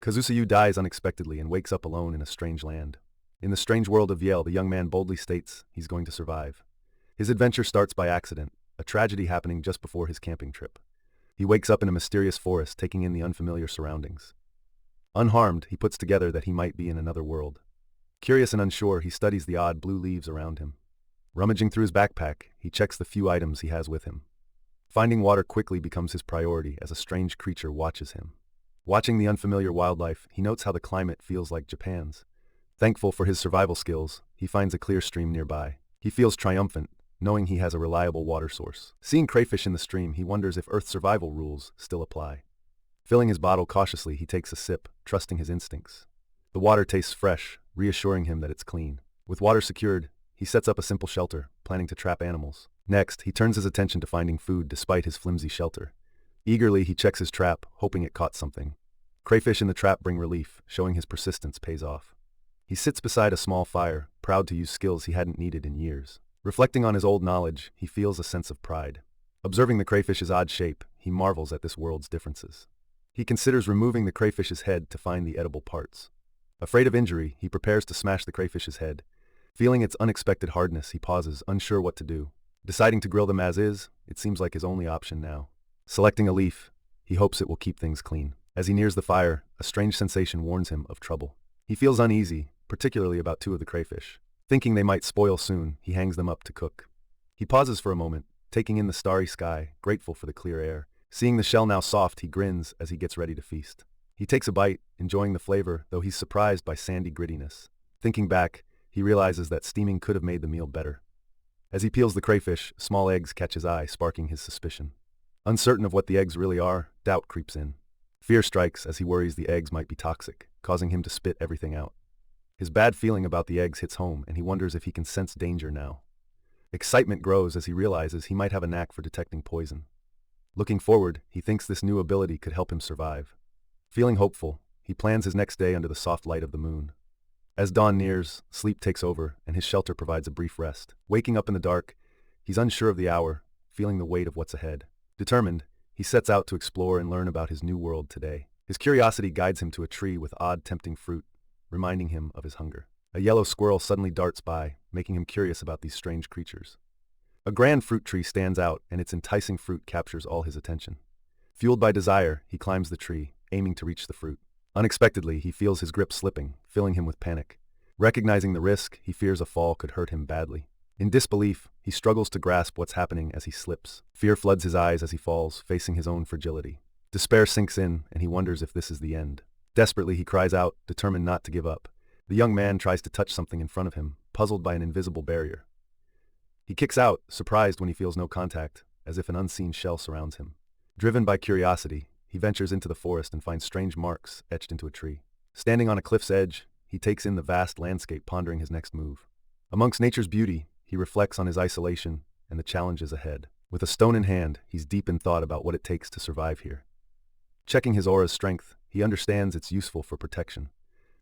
Kazusa Yuu dies unexpectedly and wakes up alone in a strange land. In the strange world of Yale, the young man boldly states he's going to survive. His adventure starts by accident, a tragedy happening just before his camping trip. He wakes up in a mysterious forest, taking in the unfamiliar surroundings. Unharmed, he puts together that he might be in another world. Curious and unsure, he studies the odd blue leaves around him. Rummaging through his backpack, he checks the few items he has with him. Finding water quickly becomes his priority as a strange creature watches him. Watching the unfamiliar wildlife, he notes how the climate feels like Japan's. Thankful for his survival skills, he finds a clear stream nearby. He feels triumphant, knowing he has a reliable water source. Seeing crayfish in the stream, he wonders if Earth's survival rules still apply. Filling his bottle cautiously, he takes a sip, trusting his instincts. The water tastes fresh, reassuring him that it's clean. With water secured, he sets up a simple shelter, planning to trap animals. Next, he turns his attention to finding food despite his flimsy shelter. Eagerly, he checks his trap, hoping it caught something. Crayfish in the trap bring relief, showing his persistence pays off. He sits beside a small fire, proud to use skills he hadn't needed in years. Reflecting on his old knowledge, he feels a sense of pride. Observing the crayfish's odd shape, he marvels at this world's differences. He considers removing the crayfish's head to find the edible parts. Afraid of injury, he prepares to smash the crayfish's head. Feeling its unexpected hardness, he pauses, unsure what to do. Deciding to grill them as is, it seems like his only option now. Selecting a leaf, he hopes it will keep things clean. As he nears the fire, a strange sensation warns him of trouble. He feels uneasy, particularly about two of the crayfish. Thinking they might spoil soon, he hangs them up to cook. He pauses for a moment, taking in the starry sky, grateful for the clear air. Seeing the shell now soft, he grins as he gets ready to feast. He takes a bite, enjoying the flavor, though he's surprised by sandy grittiness. Thinking back, he realizes that steaming could have made the meal better. As he peels the crayfish, small eggs catch his eye, sparking his suspicion. Uncertain of what the eggs really are, doubt creeps in. Fear strikes as he worries the eggs might be toxic, causing him to spit everything out. His bad feeling about the eggs hits home, and he wonders if he can sense danger now. Excitement grows as he realizes he might have a knack for detecting poison. Looking forward, he thinks this new ability could help him survive. Feeling hopeful, he plans his next day under the soft light of the moon. As dawn nears, sleep takes over, and his shelter provides a brief rest. Waking up in the dark, he's unsure of the hour, feeling the weight of what's ahead. Determined, he sets out to explore and learn about his new world today. His curiosity guides him to a tree with odd, tempting fruit, reminding him of his hunger. A yellow squirrel suddenly darts by, making him curious about these strange creatures. A grand fruit tree stands out, and its enticing fruit captures all his attention. Fueled by desire, he climbs the tree, aiming to reach the fruit. Unexpectedly, he feels his grip slipping, filling him with panic. Recognizing the risk, he fears a fall could hurt him badly. In disbelief, he struggles to grasp what's happening as he slips. Fear floods his eyes as he falls, facing his own fragility. Despair sinks in, and he wonders if this is the end. Desperately, he cries out, determined not to give up. The young man tries to touch something in front of him, puzzled by an invisible barrier. He kicks out, surprised when he feels no contact, as if an unseen shell surrounds him. Driven by curiosity, he ventures into the forest and finds strange marks etched into a tree. Standing on a cliff's edge, he takes in the vast landscape, pondering his next move. Amongst nature's beauty, he reflects on his isolation and the challenges ahead. With a stone in hand, he's deep in thought about what it takes to survive here. Checking his aura's strength, he understands it's useful for protection.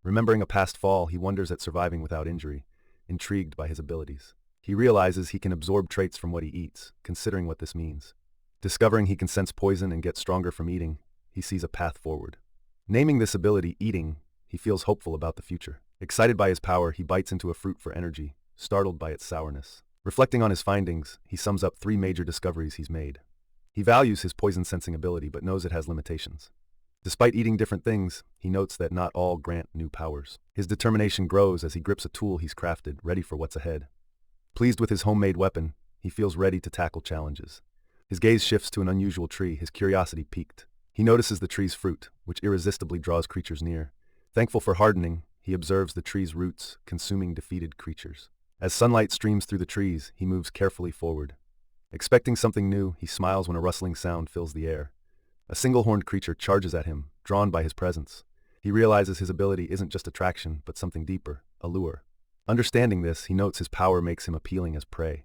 Remembering a past fall, he wonders at surviving without injury, intrigued by his abilities. He realizes he can absorb traits from what he eats, considering what this means. Discovering he can sense poison and get stronger from eating, he sees a path forward. Naming this ability eating, he feels hopeful about the future. Excited by his power, he bites into a fruit for energy, startled by its sourness. Reflecting on his findings, he sums up 3 major discoveries he's made. He values his poison-sensing ability but knows it has limitations. Despite eating different things, he notes that not all grant new powers. His determination grows as he grips a tool he's crafted, ready for what's ahead. Pleased with his homemade weapon, he feels ready to tackle challenges. His gaze shifts to an unusual tree, his curiosity piqued. He notices the tree's fruit, which irresistibly draws creatures near. Thankful for hardening, he observes the tree's roots, consuming defeated creatures. As sunlight streams through the trees, he moves carefully forward. Expecting something new, he smiles when a rustling sound fills the air. A single-horned creature charges at him, drawn by his presence. He realizes his ability isn't just attraction, but something deeper, a lure. Understanding this, he notes his power makes him appealing as prey.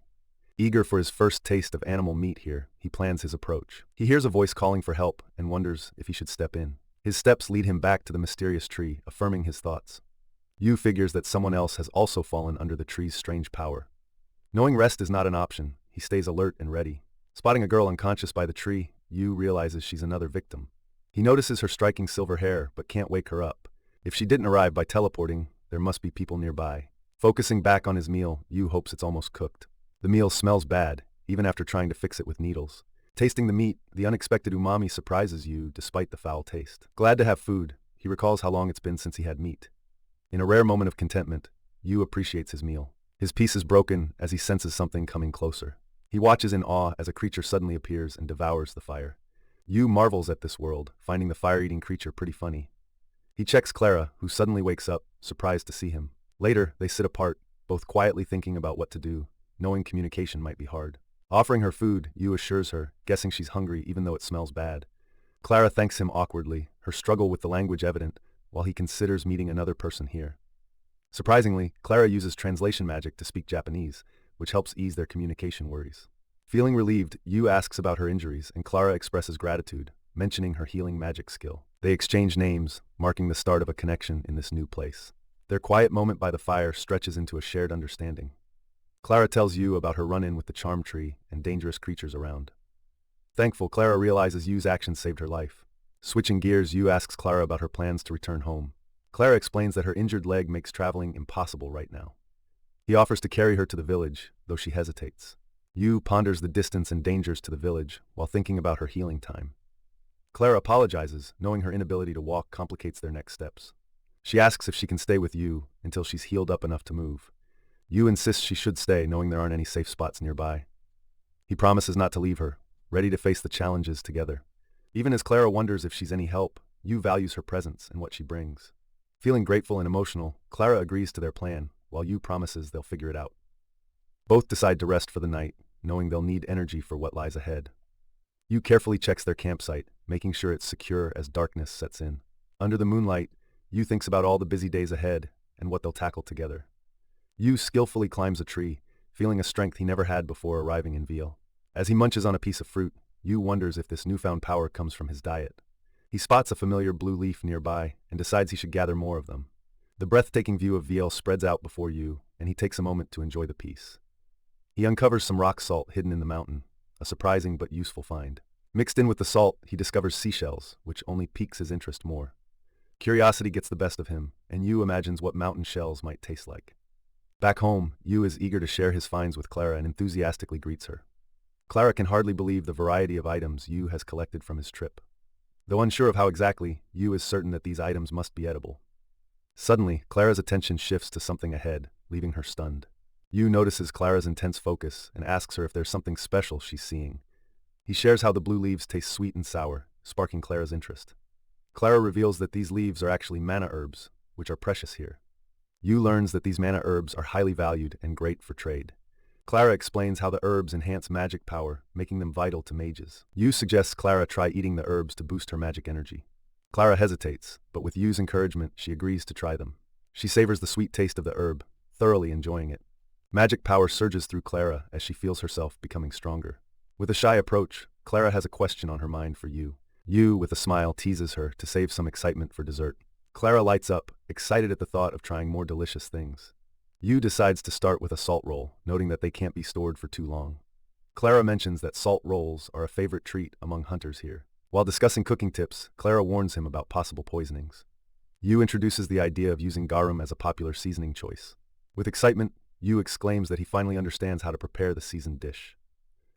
Eager for his first taste of animal meat here, he plans his approach. He hears a voice calling for help and wonders if he should step in. His steps lead him back to the mysterious tree, affirming his thoughts. Yu figures that someone else has also fallen under the tree's strange power. Knowing rest is not an option, he stays alert and ready. Spotting a girl unconscious by the tree, Yu realizes she's another victim. He notices her striking silver hair, but can't wake her up. If she didn't arrive by teleporting, there must be people nearby. Focusing back on his meal, Yuu hopes it's almost cooked. The meal smells bad, even after trying to fix it with needles. Tasting the meat, the unexpected umami surprises Yuu despite the foul taste. Glad to have food, he recalls how long it's been since he had meat. In a rare moment of contentment, Yuu appreciates his meal. His peace is broken as he senses something coming closer. He watches in awe as a creature suddenly appears and devours the fire. Yuu marvels at this world, finding the fire-eating creature pretty funny. He checks Clara, who suddenly wakes up, surprised to see him. Later, they sit apart, both quietly thinking about what to do, knowing communication might be hard. Offering her food, Yuu assures her, guessing she's hungry even though it smells bad. Clara thanks him awkwardly, her struggle with the language evident, while he considers meeting another person here. Surprisingly, Clara uses translation magic to speak Japanese, which helps ease their communication worries. Feeling relieved, Yuu asks about her injuries and Clara expresses gratitude, mentioning her healing magic skill. They exchange names, marking the start of a connection in this new place. Their quiet moment by the fire stretches into a shared understanding. Clara tells Yuu about her run-in with the charm tree and dangerous creatures around. Thankful, Clara realizes Yuu's actions saved her life. Switching gears, Yuu asks Clara about her plans to return home. Clara explains that her injured leg makes traveling impossible right now. He offers to carry her to the village, though she hesitates. Yuu ponders the distance and dangers to the village while thinking about her healing time. Clara apologizes, knowing her inability to walk complicates their next steps. She asks if she can stay with Yuu until she's healed up enough to move. Yuu insists she should stay, knowing there aren't any safe spots nearby. He promises not to leave her, ready to face the challenges together. Even as Clara wonders if she's any help, Yuu values her presence and what she brings. Feeling grateful and emotional, Clara agrees to their plan, while Yuu promises they'll figure it out. Both decide to rest for the night, knowing they'll need energy for what lies ahead. Yuu carefully checks their campsite, making sure it's secure as darkness sets in. Under the moonlight, Yuu thinks about all the busy days ahead and what they'll tackle together. Yuu skillfully climbs a tree, feeling a strength he never had before arriving in Viel. As he munches on a piece of fruit, Yuu wonders if this newfound power comes from his diet. He spots a familiar blue leaf nearby and decides he should gather more of them. The breathtaking view of Viel spreads out before Yuu, and he takes a moment to enjoy the peace. He uncovers some rock salt hidden in the mountain, a surprising but useful find. Mixed in with the salt, he discovers seashells, which only piques his interest more. Curiosity gets the best of him, and Yuu imagines what mountain shells might taste like. Back home, Yuu is eager to share his finds with Clara and enthusiastically greets her. Clara can hardly believe the variety of items Yuu has collected from his trip. Though unsure of how exactly, Yuu is certain that these items must be edible. Suddenly, Clara's attention shifts to something ahead, leaving her stunned. Yuu notices Clara's intense focus and asks her if there's something special she's seeing. He shares how the blue leaves taste sweet and sour, sparking Clara's interest. Clara reveals that these leaves are actually mana herbs, which are precious here. Yuu learns that these mana herbs are highly valued and great for trade. Clara explains how the herbs enhance magic power, making them vital to mages. Yuu suggests Clara try eating the herbs to boost her magic energy. Clara hesitates, but with Yuu's encouragement, she agrees to try them. She savors the sweet taste of the herb, thoroughly enjoying it. Magic power surges through Clara as she feels herself becoming stronger. With a shy approach, Clara has a question on her mind for Yuu. Yuu, with a smile, teases her to save some excitement for dessert. Clara lights up, excited at the thought of trying more delicious things. Yuu decides to start with a salt roll, noting that they can't be stored for too long. Clara mentions that salt rolls are a favorite treat among hunters here. While discussing cooking tips, Clara warns him about possible poisonings. Yuu introduces the idea of using garum as a popular seasoning choice. With excitement, Yuu exclaims that he finally understands how to prepare the seasoned dish.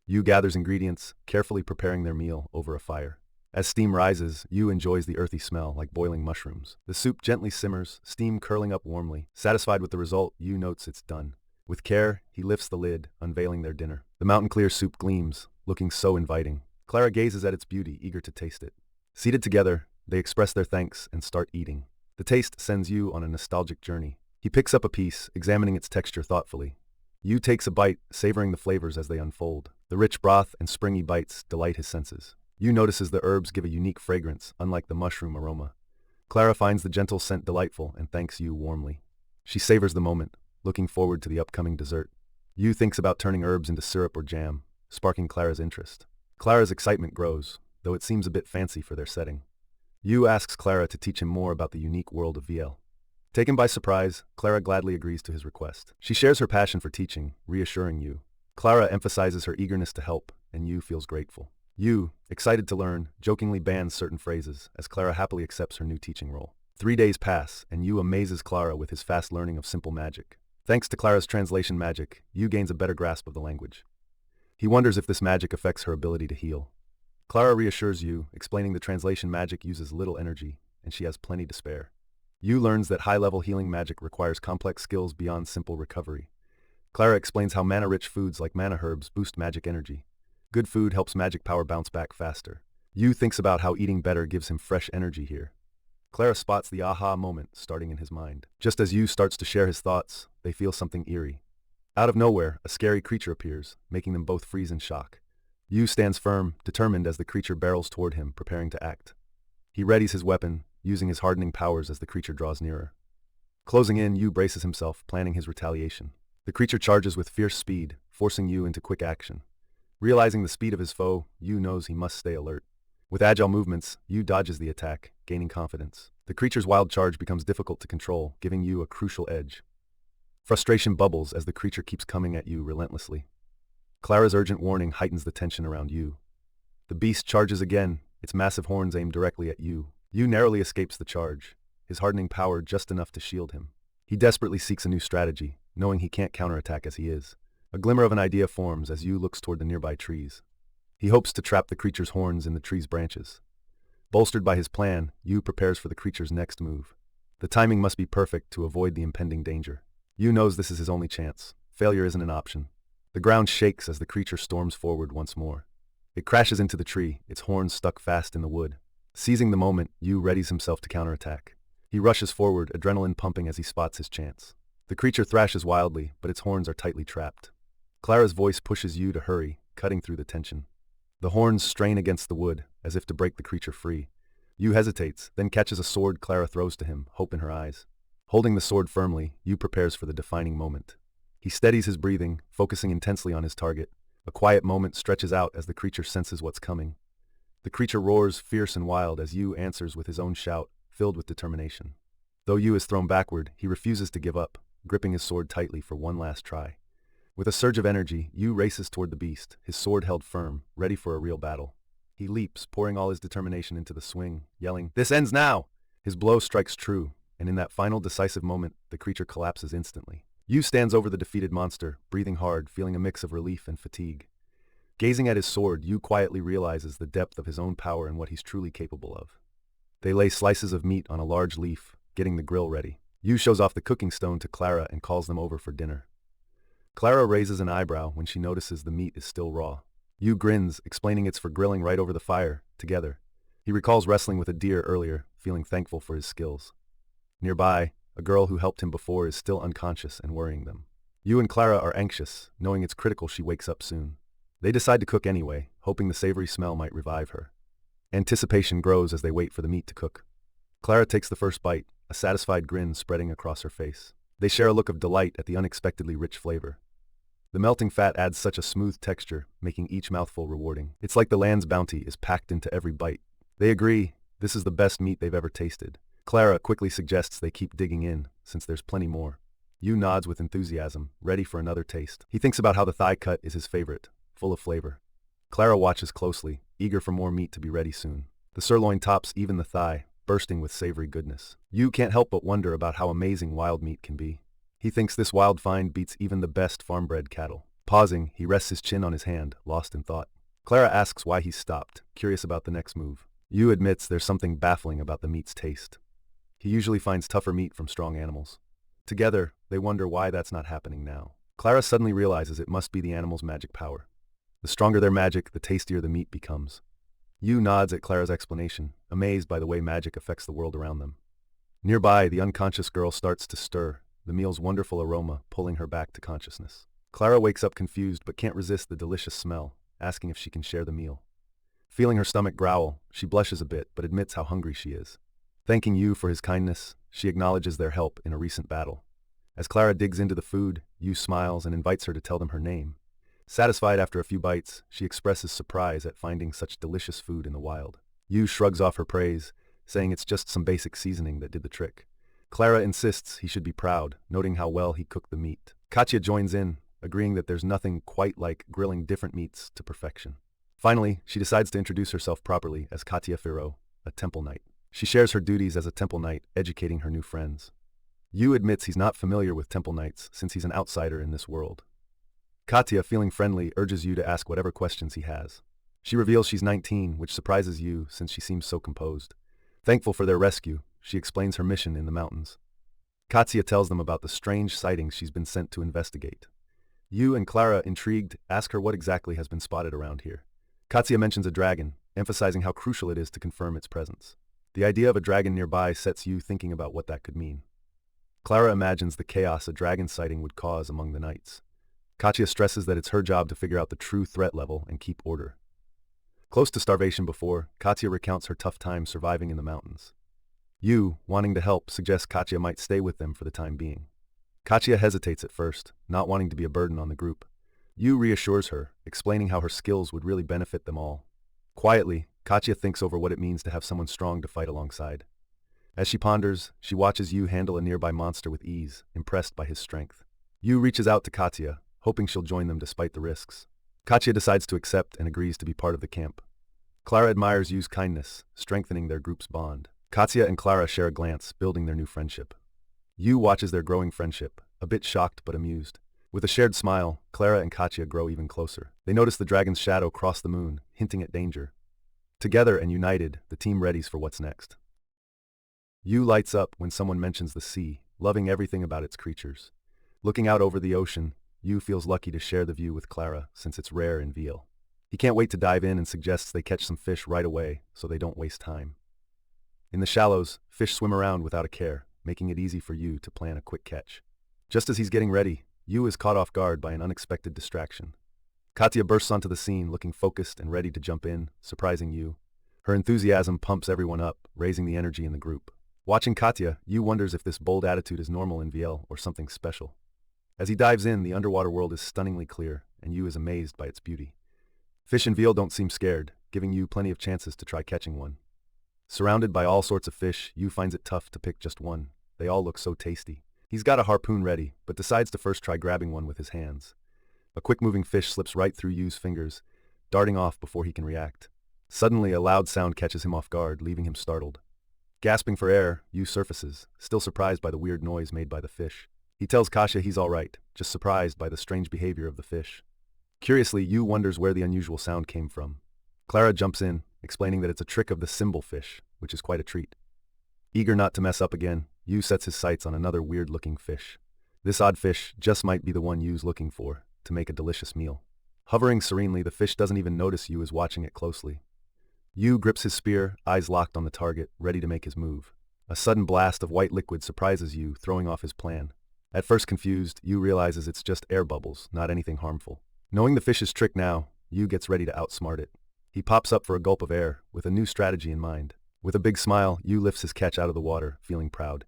Yuu gathers ingredients, carefully preparing their meal over a fire. As steam rises, Yuu enjoys the earthy smell like boiling mushrooms. The soup gently simmers, steam curling up warmly. Satisfied with the result, Yuu notes it's done. With care, he lifts the lid, unveiling their dinner. The mountain-clear soup gleams, looking so inviting. Clara gazes at its beauty, eager to taste it. Seated together, they express their thanks and start eating. The taste sends Yuu on a nostalgic journey. He picks up a piece, examining its texture thoughtfully. Yuu takes a bite, savoring the flavors as they unfold. The rich broth and springy bites delight his senses. Yuu notices the herbs give a unique fragrance, unlike the mushroom aroma. Clara finds the gentle scent delightful and thanks Yuu warmly. She savors the moment, looking forward to the upcoming dessert. Yuu thinks about turning herbs into syrup or jam, sparking Clara's interest. Clara's excitement grows, though it seems a bit fancy for their setting. Yuu asks Clara to teach him more about the unique world of Viel. Taken by surprise, Clara gladly agrees to his request. She shares her passion for teaching, reassuring Yuu. Clara emphasizes her eagerness to help, and Yuu feels grateful. Yuu, excited to learn, jokingly bans certain phrases as Clara happily accepts her new teaching role. 3 days pass, and Yuu amazes Clara with his fast learning of simple magic. Thanks to Clara's translation magic, Yuu gains a better grasp of the language. He wonders if this magic affects her ability to heal. Clara reassures Yuu, explaining the translation magic uses little energy, and she has plenty to spare. Yuu learns that high-level healing magic requires complex skills beyond simple recovery. Clara explains how mana-rich foods like mana herbs boost magic energy. Good food helps magic power bounce back faster. Yuu thinks about how eating better gives him fresh energy here. Clara spots the aha moment starting in his mind. Just as Yuu starts to share his thoughts, they feel something eerie. Out of nowhere, a scary creature appears, making them both freeze in shock. Yuu stands firm, determined as the creature barrels toward him, preparing to act. He readies his weapon, using his hardening powers as the creature draws nearer. Closing in, Yuu braces himself, planning his retaliation. The creature charges with fierce speed, forcing Yuu into quick action. Realizing the speed of his foe, Yuu knows he must stay alert. With agile movements, Yuu dodges the attack, gaining confidence. The creature's wild charge becomes difficult to control, giving Yuu a crucial edge. Frustration bubbles as the creature keeps coming at Yuu relentlessly. Clara's urgent warning heightens the tension around Yuu. The beast charges again, its massive horns aimed directly at Yuu. Yuu narrowly escapes the charge, his hardening power just enough to shield him. He desperately seeks a new strategy, knowing he can't counterattack as he is. A glimmer of an idea forms as Yuu looks toward the nearby trees. He hopes to trap the creature's horns in the tree's branches. Bolstered by his plan, Yuu prepares for the creature's next move. The timing must be perfect to avoid the impending danger. Yuu knows this is his only chance. Failure isn't an option. The ground shakes as the creature storms forward once more. It crashes into the tree, its horns stuck fast in the wood. Seizing the moment, Yuu readies himself to counterattack. He rushes forward, adrenaline pumping as he spots his chance. The creature thrashes wildly, but its horns are tightly trapped. Clara's voice pushes Yuu to hurry, cutting through the tension. The horns strain against the wood, as if to break the creature free. Yuu hesitates, then catches a sword Clara throws to him, hope in her eyes. Holding the sword firmly, Yuu prepares for the defining moment. He steadies his breathing, focusing intensely on his target. A quiet moment stretches out as the creature senses what's coming. The creature roars, fierce and wild, as Yuu answers with his own shout, filled with determination. Though Yuu is thrown backward, he refuses to give up, gripping his sword tightly for one last try. With a surge of energy, Yuu races toward the beast, his sword held firm, ready for a real battle. He leaps, pouring all his determination into the swing, yelling, "This ends now!" His blow strikes true, and in that final decisive moment, the creature collapses instantly. Yuu stands over the defeated monster, breathing hard, feeling a mix of relief and fatigue. Gazing at his sword, Yuu quietly realizes the depth of his own power and what he's truly capable of. They lay slices of meat on a large leaf, getting the grill ready. Yuu shows off the cooking stone to Clara and calls them over for dinner. Clara raises an eyebrow when she notices the meat is still raw. Yuu grins, explaining it's for grilling right over the fire, together. He recalls wrestling with a deer earlier, feeling thankful for his skills. Nearby, a girl who helped him before is still unconscious and worrying them. Yuu and Clara are anxious, knowing it's critical she wakes up soon. They decide to cook anyway, hoping the savory smell might revive her. Anticipation grows as they wait for the meat to cook. Clara takes the first bite, a satisfied grin spreading across her face. They share a look of delight at the unexpectedly rich flavor. The melting fat adds such a smooth texture, making each mouthful rewarding. It's like the land's bounty is packed into every bite. They agree, this is the best meat they've ever tasted. Clara quickly suggests they keep digging in, since there's plenty more. Yuu nods with enthusiasm, ready for another taste. He thinks about how the thigh cut is his favorite, full of flavor. Clara watches closely, eager for more meat to be ready soon. The sirloin tops even the thigh, bursting with savory goodness. Yuu can't help but wonder about how amazing wild meat can be. He thinks this wild find beats even the best farm-bred cattle. Pausing, he rests his chin on his hand, lost in thought. Clara asks why he's stopped, curious about the next move. Yuu admits there's something baffling about the meat's taste. He usually finds tougher meat from strong animals. Together, they wonder why that's not happening now. Clara suddenly realizes it must be the animal's magic power. The stronger their magic, the tastier the meat becomes. Yuu nods at Clara's explanation, amazed by the way magic affects the world around them. Nearby, the unconscious girl starts to stir, the meal's wonderful aroma pulling her back to consciousness. Clara wakes up confused but can't resist the delicious smell, asking if she can share the meal. Feeling her stomach growl, she blushes a bit but admits how hungry she is. Thanking Yuu for his kindness, she acknowledges their help in a recent battle. As Clara digs into the food, Yuu smiles and invites her to tell them her name. Satisfied after a few bites, she expresses surprise at finding such delicious food in the wild. Yuu shrugs off her praise, saying it's just some basic seasoning that did the trick. Clara insists he should be proud, noting how well he cooked the meat. Katya joins in, agreeing that there's nothing quite like grilling different meats to perfection. Finally, she decides to introduce herself properly as Katya Firo, a temple knight. She shares her duties as a temple knight, educating her new friends. Yu admits he's not familiar with temple knights since he's an outsider in this world. Katya, feeling friendly, urges Yu to ask whatever questions he has. She reveals she's 19, which surprises Yu since she seems so composed. Thankful for their rescue, she explains her mission in the mountains. Katya tells them about the strange sightings she's been sent to investigate. Yu and Clara, intrigued, ask her what exactly has been spotted around here. Katya mentions a dragon, emphasizing how crucial it is to confirm its presence. The idea of a dragon nearby sets Yu thinking about what that could mean. Clara imagines the chaos a dragon sighting would cause among the knights. Katya stresses that it's her job to figure out the true threat level and keep order. Close to starvation before, Katya recounts her tough time surviving in the mountains. Yu, wanting to help, suggests Katya might stay with them for the time being. Katya hesitates at first, not wanting to be a burden on the group. Yu reassures her, explaining how her skills would really benefit them all. Quietly, Katya thinks over what it means to have someone strong to fight alongside. As she ponders, she watches Yu handle a nearby monster with ease, impressed by his strength. Yu reaches out to Katya, hoping she'll join them despite the risks. Katya decides to accept and agrees to be part of the camp. Clara admires Yu's kindness, strengthening their group's bond. Katya and Clara share a glance, building their new friendship. Yu watches their growing friendship, a bit shocked but amused. With a shared smile, Clara and Katya grow even closer. They notice the dragon's shadow cross the moon, hinting at danger. Together and united, the team readies for what's next. Yu lights up when someone mentions the sea, loving everything about its creatures. Looking out over the ocean, Yu feels lucky to share the view with Clara since it's rare in VL. He can't wait to dive in and suggests they catch some fish right away so they don't waste time. In the shallows, fish swim around without a care, making it easy for Yu to plan a quick catch. Just as he's getting ready, Yu is caught off guard by an unexpected distraction. Katya bursts onto the scene looking focused and ready to jump in, surprising Yu. Her enthusiasm pumps everyone up, raising the energy in the group. Watching Katya, Yu wonders if this bold attitude is normal in VL or something special. As he dives in, the underwater world is stunningly clear, and Yu is amazed by its beauty. Fish in VL don't seem scared, giving Yu plenty of chances to try catching one. Surrounded by all sorts of fish, Yu finds it tough to pick just one. They all look so tasty. He's got a harpoon ready, but decides to first try grabbing one with his hands. A quick-moving fish slips right through Yu's fingers, darting off before he can react. Suddenly, a loud sound catches him off guard, leaving him startled. Gasping for air, Yu surfaces, still surprised by the weird noise made by the fish. He tells Katya he's all right, just surprised by the strange behavior of the fish. Curiously, Yu wonders where the unusual sound came from. Clara jumps in, explaining that it's a trick of the symbol fish, which is quite a treat. Eager not to mess up again, Yu sets his sights on another weird-looking fish. This odd fish just might be the one Yu's looking for, to make a delicious meal. Hovering serenely, the fish doesn't even notice Yu is watching it closely. Yu grips his spear, eyes locked on the target, ready to make his move. A sudden blast of white liquid surprises Yu, throwing off his plan. At first confused, Yu realizes it's just air bubbles, not anything harmful. Knowing the fish's trick now, Yu gets ready to outsmart it. He pops up for a gulp of air, with a new strategy in mind. With a big smile, Yu lifts his catch out of the water, feeling proud.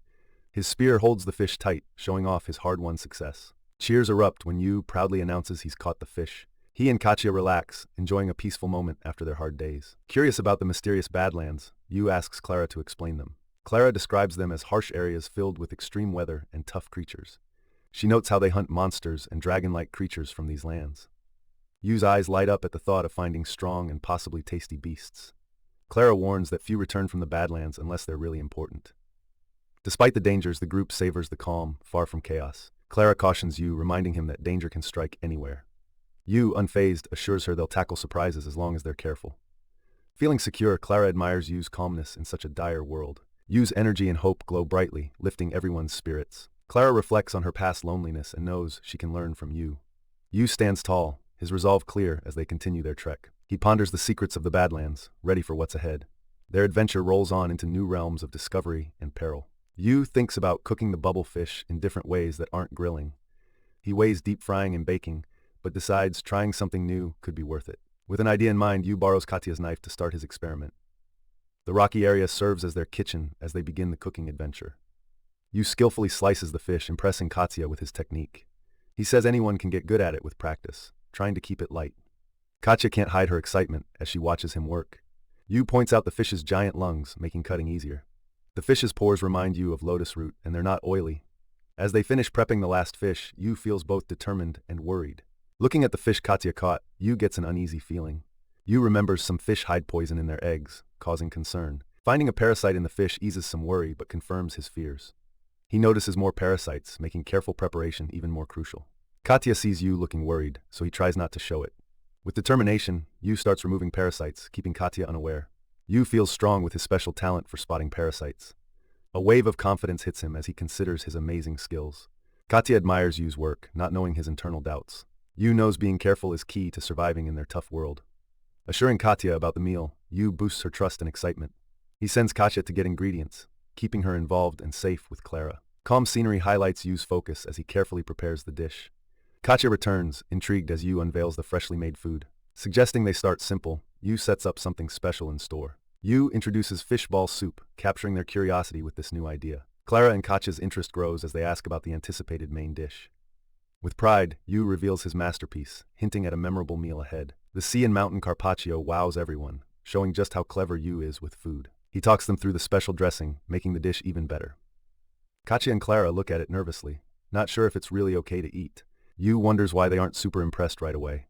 His spear holds the fish tight, showing off his hard-won success. Cheers erupt when Yu proudly announces he's caught the fish. He and Katya relax, enjoying a peaceful moment after their hard days. Curious about the mysterious Badlands, Yu asks Clara to explain them. Clara describes them as harsh areas filled with extreme weather and tough creatures. She notes how they hunt monsters and dragon-like creatures from these lands. Yu's eyes light up at the thought of finding strong and possibly tasty beasts. Clara warns that few return from the Badlands unless they're really important. Despite the dangers, the group savors the calm, far from chaos. Clara cautions Yu, reminding him that danger can strike anywhere. Yu, unfazed, assures her they'll tackle surprises as long as they're careful. Feeling secure, Clara admires Yu's calmness in such a dire world. Yu's energy and hope glow brightly, lifting everyone's spirits. Clara reflects on her past loneliness and knows she can learn from Yu. Yu stands tall, his resolve clear as they continue their trek. He ponders the secrets of the Badlands, ready for what's ahead. Their adventure rolls on into new realms of discovery and peril. Yu thinks about cooking the bubble fish in different ways that aren't grilling. He weighs deep frying and baking, but decides trying something new could be worth it. With an idea in mind, Yu borrows Katya's knife to start his experiment. The rocky area serves as their kitchen as they begin the cooking adventure. Yu skillfully slices the fish, impressing Katya with his technique. He says anyone can get good at it with practice, trying to keep it light. Katya can't hide her excitement as she watches him work. Yu points out the fish's giant lungs, making cutting easier. The fish's pores remind Yu of lotus root, and they're not oily. As they finish prepping the last fish, Yu feels both determined and worried. Looking at the fish Katya caught, Yu gets an uneasy feeling. Yuu remembers some fish hide poison in their eggs, causing concern. Finding a parasite in the fish eases some worry but confirms his fears. He notices more parasites, making careful preparation even more crucial. Katya sees Yuu looking worried, so he tries not to show it. With determination, Yuu starts removing parasites, keeping Katya unaware. Yuu feels strong with his special talent for spotting parasites. A wave of confidence hits him as he considers his amazing skills. Katya admires Yuu's work, not knowing his internal doubts. Yuu knows being careful is key to surviving in their tough world. Assuring Katya about the meal, Yuu boosts her trust and excitement. He sends Katya to get ingredients, keeping her involved and safe with Clara. Calm scenery highlights Yuu's focus as he carefully prepares the dish. Katya returns, intrigued as Yuu unveils the freshly made food. Suggesting they start simple, Yuu sets up something special in store. Yuu introduces fishball soup, capturing their curiosity with this new idea. Clara and Katya's interest grows as they ask about the anticipated main dish. With pride, Yuu reveals his masterpiece, hinting at a memorable meal ahead. The sea and mountain carpaccio wows everyone, showing just how clever Yuu is with food. He talks them through the special dressing, making the dish even better. Katya and Clara look at it nervously, not sure if it's really okay to eat. Yuu wonders why they aren't super impressed right away.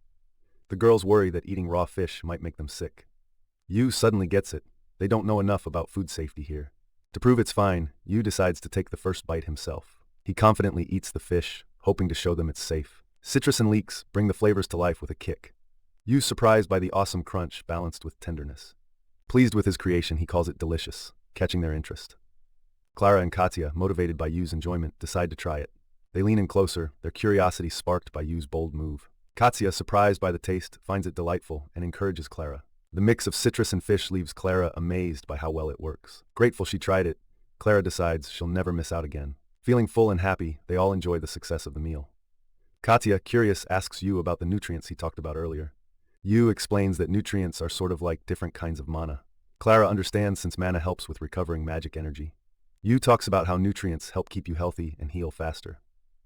The girls worry that eating raw fish might make them sick. Yuu suddenly gets it. They don't know enough about food safety here. To prove it's fine, Yuu decides to take the first bite himself. He confidently eats the fish, hoping to show them it's safe. Citrus and leeks bring the flavors to life with a kick. Yuu's surprised by the awesome crunch balanced with tenderness. Pleased with his creation, he calls it delicious, catching their interest. Clara and Katya, motivated by Yuu's enjoyment, decide to try it. They lean in closer, their curiosity sparked by Yuu's bold move. Katya, surprised by the taste, finds it delightful and encourages Clara. The mix of citrus and fish leaves Clara amazed by how well it works. Grateful she tried it, Clara decides she'll never miss out again. Feeling full and happy, they all enjoy the success of the meal. Katya, curious, asks Yuu about the nutrients he talked about earlier. Yuu explains that nutrients are sort of like different kinds of mana. Clara understands since mana helps with recovering magic energy. Yuu talks about how nutrients help keep you healthy and heal faster.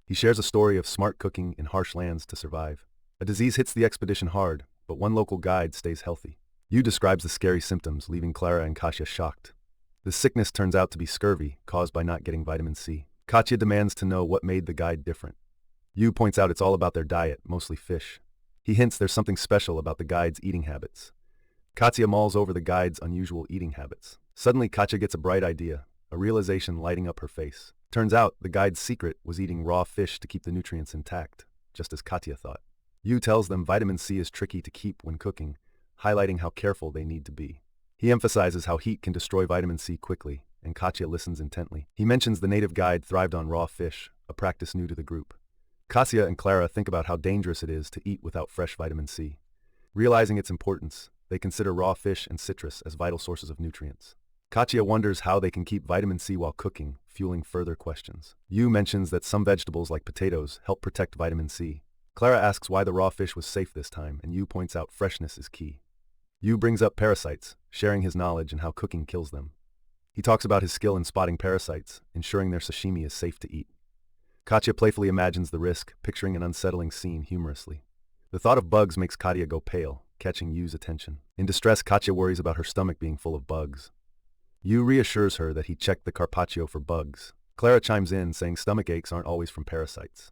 He shares a story of smart cooking in harsh lands to survive. A disease hits the expedition hard, but one local guide stays healthy. Yuu describes the scary symptoms, leaving Clara and Katya shocked. The sickness turns out to be scurvy, caused by not getting vitamin C. Katya demands to know what made the guide different. Yuu points out it's all about their diet, mostly fish. He hints there's something special about the guide's eating habits. Katya mulls over the guide's unusual eating habits. Suddenly Katya gets a bright idea, a realization lighting up her face. Turns out the guide's secret was eating raw fish to keep the nutrients intact, just as Katya thought. Yuu tells them vitamin C is tricky to keep when cooking, highlighting how careful they need to be. He emphasizes how heat can destroy vitamin C quickly, and Katya listens intently. He mentions the native guide thrived on raw fish, a practice new to the group. Katya and Clara think about how dangerous it is to eat without fresh vitamin C. Realizing its importance, they consider raw fish and citrus as vital sources of nutrients. Katya wonders how they can keep vitamin C while cooking, fueling further questions. Yuu mentions that some vegetables like potatoes help protect vitamin C. Clara asks why the raw fish was safe this time, and Yuu points out freshness is key. Yuu brings up parasites, sharing his knowledge and how cooking kills them. He talks about his skill in spotting parasites, ensuring their sashimi is safe to eat. Katya playfully imagines the risk, picturing an unsettling scene humorously. The thought of bugs makes Katya go pale, catching Yuu's attention. In distress, Katya worries about her stomach being full of bugs. Yuu reassures her that he checked the carpaccio for bugs. Clara chimes in, saying stomach aches aren't always from parasites.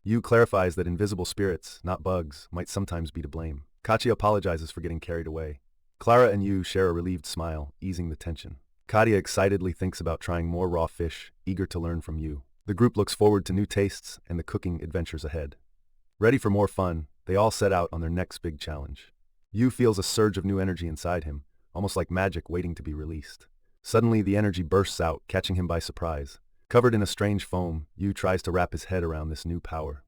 Yuu clarifies that invisible spirits, not bugs, might sometimes be to blame. Katya apologizes for getting carried away. Clara and Yuu share a relieved smile, easing the tension. Katya excitedly thinks about trying more raw fish, eager to learn from Yuu. The group looks forward to new tastes and the cooking adventures ahead. Ready for more fun, they all set out on their next big challenge. Yuu feels a surge of new energy inside him, almost like magic waiting to be released. Suddenly, the energy bursts out, catching him by surprise. Covered in a strange foam, Yuu tries to wrap his head around this new power.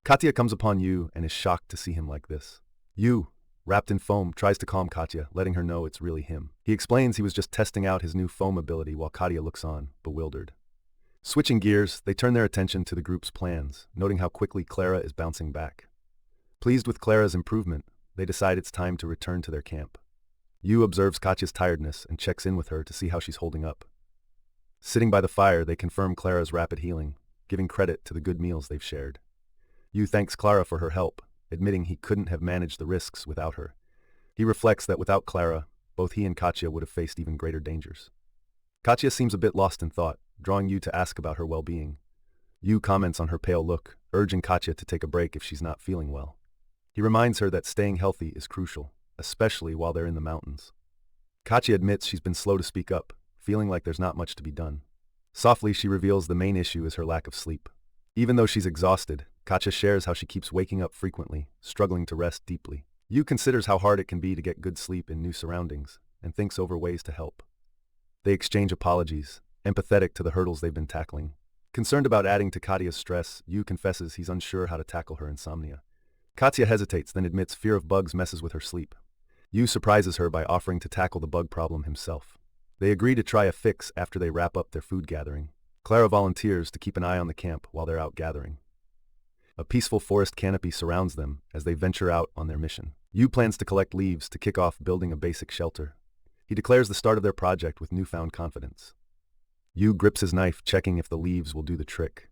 Katya comes upon Yuu and is shocked to see him like this. Yuu, wrapped in foam, tries to calm Katya, letting her know it's really him. He explains he was just testing out his new foam ability while Katya looks on, bewildered. Switching gears, they turn their attention to the group's plans, noting how quickly Clara is bouncing back. Pleased with Clara's improvement, they decide it's time to return to their camp. Yuu observes Katya's tiredness and checks in with her to see how she's holding up. Sitting by the fire, they confirm Clara's rapid healing, giving credit to the good meals they've shared. Yuu thanks Clara for her help, admitting he couldn't have managed the risks without her. He reflects that without Clara, both he and Katya would have faced even greater dangers. Katya seems a bit lost in thought, drawing Yuu to ask about her well-being. Yuu comments on her pale look, urging Katya to take a break if she's not feeling well. He reminds her that staying healthy is crucial. especially while they're in the mountains. Katya admits she's been slow to speak up, feeling like there's not much to be done. Softly, she reveals the main issue is her lack of sleep. Even though she's exhausted, Katya shares how she keeps waking up frequently, struggling to rest deeply. Yu considers how hard it can be to get good sleep in new surroundings, and thinks over ways to help. They exchange apologies, empathetic to the hurdles they've been tackling. Concerned about adding to Katya's stress, Yu confesses he's unsure how to tackle her insomnia. Katya hesitates, then admits fear of bugs messes with her sleep. Yu surprises her by offering to tackle the bug problem himself. They agree to try a fix after they wrap up their food gathering. Clara volunteers to keep an eye on the camp while they're out gathering. A peaceful forest canopy surrounds them as they venture out on their mission. Yu plans to collect leaves to kick off building a basic shelter. He declares the start of their project with newfound confidence. Yu grips his knife, checking if the leaves will do the trick.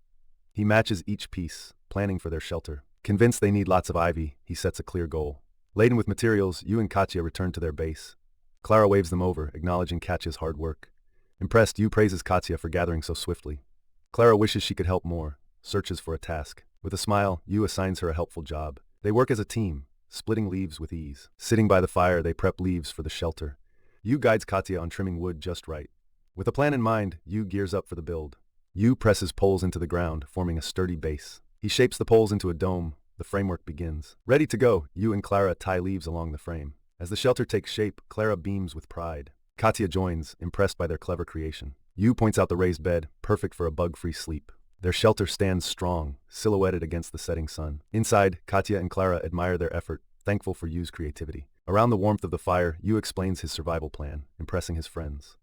He matches each piece, planning for their shelter. Convinced they need lots of ivy, he sets a clear goal. Laden with materials, Yu and Katya return to their base. Clara waves them over, acknowledging Katya's hard work. Impressed, Yu praises Katya for gathering so swiftly. Clara wishes she could help more, searches for a task. With a smile, Yu assigns her a helpful job. They work as a team, splitting leaves with ease. Sitting by the fire, they prep leaves for the shelter. Yu guides Katya on trimming wood just right. With a plan in mind, Yu gears up for the build. Yu presses poles into the ground, forming a sturdy base. He shapes the poles into a dome. The framework begins. Ready to go, Yu and Clara tie leaves along the frame. As the shelter takes shape, Clara beams with pride. Katya joins, impressed by their clever creation. Yu points out the raised bed, perfect for a bug-free sleep. Their shelter stands strong, silhouetted against the setting sun. Inside, Katya and Clara admire their effort, thankful for Yu's creativity. Around the warmth of the fire, Yu explains his survival plan, impressing his friends.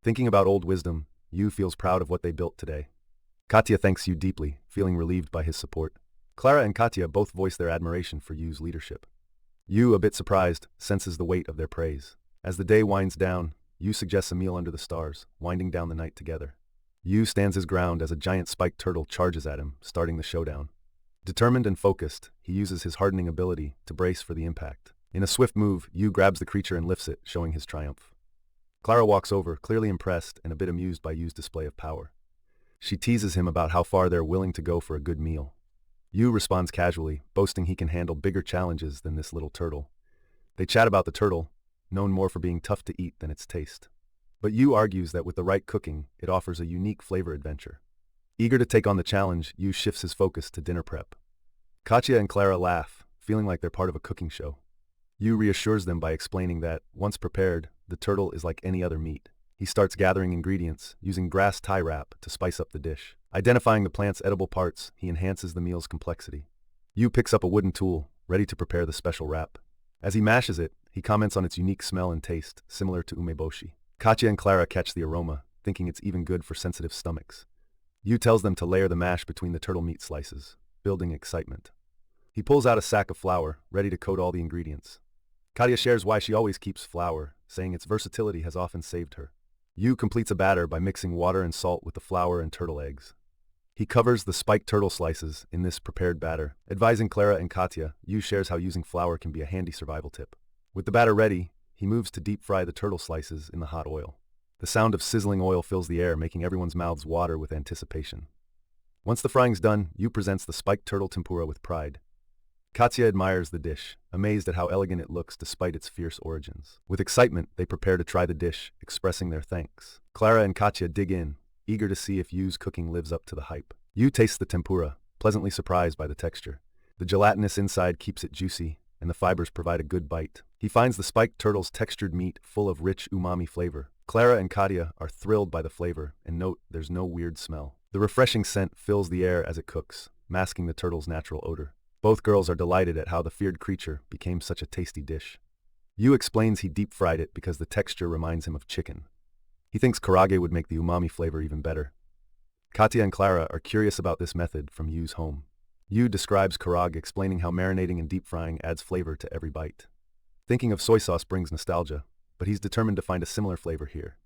Thinking about old wisdom, Yu feels proud of what they built today. Katya thanks Yu deeply, feeling relieved by his support. Clara and Katya both voice their admiration for Yu's leadership. Yu, a bit surprised, senses the weight of their praise. As the day winds down, Yu suggests a meal under the stars, winding down the night together. Yu stands his ground as a giant spiked turtle charges at him, starting the showdown. Determined and focused, he uses his hardening ability to brace for the impact. In a swift move, Yu grabs the creature and lifts it, showing his triumph. Clara walks over, clearly impressed and a bit amused by Yu's display of power. She teases him about how far they're willing to go for a good meal. Yu responds casually, boasting he can handle bigger challenges than this little turtle. They chat about the turtle, known more for being tough to eat than its taste. But Yu argues that with the right cooking, it offers a unique flavor adventure. Eager to take on the challenge, Yu shifts his focus to dinner prep. Katya and Clara laugh, feeling like they're part of a cooking show. Yu reassures them by explaining that, once prepared, the turtle is like any other meat. He starts gathering ingredients, using grass tie wrap to spice up the dish. Identifying the plant's edible parts, he enhances the meal's complexity. Yu picks up a wooden tool, ready to prepare the special wrap. As he mashes it, he comments on its unique smell and taste, similar to umeboshi. Katya and Clara catch the aroma, thinking it's even good for sensitive stomachs. Yu tells them to layer the mash between the turtle meat slices, building excitement. He pulls out a sack of flour, ready to coat all the ingredients. Katya shares why she always keeps flour, saying its versatility has often saved her. Yu completes a batter by mixing water and salt with the flour and turtle eggs. He covers the spiked turtle slices in this prepared batter. Advising Clara and Katya, Yu shares how using flour can be a handy survival tip. With the batter ready, he moves to deep fry the turtle slices in the hot oil. The sound of sizzling oil fills the air, making everyone's mouths water with anticipation. Once the frying's done, Yu presents the spiked turtle tempura with pride. Katya admires the dish, amazed at how elegant it looks despite its fierce origins. With excitement, they prepare to try the dish, expressing their thanks. Clara and Katya dig in, eager to see if Yu's cooking lives up to the hype. Yu tastes the tempura, pleasantly surprised by the texture. The gelatinous inside keeps it juicy, and the fibers provide a good bite. He finds the spiked turtle's textured meat full of rich umami flavor. Clara and Katya are thrilled by the flavor, and note there's no weird smell. The refreshing scent fills the air as it cooks, masking the turtle's natural odor. Both girls are delighted at how the feared creature became such a tasty dish. Yu explains he deep-fried it because the texture reminds him of chicken. He thinks karage would make the umami flavor even better. Katya and Clara are curious about this method from Yu's home. Yu describes karage, explaining how marinating and deep-frying adds flavor to every bite. Thinking of soy sauce brings nostalgia, but he's determined to find a similar flavor here.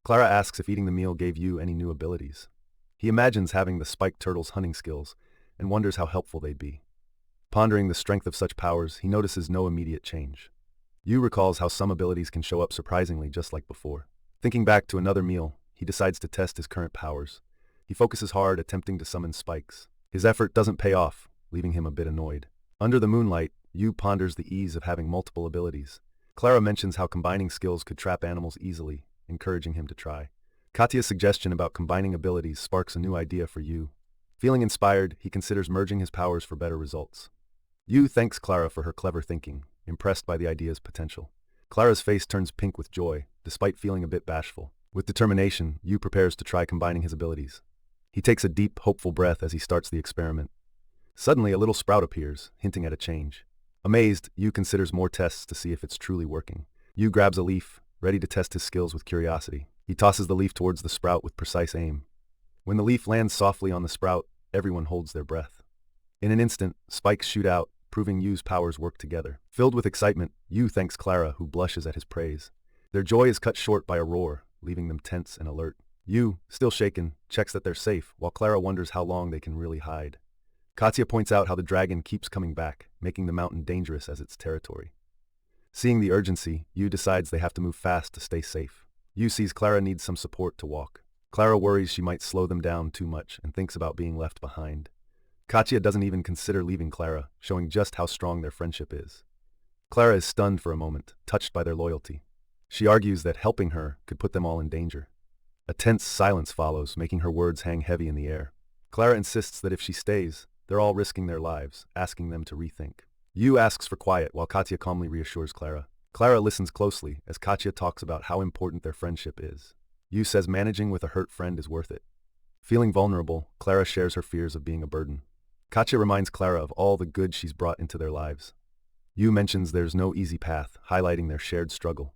Clara asks if eating the meal gave Yu any new abilities. He imagines having the spiked turtle's hunting skills and wonders how helpful they'd be. Pondering the strength of such powers, he notices no immediate change. Yu recalls how some abilities can show up surprisingly just like before. Thinking back to another meal, he decides to test his current powers. He focuses hard, attempting to summon spikes. His effort doesn't pay off, leaving him a bit annoyed. Under the moonlight, Yu ponders the ease of having multiple abilities. Clara mentions how combining skills could trap animals easily, encouraging him to try. Katya's suggestion about combining abilities sparks a new idea for Yu. Feeling inspired, he considers merging his powers for better results. Yu thanks Clara for her clever thinking, impressed by the idea's potential. Clara's face turns pink with joy, despite feeling a bit bashful. With determination, Yu prepares to try combining his abilities. He takes a deep, hopeful breath as he starts the experiment. Suddenly, a little sprout appears, hinting at a change. Amazed, Yu considers more tests to see if it's truly working. Yu grabs a leaf, ready to test his skills with curiosity. He tosses the leaf towards the sprout with precise aim. When the leaf lands softly on the sprout, everyone holds their breath. In an instant, spikes shoot out, proving Yu's powers work together. Filled with excitement, Yu thanks Clara, who blushes at his praise. Their joy is cut short by a roar, leaving them tense and alert. Yu, still shaken, checks that they're safe, while Clara wonders how long they can really hide. Katya points out how the dragon keeps coming back, making the mountain dangerous as its territory. Seeing the urgency, Yu decides they have to move fast to stay safe. Yu sees Clara needs some support to walk. Clara worries she might slow them down too much and thinks about being left behind. Katya doesn't even consider leaving Clara, showing just how strong their friendship is. Clara is stunned for a moment, touched by their loyalty. She argues that helping her could put them all in danger. A tense silence follows, making her words hang heavy in the air. Clara insists that if she stays, they're all risking their lives, asking them to rethink. Yu asks for quiet while Katya calmly reassures Clara. Clara listens closely as Katya talks about how important their friendship is. Yu says managing with a hurt friend is worth it. Feeling vulnerable, Clara shares her fears of being a burden. Katya reminds Clara of all the good she's brought into their lives. Yu mentions there's no easy path, highlighting their shared struggle.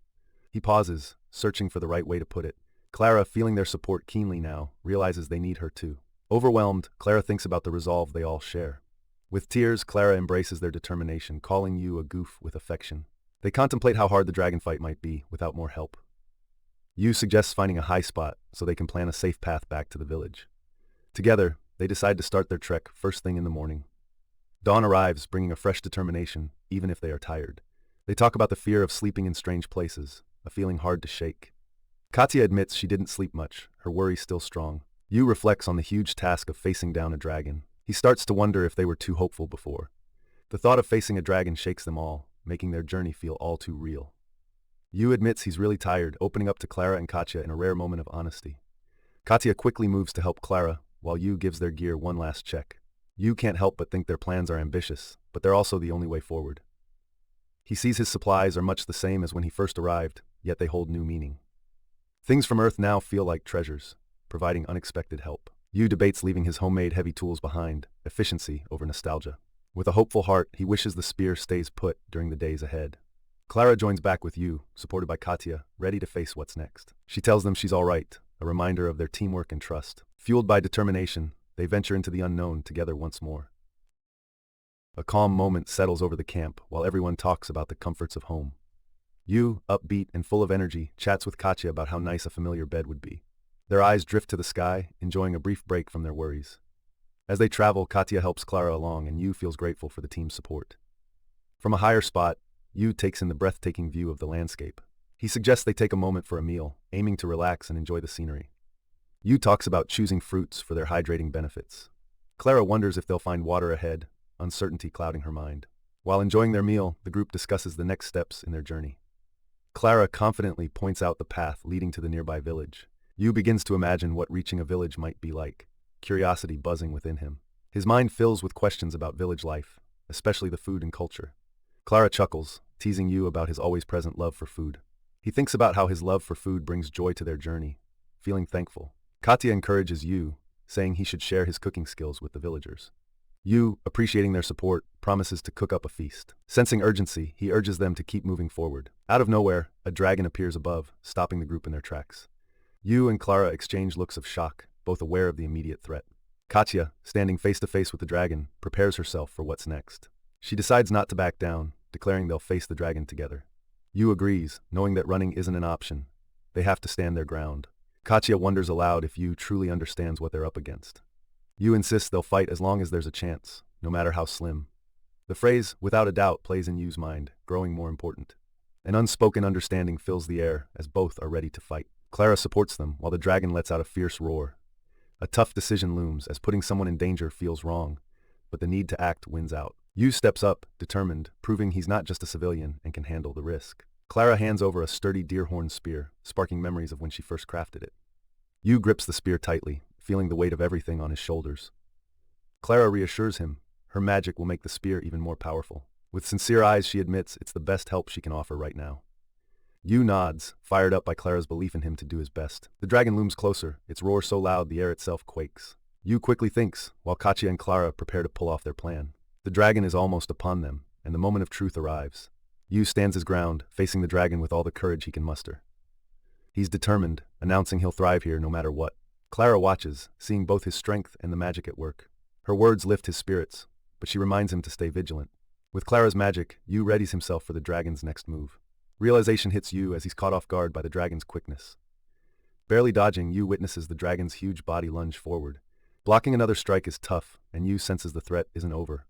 He pauses, searching for the right way to put it. Clara, feeling their support keenly now, realizes they need her too. Overwhelmed, Clara thinks about the resolve they all share. With tears, Clara embraces their determination, calling Yu a goof with affection. They contemplate how hard the dragon fight might be without more help. Yu suggests finding a high spot so they can plan a safe path back to the village. Together, they decide to start their trek first thing in the morning. Dawn arrives, bringing a fresh determination, even if they are tired. They talk about the fear of sleeping in strange places, a feeling hard to shake. Katya admits she didn't sleep much, her worry still strong. Yu reflects on the huge task of facing down a dragon. He starts to wonder if they were too hopeful before. The thought of facing a dragon shakes them all, making their journey feel all too real. Yu admits he's really tired, opening up to Clara and Katya in a rare moment of honesty. Katya quickly moves to help Clara, while Yu gives their gear one last check. Yu can't help but think their plans are ambitious, but they're also the only way forward. He sees his supplies are much the same as when he first arrived, yet they hold new meaning. Things from Earth now feel like treasures, providing unexpected help. Yu debates leaving his homemade heavy tools behind, efficiency over nostalgia. With a hopeful heart, he wishes the spear stays put during the days ahead. Clara joins back with Yu, supported by Katya, ready to face what's next. She tells them she's all right, a reminder of their teamwork and trust. Fueled by determination, they venture into the unknown together once more. A calm moment settles over the camp while everyone talks about the comforts of home. Yu, upbeat and full of energy, chats with Katya about how nice a familiar bed would be. Their eyes drift to the sky, enjoying a brief break from their worries. As they travel, Katya helps Clara along and Yu feels grateful for the team's support. From a higher spot, Yu takes in the breathtaking view of the landscape. He suggests they take a moment for a meal, aiming to relax and enjoy the scenery. Yu talks about choosing fruits for their hydrating benefits. Clara wonders if they'll find water ahead, uncertainty clouding her mind. While enjoying their meal, the group discusses the next steps in their journey. Clara confidently points out the path leading to the nearby village. Yu begins to imagine what reaching a village might be like, curiosity buzzing within him. His mind fills with questions about village life, especially the food and culture. Clara chuckles, teasing Yu about his always-present love for food. He thinks about how his love for food brings joy to their journey, feeling thankful. Katya encourages Yu, saying he should share his cooking skills with the villagers. Yu, appreciating their support, promises to cook up a feast. Sensing urgency, he urges them to keep moving forward. Out of nowhere, a dragon appears above, stopping the group in their tracks. Yu and Clara exchange looks of shock, both aware of the immediate threat. Katya, standing face to face with the dragon, prepares herself for what's next. She decides not to back down, declaring they'll face the dragon together. Yu agrees, knowing that running isn't an option. They have to stand their ground. Katya wonders aloud if Yu truly understands what they're up against. Yu insists they'll fight as long as there's a chance, no matter how slim. The phrase, without a doubt, plays in Yu's mind, growing more important. An unspoken understanding fills the air as both are ready to fight. Clara supports them while the dragon lets out a fierce roar. A tough decision looms as putting someone in danger feels wrong, but the need to act wins out. Yuu steps up, determined, proving he's not just a civilian and can handle the risk. Clara hands over a sturdy deer-horn spear, sparking memories of when she first crafted it. Yuu grips the spear tightly, feeling the weight of everything on his shoulders. Clara reassures him, her magic will make the spear even more powerful. With sincere eyes, she admits it's the best help she can offer right now. Yuu nods, fired up by Clara's belief in him to do his best. The dragon looms closer, its roar so loud the air itself quakes. Yuu quickly thinks, while Katya and Clara prepare to pull off their plan. The dragon is almost upon them, and the moment of truth arrives. Yuu stands his ground, facing the dragon with all the courage he can muster. He's determined, announcing he'll thrive here no matter what. Clara watches, seeing both his strength and the magic at work. Her words lift his spirits, but she reminds him to stay vigilant. With Clara's magic, Yuu readies himself for the dragon's next move. Realization hits Yuu as he's caught off guard by the dragon's quickness. Barely dodging, Yuu witnesses the dragon's huge body lunge forward. Blocking another strike is tough, and Yuu senses the threat isn't over.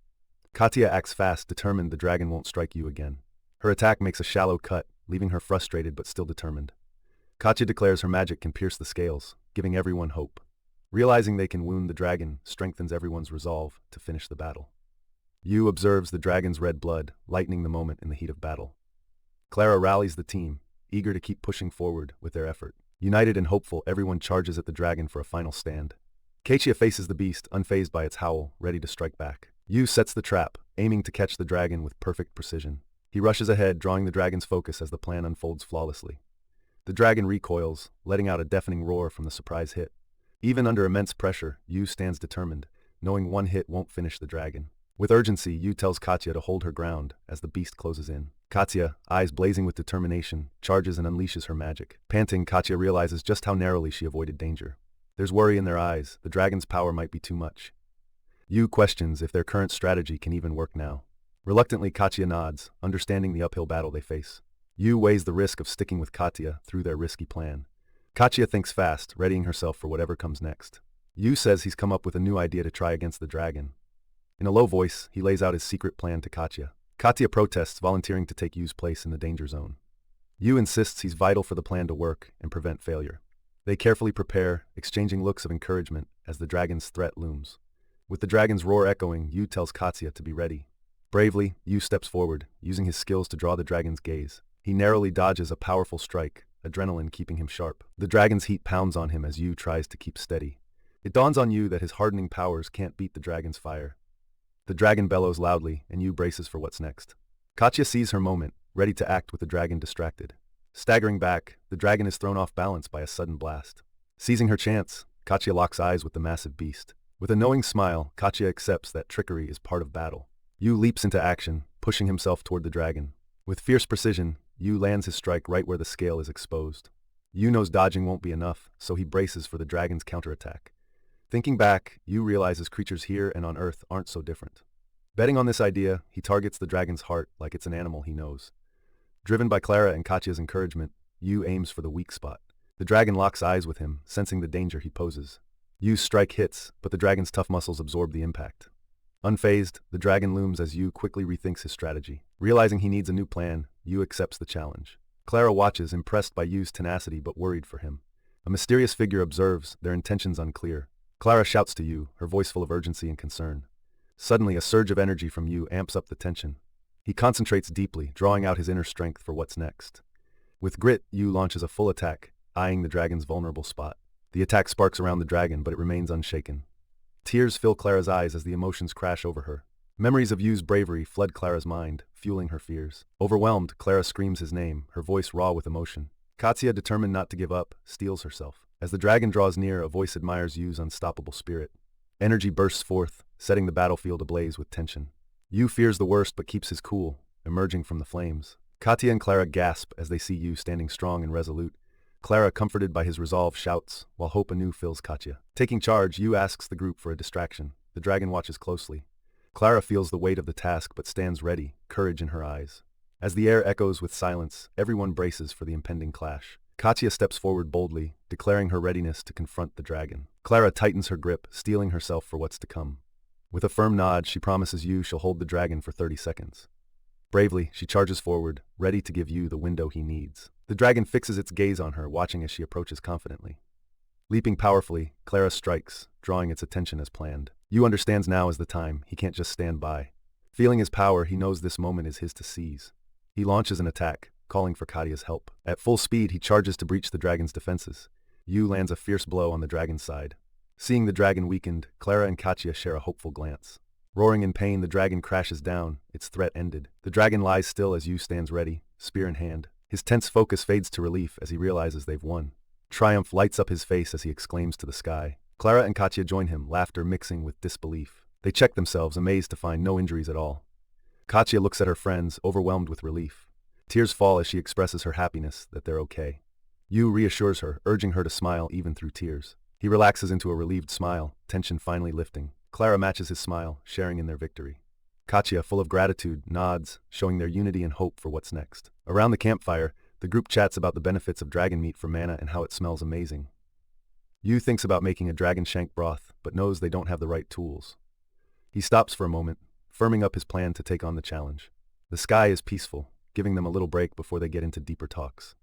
Katya acts fast, determined the dragon won't strike Yuu again. Her attack makes a shallow cut, leaving her frustrated but still determined. Katya declares her magic can pierce the scales, giving everyone hope. Realizing they can wound the dragon strengthens everyone's resolve to finish the battle. Yuu observes the dragon's red blood, lightening the moment in the heat of battle. Clara rallies the team, eager to keep pushing forward with their effort. United and hopeful, everyone charges at the dragon for a final stand. Katya faces the beast, unfazed by its howl, ready to strike back. Yuu sets the trap, aiming to catch the dragon with perfect precision. He rushes ahead, drawing the dragon's focus as the plan unfolds flawlessly. The dragon recoils, letting out a deafening roar from the surprise hit. Even under immense pressure, Yuu stands determined, knowing one hit won't finish the dragon. With urgency, Yuu tells Katya to hold her ground as the beast closes in. Katya, eyes blazing with determination, charges and unleashes her magic. Panting, Katya realizes just how narrowly she avoided danger. There's worry in their eyes, the dragon's power might be too much. Yuu questions if their current strategy can even work now. Reluctantly, Katya nods, understanding the uphill battle they face. Yuu weighs the risk of sticking with Katya through their risky plan. Katya thinks fast, readying herself for whatever comes next. Yuu says he's come up with a new idea to try against the dragon. In a low voice, he lays out his secret plan to Katya. Katya protests, volunteering to take Yuu's place in the danger zone. Yuu insists he's vital for the plan to work and prevent failure. They carefully prepare, exchanging looks of encouragement as the dragon's threat looms. With the dragon's roar echoing, Yuu tells Katya to be ready. Bravely, Yuu steps forward, using his skills to draw the dragon's gaze. He narrowly dodges a powerful strike, adrenaline keeping him sharp. The dragon's heat pounds on him as Yuu tries to keep steady. It dawns on Yuu that his hardening powers can't beat the dragon's fire. The dragon bellows loudly, and Yuu braces for what's next. Katya sees her moment, ready to act with the dragon distracted. Staggering back, the dragon is thrown off balance by a sudden blast. Seizing her chance, Katya locks eyes with the massive beast. With a knowing smile, Katya accepts that trickery is part of battle. Yuu leaps into action, pushing himself toward the dragon. With fierce precision, Yuu lands his strike right where the scale is exposed. Yuu knows dodging won't be enough, so he braces for the dragon's counterattack. Thinking back, Yuu realizes creatures here and on Earth aren't so different. Betting on this idea, he targets the dragon's heart like it's an animal he knows. Driven by Clara and Katya's encouragement, Yuu aims for the weak spot. The dragon locks eyes with him, sensing the danger he poses. Yuu's strike hits, but the dragon's tough muscles absorb the impact. Unfazed, the dragon looms as Yuu quickly rethinks his strategy. Realizing he needs a new plan, Yuu accepts the challenge. Clara watches, impressed by Yuu's tenacity but worried for him. A mysterious figure observes, their intentions unclear. Clara shouts to Yuu, her voice full of urgency and concern. Suddenly, a surge of energy from Yuu amps up the tension. He concentrates deeply, drawing out his inner strength for what's next. With grit, Yuu launches a full attack, eyeing the dragon's vulnerable spot. The attack sparks around the dragon, but it remains unshaken. Tears fill Clara's eyes as the emotions crash over her. Memories of Yuu's bravery flood Clara's mind, fueling her fears. Overwhelmed, Clara screams his name, her voice raw with emotion. Katya, determined not to give up, steels herself. As the dragon draws near, a voice admires Yuu's unstoppable spirit. Energy bursts forth, setting the battlefield ablaze with tension. Yuu fears the worst but keeps his cool, emerging from the flames. Katya and Clara gasp as they see Yuu standing strong and resolute. Clara, comforted by his resolve, shouts, while hope anew fills Katya. Taking charge, Yuu asks the group for a distraction. The dragon watches closely. Clara feels the weight of the task but stands ready, courage in her eyes. As the air echoes with silence, everyone braces for the impending clash. Katya steps forward boldly, declaring her readiness to confront the dragon. Clara tightens her grip, steeling herself for what's to come. With a firm nod, she promises Yuu she'll hold the dragon for 30 seconds. Bravely, she charges forward, ready to give Yuu the window he needs. The dragon fixes its gaze on her, watching as she approaches confidently. Leaping powerfully, Clara strikes, drawing its attention as planned. Yuu understands now is the time, he can't just stand by. Feeling his power, he knows this moment is his to seize. He launches an attack, calling for Katya's help. At full speed, he charges to breach the dragon's defenses. Yuu lands a fierce blow on the dragon's side. Seeing the dragon weakened, Clara and Katya share a hopeful glance. Roaring in pain, the dragon crashes down, its threat ended. The dragon lies still as Yuu stands ready, spear in hand. His tense focus fades to relief as he realizes they've won. Triumph lights up his face as he exclaims to the sky. Clara and Katya join him, laughter mixing with disbelief. They check themselves, amazed to find no injuries at all. Katya looks at her friends, overwhelmed with relief. Tears fall as she expresses her happiness that they're okay. Yuu reassures her, urging her to smile even through tears. He relaxes into a relieved smile, tension finally lifting. Clara matches his smile, sharing in their victory. Katya, full of gratitude, nods, showing their unity and hope for what's next. Around the campfire, the group chats about the benefits of dragon meat for mana and how it smells amazing. Yuu thinks about making a dragon shank broth, but knows they don't have the right tools. He stops for a moment, firming up his plan to take on the challenge. The sky is peaceful, giving them a little break before they get into deeper talks.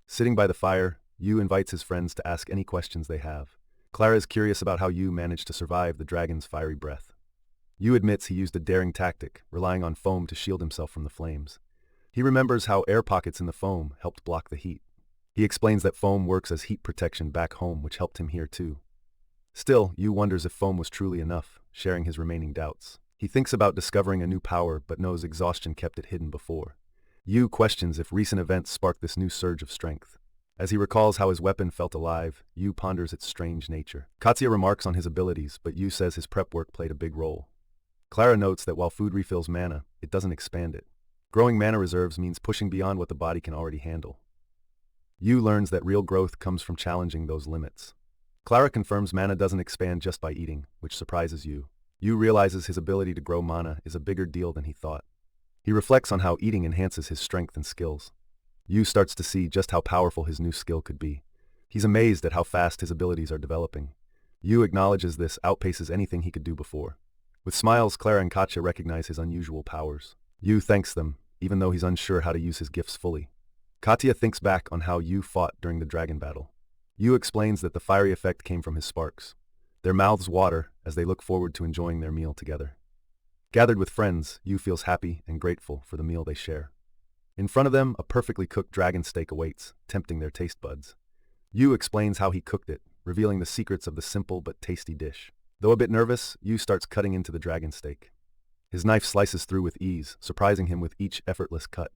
Sitting by the fire, Yuu invites his friends to ask any questions they have. Clara is curious about how Yuu managed to survive the dragon's fiery breath. Yuu admits he used a daring tactic, relying on foam to shield himself from the flames. He remembers how air pockets in the foam helped block the heat. He explains that foam works as heat protection back home, which helped him here too. Still, Yuu wonders if foam was truly enough, sharing his remaining doubts. He thinks about discovering a new power, but knows exhaustion kept it hidden before. Yuu questions if recent events sparked this new surge of strength. As he recalls how his weapon felt alive, Yuu ponders its strange nature. Katya remarks on his abilities, but Yuu says his prep work played a big role. Clara notes that while food refills mana, it doesn't expand it. Growing mana reserves means pushing beyond what the body can already handle. Yuu learns that real growth comes from challenging those limits. Clara confirms mana doesn't expand just by eating, which surprises Yuu. Yuu realizes his ability to grow mana is a bigger deal than he thought. He reflects on how eating enhances his strength and skills. Yuu starts to see just how powerful his new skill could be. He's amazed at how fast his abilities are developing. Yuu acknowledges this outpaces anything he could do before. With smiles, Clara and Katya recognize his unusual powers. Yuu thanks them, even though he's unsure how to use his gifts fully. Katya thinks back on how Yuu fought during the dragon battle. Yuu explains that the fiery effect came from his sparks. Their mouths water as they look forward to enjoying their meal together. Gathered with friends, Yuu feels happy and grateful for the meal they share. In front of them, a perfectly cooked dragon steak awaits, tempting their taste buds. Yuu explains how he cooked it, revealing the secrets of the simple but tasty dish. Though a bit nervous, Yuu starts cutting into the dragon steak. His knife slices through with ease, surprising him with each effortless cut.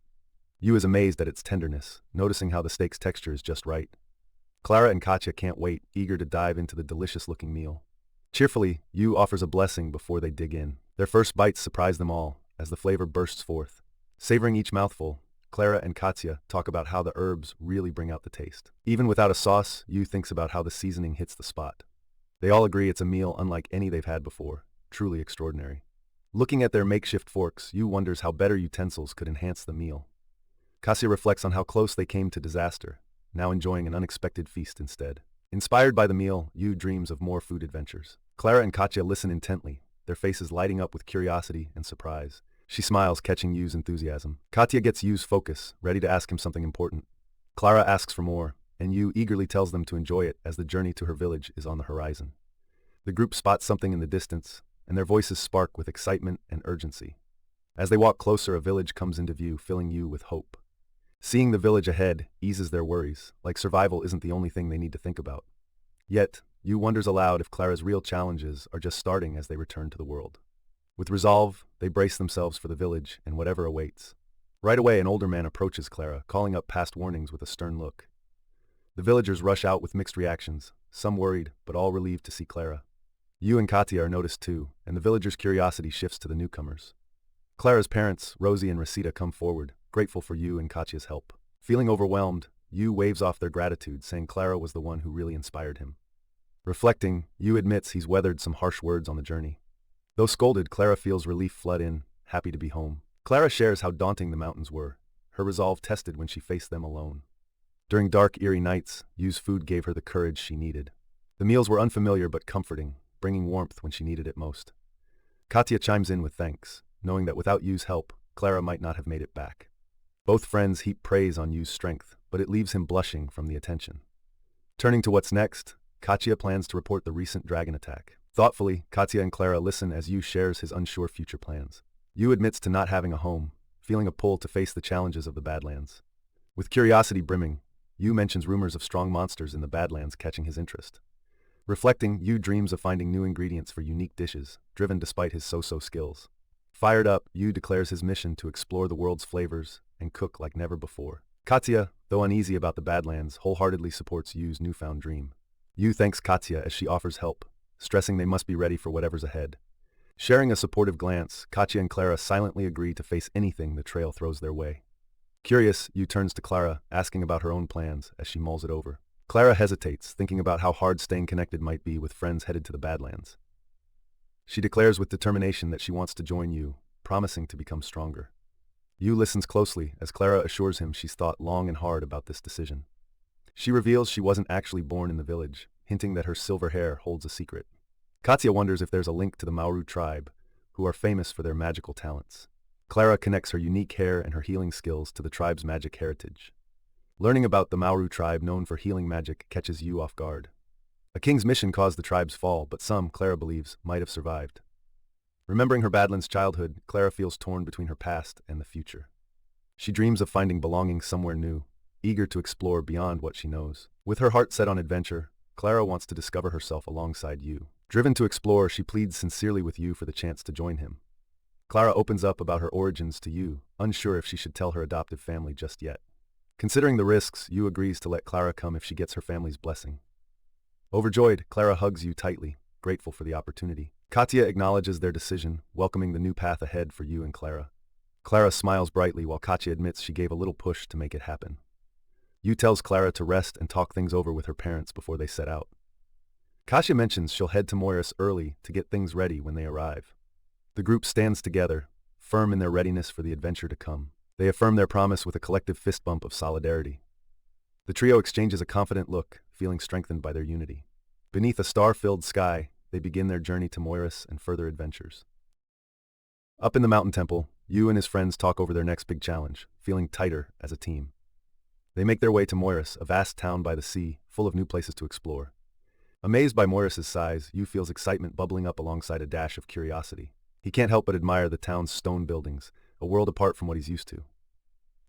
Yuu is amazed at its tenderness, noticing how the steak's texture is just right. Clara and Katya can't wait, eager to dive into the delicious-looking meal. Cheerfully, Yuu offers a blessing before they dig in. Their first bites surprise them all, as the flavor bursts forth. Savoring each mouthful, Clara and Katya talk about how the herbs really bring out the taste. Even without a sauce, Yuu thinks about how the seasoning hits the spot. They all agree it's a meal unlike any they've had before, truly extraordinary. Looking at their makeshift forks, Yuu wonders how better utensils could enhance the meal. Katya reflects on how close they came to disaster, now enjoying an unexpected feast instead. Inspired by the meal, Yuu dreams of more food adventures. Clara and Katya listen intently, their faces lighting up with curiosity and surprise. She smiles, catching Yuu's enthusiasm. Katya gets Yuu's focus, ready to ask him something important. Clara asks for more, and Yuu eagerly tells them to enjoy it as the journey to her village is on the horizon. The group spots something in the distance, and their voices spark with excitement and urgency. As they walk closer, a village comes into view, filling Yuu with hope. Seeing the village ahead eases their worries, like survival isn't the only thing they need to think about. Yet, Yuu wonders aloud if Clara's real challenges are just starting as they return to the world. With resolve, they brace themselves for the village and whatever awaits. Right away, an older man approaches Clara, calling up past warnings with a stern look. The villagers rush out with mixed reactions, some worried, but all relieved to see Clara. Yuu and Katya are noticed too, and the villagers' curiosity shifts to the newcomers. Clara's parents, Rosie and Rosita, come forward, grateful for Yuu and Katya's help. Feeling overwhelmed, Yuu waves off their gratitude, saying Clara was the one who really inspired him. Reflecting, Yuu admits he's weathered some harsh words on the journey. Though scolded, Clara feels relief flood in, happy to be home. Clara shares how daunting the mountains were, her resolve tested when she faced them alone. During dark, eerie nights, Yuu's food gave her the courage she needed. The meals were unfamiliar but comforting, bringing warmth when she needed it most. Katya chimes in with thanks, knowing that without Yuu's help, Clara might not have made it back. Both friends heap praise on Yuu's strength, but it leaves him blushing from the attention. Turning to what's next, Katya plans to report the recent dragon attack. Thoughtfully, Katya and Clara listen as Yuu shares his unsure future plans. Yu admits to not having a home, feeling a pull to face the challenges of the Badlands. With curiosity brimming, Yu mentions rumors of strong monsters in the Badlands catching his interest. Reflecting, Yu dreams of finding new ingredients for unique dishes, driven despite his so-so skills. Fired up, Yu declares his mission to explore the world's flavors and cook like never before. Katya, though uneasy about the Badlands, wholeheartedly supports Yu's newfound dream. Yu thanks Katya as she offers help, stressing they must be ready for whatever's ahead. Sharing a supportive glance, Katya and Clara silently agree to face anything the trail throws their way. Curious, Yu turns to Clara, asking about her own plans as she mulls it over. Clara hesitates, thinking about how hard staying connected might be with friends headed to the Badlands. She declares with determination that she wants to join Yu, promising to become stronger. Yu listens closely as Clara assures him she's thought long and hard about this decision. She reveals she wasn't actually born in the village, hinting that her silver hair holds a secret. Katya wonders if there's a link to the Mauru tribe, who are famous for their magical talents. Clara connects her unique hair and her healing skills to the tribe's magic heritage. Learning about the Mauru tribe known for healing magic catches Yu off guard. A king's mission caused the tribe's fall, but some, Clara believes, might have survived. Remembering her Badlands childhood, Clara feels torn between her past and the future. She dreams of finding belonging somewhere new, eager to explore beyond what she knows. With her heart set on adventure, Clara wants to discover herself alongside Yu. Driven to explore, she pleads sincerely with Yu for the chance to join him. Clara opens up about her origins to Yu, unsure if she should tell her adoptive family just yet. Considering the risks, Yu agrees to let Clara come if she gets her family's blessing. Overjoyed, Clara hugs Yu tightly, grateful for the opportunity. Katya acknowledges their decision, welcoming the new path ahead for Yu and Clara. Clara smiles brightly while Katya admits she gave a little push to make it happen. Yu tells Clara to rest and talk things over with her parents before they set out. Katya mentions she'll head to Moiris early to get things ready when they arrive. The group stands together, firm in their readiness for the adventure to come. They affirm their promise with a collective fist bump of solidarity. The trio exchanges a confident look, feeling strengthened by their unity. Beneath a star-filled sky, they begin their journey to Moiris and further adventures. Up in the mountain temple, Yu and his friends talk over their next big challenge, feeling tighter as a team. They make their way to Moiris, a vast town by the sea, full of new places to explore. Amazed by Moiris' size, Yu feels excitement bubbling up alongside a dash of curiosity. He can't help but admire the town's stone buildings, a world apart from what he's used to.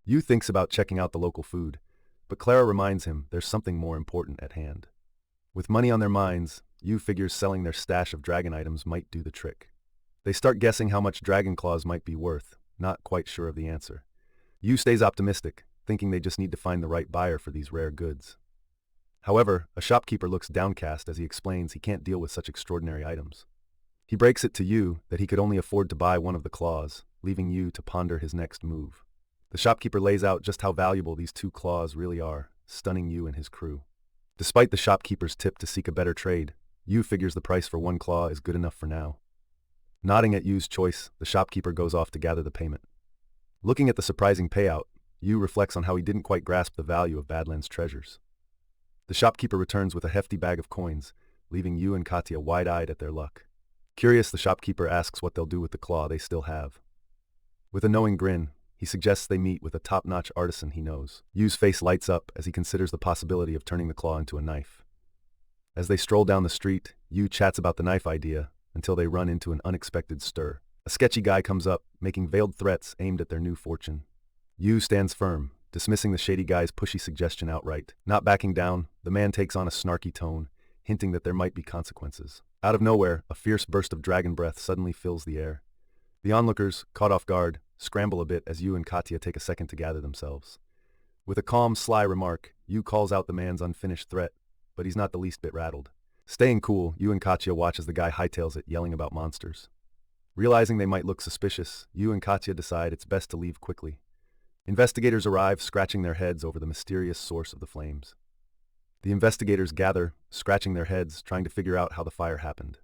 Yu thinks about checking out the local food, but Clara reminds him there's something more important at hand. With money on their minds, Yu figures selling their stash of dragon items might do the trick. They start guessing how much dragon claws might be worth, not quite sure of the answer. Yu stays optimistic, thinking they just need to find the right buyer for these rare goods. However, a shopkeeper looks downcast as he explains he can't deal with such extraordinary items. He breaks it to Yu that he could only afford to buy one of the claws, leaving Yu to ponder his next move. The shopkeeper lays out just how valuable these 2 claws really are, stunning Yu and his crew. Despite the shopkeeper's tip to seek a better trade, Yu figures the price for 1 claw is good enough for now. Nodding at Yu's choice, the shopkeeper goes off to gather the payment. Looking at the surprising payout, Yu reflects on how he didn't quite grasp the value of Badlands treasures. The shopkeeper returns with a hefty bag of coins, leaving Yu and Katya wide-eyed at their luck. Curious, the shopkeeper asks what they'll do with the claw they still have. With a knowing grin, he suggests they meet with a top-notch artisan he knows. Yu's face lights up as he considers the possibility of turning the claw into a knife. As they stroll down the street, Yu chats about the knife idea until they run into an unexpected stir. A sketchy guy comes up, making veiled threats aimed at their new fortune. Yu stands firm, dismissing the shady guy's pushy suggestion outright. Not backing down, the man takes on a snarky tone, hinting that there might be consequences. Out of nowhere, a fierce burst of dragon breath suddenly fills the air. The onlookers, caught off guard, scramble a bit as Yu and Katya take a second to gather themselves. With a calm, sly remark, Yu calls out the man's unfinished threat, but he's not the least bit rattled. Staying cool, Yu and Katya watch as the guy hightails it, yelling about monsters. Realizing they might look suspicious, Yu and Katya decide it's best to leave quickly. Investigators arrive, scratching their heads over the mysterious source of the flames. The investigators gather, scratching their heads, trying to figure out how the fire happened.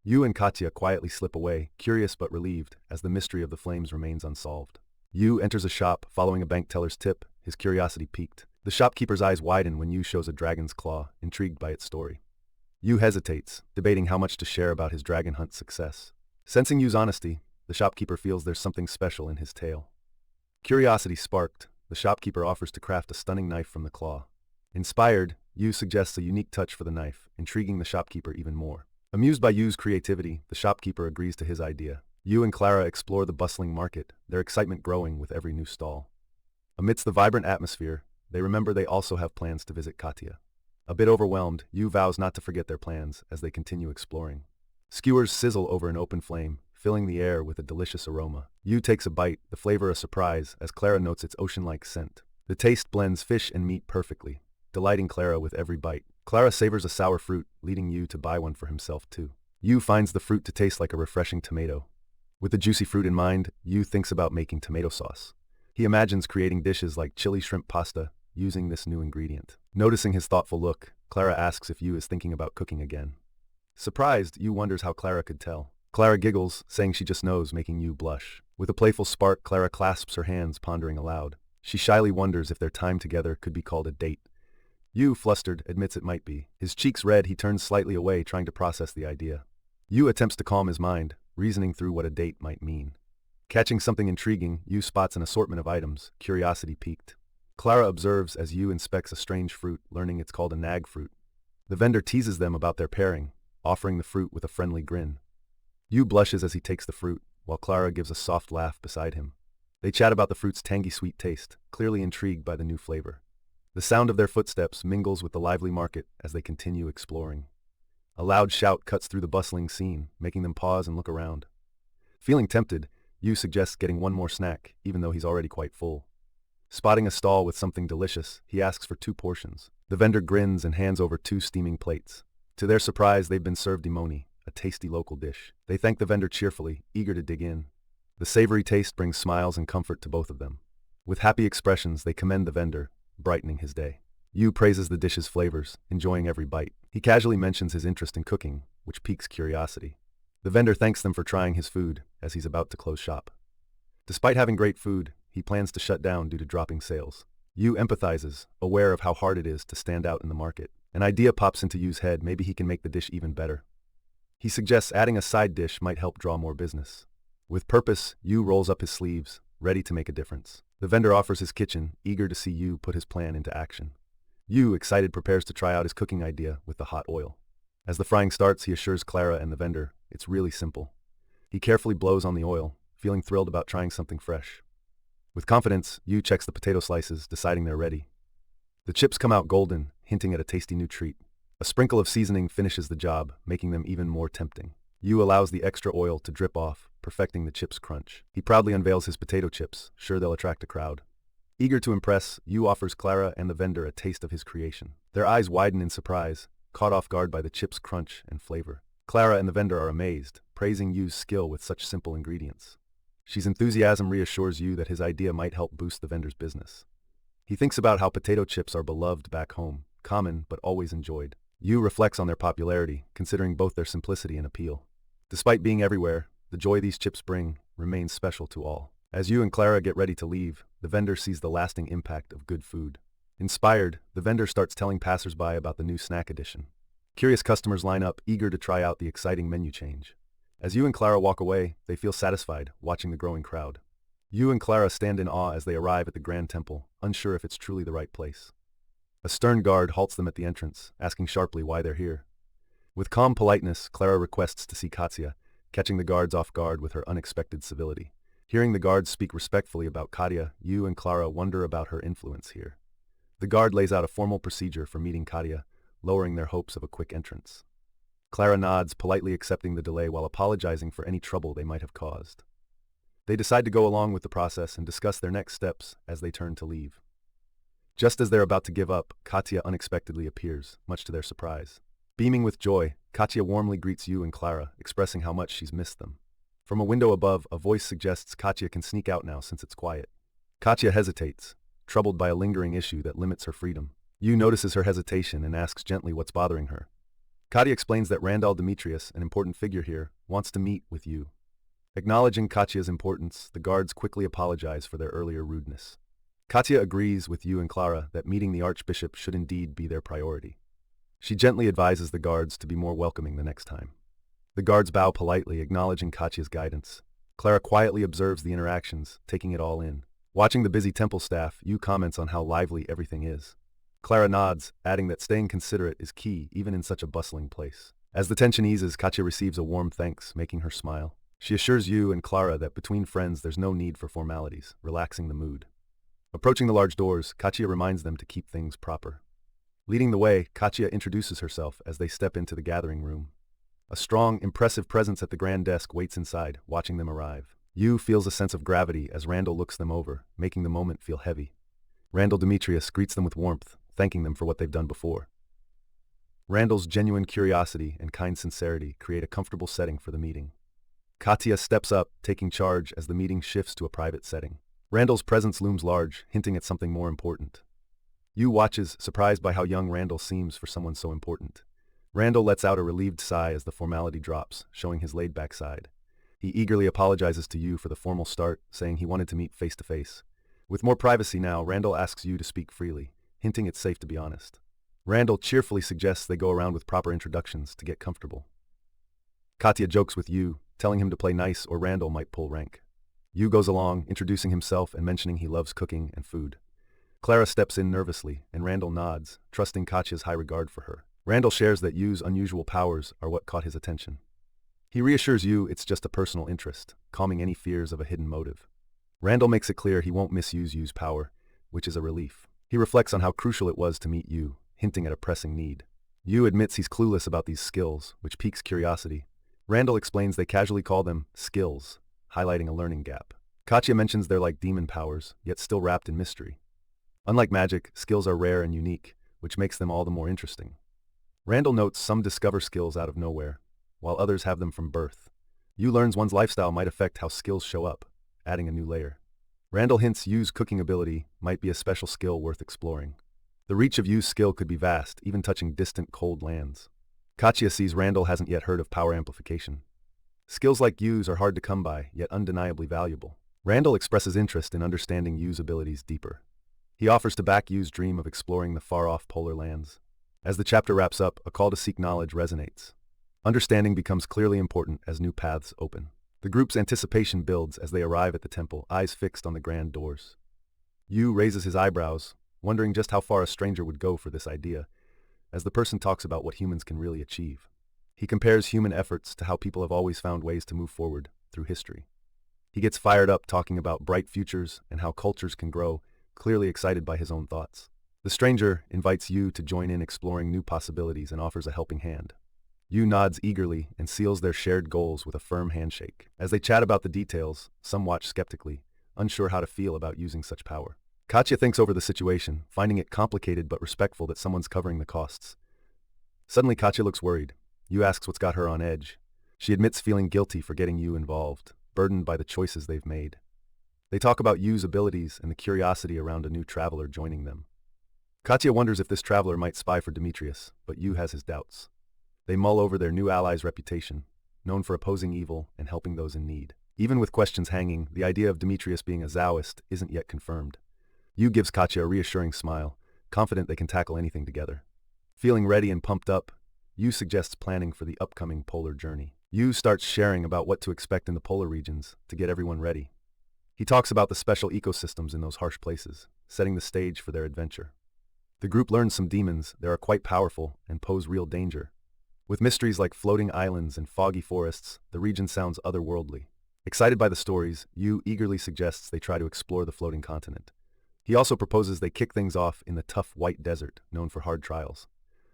Yu and Katya quietly slip away, curious but relieved, as the mystery of the flames remains unsolved. Yu enters a shop, following a bank teller's tip, his curiosity piqued. The shopkeeper's eyes widen when Yu shows a dragon's claw, intrigued by its story. Yu hesitates, debating how much to share about his dragon hunt success. Sensing Yu's honesty, the shopkeeper feels there's something special in his tale. Curiosity sparked, the shopkeeper offers to craft a stunning knife from the claw. Inspired, Yu suggests a unique touch for the knife, intriguing the shopkeeper even more. Amused by Yu's creativity, the shopkeeper agrees to his idea. Yu and Clara explore the bustling market, their excitement growing with every new stall. Amidst the vibrant atmosphere, they remember they also have plans to visit Katya. A bit overwhelmed, Yu vows not to forget their plans as they continue exploring. Skewers sizzle over an open flame, filling the air with a delicious aroma. Yu takes a bite, the flavor a surprise, as Clara notes its ocean-like scent. The taste blends fish and meat perfectly, delighting Clara with every bite. Clara savors a sour fruit, leading Yu to buy one for himself too. Yu finds the fruit to taste like a refreshing tomato. With the juicy fruit in mind, Yu thinks about making tomato sauce. He imagines creating dishes like chili shrimp pasta, using this new ingredient. Noticing his thoughtful look, Clara asks if Yu is thinking about cooking again. Surprised, Yu wonders how Clara could tell. Clara giggles, saying she just knows, making Yu blush. With a playful spark, Clara clasps her hands, pondering aloud. She shyly wonders if their time together could be called a date. Yu, flustered, admits it might be. His cheeks red, he turns slightly away, trying to process the idea. Yu attempts to calm his mind, reasoning through what a date might mean. Catching something intriguing, Yu spots an assortment of items, curiosity piqued. Clara observes as Yu inspects a strange fruit, learning it's called a nag fruit. The vendor teases them about their pairing, offering the fruit with a friendly grin. Yu blushes as he takes the fruit, while Clara gives a soft laugh beside him. They chat about the fruit's tangy sweet taste, clearly intrigued by the new flavor. The sound of their footsteps mingles with the lively market as they continue exploring. A loud shout cuts through the bustling scene, making them pause and look around. Feeling tempted, Yu suggests getting one more snack, even though he's already quite full. Spotting a stall with something delicious, he asks for 2 portions. The vendor grins and hands over 2 steaming plates. To their surprise, they've been served imoni, a tasty local dish. They thank the vendor cheerfully, eager to dig in. The savory taste brings smiles and comfort to both of them. With happy expressions, they commend the vendor, brightening his day. Yu praises the dish's flavors, enjoying every bite. He casually mentions his interest in cooking, which piques curiosity. The vendor thanks them for trying his food, as he's about to close shop. Despite having great food, he plans to shut down due to dropping sales. Yu empathizes, aware of how hard it is to stand out in the market. An idea pops into Yu's head, maybe he can make the dish even better. He suggests adding a side dish might help draw more business. With purpose, Yu rolls up his sleeves, ready to make a difference. The vendor offers his kitchen, eager to see Yu put his plan into action. Yu, excited, prepares to try out his cooking idea with the hot oil. As the frying starts, he assures Clara and the vendor, it's really simple. He carefully blows on the oil, feeling thrilled about trying something fresh. With confidence, Yu checks the potato slices, deciding they're ready. The chips come out golden, hinting at a tasty new treat. A sprinkle of seasoning finishes the job, making them even more tempting. Yu allows the extra oil to drip off, perfecting the chips' crunch. He proudly unveils his potato chips, sure they'll attract a crowd. Eager to impress, Yu offers Clara and the vendor a taste of his creation. Their eyes widen in surprise, caught off guard by the chips' crunch and flavor. Clara and the vendor are amazed, praising Yu's skill with such simple ingredients. She's enthusiasm reassures Yu that his idea might help boost the vendor's business. He thinks about how potato chips are beloved back home, common but always enjoyed. Yu reflects on their popularity, considering both their simplicity and appeal. Despite being everywhere, the joy these chips bring remains special to all. As Yu and Clara get ready to leave, the vendor sees the lasting impact of good food. Inspired, the vendor starts telling passersby about the new snack edition. Curious customers line up, eager to try out the exciting menu change. As Yu and Clara walk away, they feel satisfied, watching the growing crowd. Yu and Clara stand in awe as they arrive at the Grand Temple, unsure if it's truly the right place. A stern guard halts them at the entrance, asking sharply why they're here. With calm politeness, Clara requests to see Katya, catching the guards off guard with her unexpected civility. Hearing the guards speak respectfully about Katya, Yu and Clara wonder about her influence here. The guard lays out a formal procedure for meeting Katya, lowering their hopes of a quick entrance. Clara nods, politely accepting the delay while apologizing for any trouble they might have caused. They decide to go along with the process and discuss their next steps as they turn to leave. Just as they're about to give up, Katya unexpectedly appears, much to their surprise. Beaming with joy, Katya warmly greets Yu and Clara, expressing how much she's missed them. From a window above, a voice suggests Katya can sneak out now since it's quiet. Katya hesitates, troubled by a lingering issue that limits her freedom. Yu notices her hesitation and asks gently what's bothering her. Katya explains that Randall Demetrius, an important figure here, wants to meet with Yu. Acknowledging Katya's importance, the guards quickly apologize for their earlier rudeness. Katya agrees with Yu and Clara that meeting the Archbishop should indeed be their priority. She gently advises the guards to be more welcoming the next time. The guards bow politely, acknowledging Katya's guidance. Clara quietly observes the interactions, taking it all in. Watching the busy temple staff, Yu comments on how lively everything is. Clara nods, adding that staying considerate is key even in such a bustling place. As the tension eases, Katya receives a warm thanks, making her smile. She assures Yu and Clara that between friends there's no need for formalities, relaxing the mood. Approaching the large doors, Katya reminds them to keep things proper. Leading the way, Katya introduces herself as they step into the gathering room. A strong, impressive presence at the grand desk waits inside, watching them arrive. Yu feels a sense of gravity as Randall looks them over, making the moment feel heavy. Randall Demetrius greets them with warmth, thanking them for what they've done before. Randall's genuine curiosity and kind sincerity create a comfortable setting for the meeting. Katya steps up, taking charge as the meeting shifts to a private setting. Randall's presence looms large, hinting at something more important. Yu watches, surprised by how young Randall seems for someone so important. Randall lets out a relieved sigh as the formality drops, showing his laid-back side. He eagerly apologizes to Yu for the formal start, saying he wanted to meet face-to-face. With more privacy now, Randall asks Yu to speak freely, hinting it's safe to be honest. Randall cheerfully suggests they go around with proper introductions to get comfortable. Katya jokes with Yu, telling him to play nice or Randall might pull rank. Yu goes along, introducing himself and mentioning he loves cooking and food. Clara steps in nervously, and Randall nods, trusting Katya's high regard for her. Randall shares that Yu's unusual powers are what caught his attention. He reassures Yu it's just a personal interest, calming any fears of a hidden motive. Randall makes it clear he won't misuse Yu's power, which is a relief. He reflects on how crucial it was to meet Yu, hinting at a pressing need. Yu admits he's clueless about these skills, which piques curiosity. Randall explains they casually call them skills, highlighting a learning gap. Katya mentions they're like demon powers, yet still wrapped in mystery. Unlike magic, skills are rare and unique, which makes them all the more interesting. Randall notes some discover skills out of nowhere, while others have them from birth. Yu learns one's lifestyle might affect how skills show up, adding a new layer. Randall hints Yu's cooking ability might be a special skill worth exploring. The reach of Yu's skill could be vast, even touching distant cold lands. Katya sees Randall hasn't yet heard of power amplification. Skills like Yu's are hard to come by, yet undeniably valuable. Randall expresses interest in understanding Yu's abilities deeper. He offers to back Yu's dream of exploring the far-off polar lands. As the chapter wraps up, a call to seek knowledge resonates. Understanding becomes clearly important as new paths open. The group's anticipation builds as they arrive at the temple, eyes fixed on the grand doors. Yu raises his eyebrows, wondering just how far a stranger would go for this idea, as the person talks about what humans can really achieve. He compares human efforts to how people have always found ways to move forward through history. He gets fired up talking about bright futures and how cultures can grow, clearly excited by his own thoughts. The stranger invites Yu to join in exploring new possibilities and offers a helping hand. Yu nods eagerly and seals their shared goals with a firm handshake. As they chat about the details, some watch skeptically, unsure how to feel about using such power. Katya thinks over the situation, finding it complicated but respectful that someone's covering the costs. Suddenly Katya looks worried. Yu asks what's got her on edge. She admits feeling guilty for getting Yu involved, burdened by the choices they've made. They talk about Yu's abilities and the curiosity around a new traveler joining them. Katya wonders if this traveler might spy for Demetrius, but Yu has his doubts. They mull over their new ally's reputation, known for opposing evil and helping those in need. Even with questions hanging, the idea of Demetrius being a Taoist isn't yet confirmed. Yu gives Katya a reassuring smile, confident they can tackle anything together. Feeling ready and pumped up, Yu suggests planning for the upcoming polar journey. Yu starts sharing about what to expect in the polar regions to get everyone ready. He talks about the special ecosystems in those harsh places, setting the stage for their adventure. The group learns some demons that are quite powerful and pose real danger. With mysteries like floating islands and foggy forests, the region sounds otherworldly. Excited by the stories, Yu eagerly suggests they try to explore the floating continent. He also proposes they kick things off in the tough white desert, known for hard trials.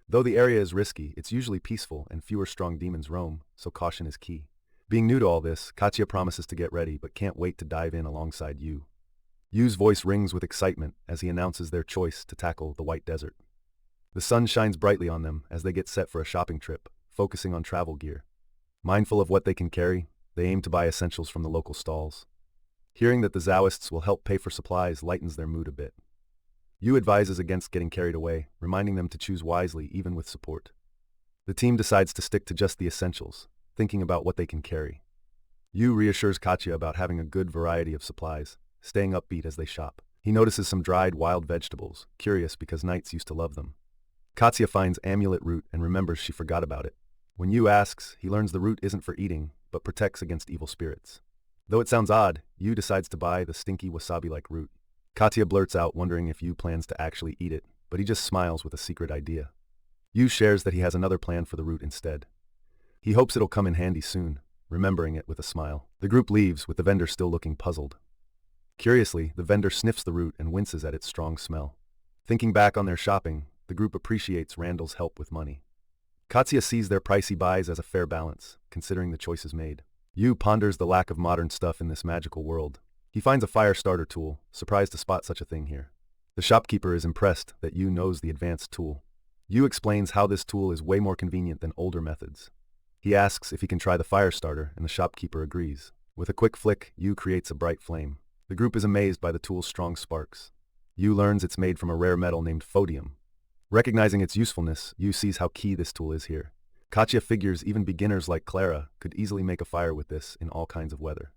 Though the area is risky, it's usually peaceful and fewer strong demons roam, so caution is key. Being new to all this, Katya promises to get ready but can't wait to dive in alongside Yu. Yu's voice rings with excitement as he announces their choice to tackle the white desert. The sun shines brightly on them as they get set for a shopping trip, focusing on travel gear. Mindful of what they can carry, they aim to buy essentials from the local stalls. Hearing that the Taoists will help pay for supplies lightens their mood a bit. Yu advises against getting carried away, reminding them to choose wisely even with support. The team decides to stick to just the essentials, thinking about what they can carry. Yu reassures Katya about having a good variety of supplies, staying upbeat as they shop. He notices some dried wild vegetables, curious because knights used to love them. Katya finds amulet root and remembers she forgot about it. When Yu asks, he learns the root isn't for eating, but protects against evil spirits. Though it sounds odd, Yu decides to buy the stinky wasabi-like root. Katya blurts out wondering if Yu plans to actually eat it, but he just smiles with a secret idea. Yu shares that he has another plan for the root instead. He hopes it'll come in handy soon. remembering it with a smile. The group leaves, with the vendor still looking puzzled. Curiously, the vendor sniffs the root and winces at its strong smell. Thinking back on their shopping, the group appreciates Randall's help with money. Katsuya sees their pricey buys as a fair balance, considering the choices made. Yuu ponders the lack of modern stuff in this magical world. He finds a fire starter tool, surprised to spot such a thing here. The shopkeeper is impressed that Yuu knows the advanced tool. Yuu explains how this tool is way more convenient than older methods. He asks if he can try the fire starter, and the shopkeeper agrees. With a quick flick, Yuu creates a bright flame. The group is amazed by the tool's strong sparks. Yuu learns it's made from a rare metal named phodium. Recognizing its usefulness, Yuu sees how key this tool is here. Katsuya figures even beginners like Clara could easily make a fire with this in all kinds of weather.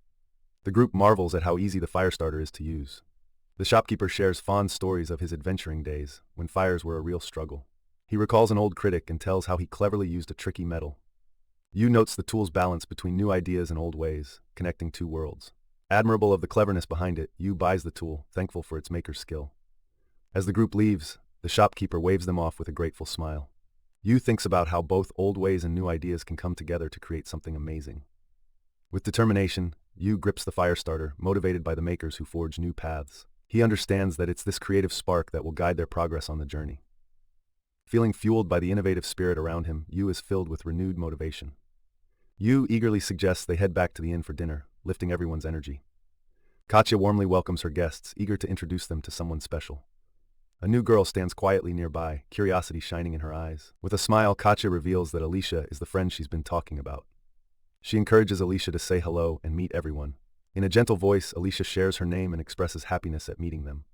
The group marvels at how easy the fire starter is to use. The shopkeeper shares fond stories of his adventuring days, when fires were a real struggle. He recalls an old critic and tells how he cleverly used a tricky metal. Yuu notes the tool's balance between new ideas and old ways, connecting two worlds. Admirable of the cleverness behind it, Yuu buys the tool, thankful for its maker's skill. As the group leaves, the shopkeeper waves them off with a grateful smile. Yuu thinks about how both old ways and new ideas can come together to create something amazing. With determination, Yuu grips the fire starter, motivated by the makers who forge new paths. He understands that it's this creative spark that will guide their progress on the journey. Feeling fueled by the innovative spirit around him, Yuu is filled with renewed motivation. Yuu eagerly suggests they head back to the inn for dinner, lifting everyone's energy. Katsuya warmly welcomes her guests, eager to introduce them to someone special. A new girl stands quietly nearby, curiosity shining in her eyes. With a smile, Katsuya reveals that Alicia is the friend she's been talking about. She encourages Alicia to say hello and meet everyone. In a gentle voice, Alicia shares her name and expresses happiness at meeting them.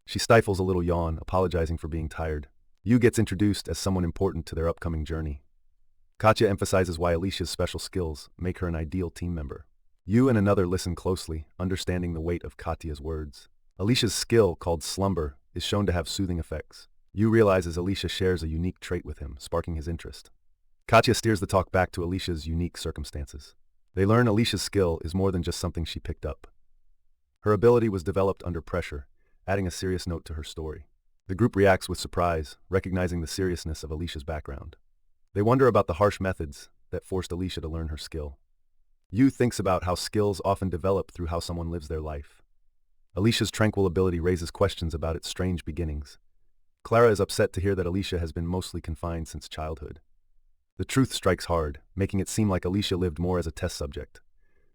She stifles a little yawn, apologizing for being tired. Yuu gets introduced as someone important to their upcoming journey. Katsuya emphasizes why Alicia's special skills make her an ideal team member. Yuu and another listen closely, understanding the weight of Katya's words. Alicia's skill, called slumber, is shown to have soothing effects. Yuu realizes Alicia shares a unique trait with him, sparking his interest. Katya steers the talk back to Alicia's unique circumstances. They learn Alicia's skill is more than just something she picked up. Her ability was developed under pressure, adding a serious note to her story. The group reacts with surprise, recognizing the seriousness of Alicia's background. They wonder about the harsh methods that forced Alicia to learn her skill. Yuu thinks about how skills often develop through how someone lives their life. Alicia's tranquil ability raises questions about its strange beginnings. Clara is upset to hear that Alicia has been mostly confined since childhood. The truth strikes hard, making it seem like Alicia lived more as a test subject.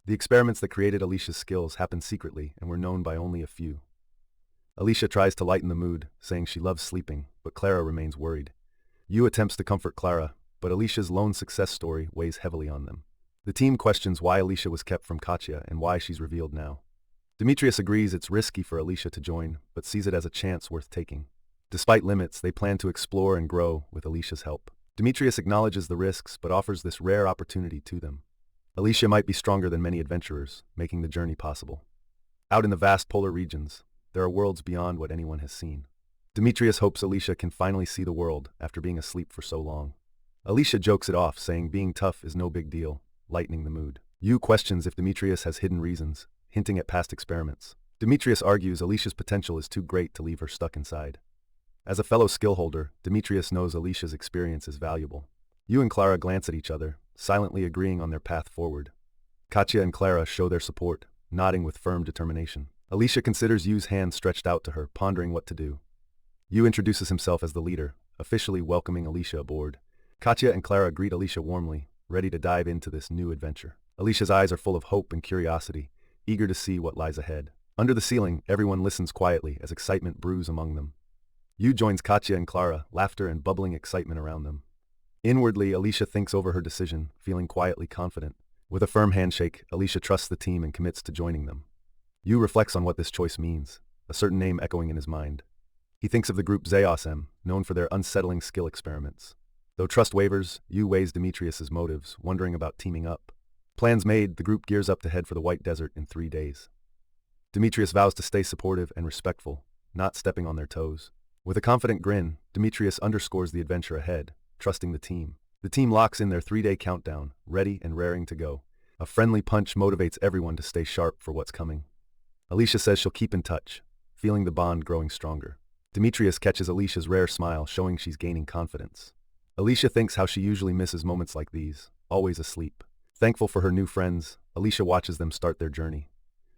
The experiments that created Alicia's skills happened secretly and were known by only a few. Alicia tries to lighten the mood, saying she loves sleeping, but Clara remains worried. Yuu attempts to comfort Clara, but Alicia's lone success story weighs heavily on them. The team questions why Alicia was kept from Katya and why she's revealed now. Demetrius agrees it's risky for Alicia to join, but sees it as a chance worth taking. Despite limits, they plan to explore and grow with Alicia's help. Demetrius acknowledges the risks, but offers this rare opportunity to them. Alicia might be stronger than many adventurers, making the journey possible. Out in the vast polar regions, there are worlds beyond what anyone has seen. Demetrius hopes Alicia can finally see the world after being asleep for so long. Alicia jokes it off, saying being tough is no big deal, lightening the mood. Yuu questions if Demetrius has hidden reasons, hinting at past experiments. Demetrius argues Alicia's potential is too great to leave her stuck inside. As a fellow skill holder, Demetrius knows Alicia's experience is valuable. Yuu and Clara glance at each other, silently agreeing on their path forward. Katya and Clara show their support, nodding with firm determination. Alicia considers Yuu's hand stretched out to her, pondering what to do. Yuu introduces himself as the leader, officially welcoming Alicia aboard. Katya and Clara greet Alicia warmly, ready to dive into this new adventure. Alicia's eyes are full of hope and curiosity, eager to see what lies ahead. Under the ceiling, everyone listens quietly as excitement brews among them. Yuu joins Katya and Clara, laughter and bubbling excitement around them. Inwardly, Alicia thinks over her decision, feeling quietly confident. With a firm handshake, Alicia trusts the team and commits to joining them. Yuu reflects on what this choice means, a certain name echoing in his mind. He thinks of the group Zeosem, known for their unsettling skill experiments. Though trust wavers, Yuu weighs Demetrius's motives, wondering about teaming up. Plans made, the group gears up to head for the White Desert in 3 days. Demetrius vows to stay supportive and respectful, not stepping on their toes. With a confident grin, Demetrius underscores the adventure ahead, trusting the team. The team locks in their 3-day countdown, ready and raring to go. A friendly punch motivates everyone to stay sharp for what's coming. Alicia says she'll keep in touch, feeling the bond growing stronger. Demetrius catches Alicia's rare smile, showing she's gaining confidence. Alicia thinks how she usually misses moments like these, always asleep. Thankful for her new friends, Alicia watches them start their journey.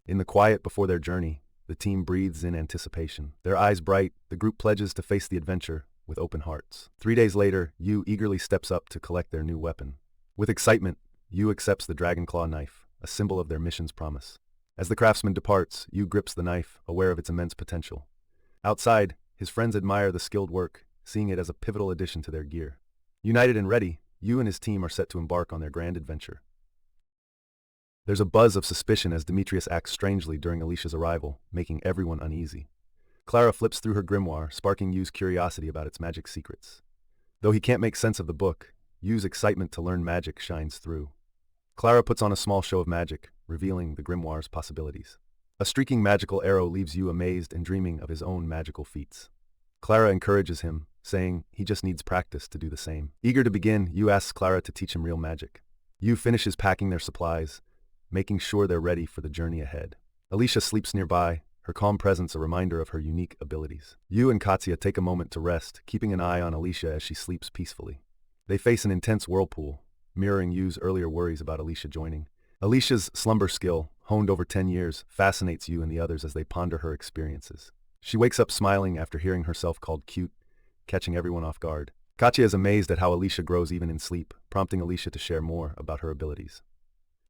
In the quiet before their journey, the team breathes in anticipation. Their eyes bright, the group pledges to face the adventure with open hearts. 3 days later, Yuu eagerly steps up to collect their new weapon. With excitement, Yuu accepts the dragon claw knife, a symbol of their mission's promise. As the craftsman departs, Yuu grips the knife, aware of its immense potential. Outside, his friends admire the skilled work, seeing it as a pivotal addition to their gear. United and ready, Yuu and his team are set to embark on their grand adventure. There's a buzz of suspicion as Demetrius acts strangely during Alicia's arrival, making everyone uneasy. Clara flips through her grimoire, sparking Yu's curiosity about its magic secrets. Though he can't make sense of the book, Yu's excitement to learn magic shines through. Clara puts on a small show of magic, revealing the grimoire's possibilities. A streaking magical arrow leaves Yu amazed and dreaming of his own magical feats. Clara encourages him, saying he just needs practice to do the same. Eager to begin, Yu asks Clara to teach him real magic. Yu finishes packing their supplies, making sure they're ready for the journey ahead. Alicia sleeps nearby, her calm presence a reminder of her unique abilities. Yu and Katsuya take a moment to rest, keeping an eye on Alicia as she sleeps peacefully. They face an intense whirlpool, mirroring Yu's earlier worries about Alicia joining. Alicia's slumber skill, honed over 10 years, fascinates Yu and the others as they ponder her experiences. She wakes up smiling after hearing herself called cute, catching everyone off guard. Katsuya is amazed at how Alicia grows even in sleep, prompting Alicia to share more about her abilities.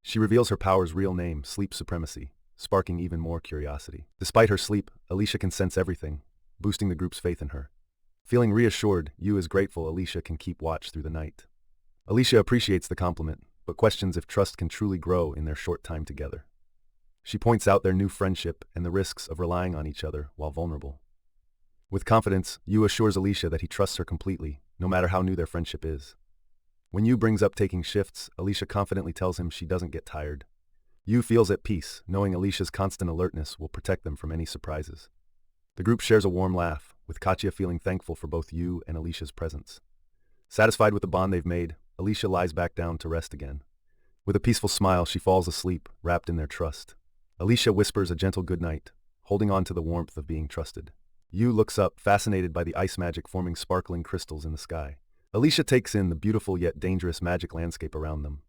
She reveals her power's real name, sleep supremacy, sparking even more curiosity. Despite her sleep, Alicia can sense everything, boosting the group's faith in her. Feeling reassured, Yu is grateful Alicia can keep watch through the night. Alicia appreciates the compliment, but questions if trust can truly grow in their short time together. She points out their new friendship and the risks of relying on each other while vulnerable. With confidence, Yu assures Alicia that he trusts her completely, no matter how new their friendship is. When Yu brings up taking shifts, Alicia confidently tells him she doesn't get tired. Yu feels at peace, knowing Alicia's constant alertness will protect them from any surprises. The group shares a warm laugh, with Katsuya feeling thankful for both Yu and Alicia's presence. Satisfied with the bond they've made, Alicia lies back down to rest again. With a peaceful smile, she falls asleep, wrapped in their trust. Alicia whispers a gentle goodnight, holding on to the warmth of being trusted. Yu looks up, fascinated by the ice magic forming sparkling crystals in the sky. Alicia takes in the beautiful yet dangerous magic landscape around them.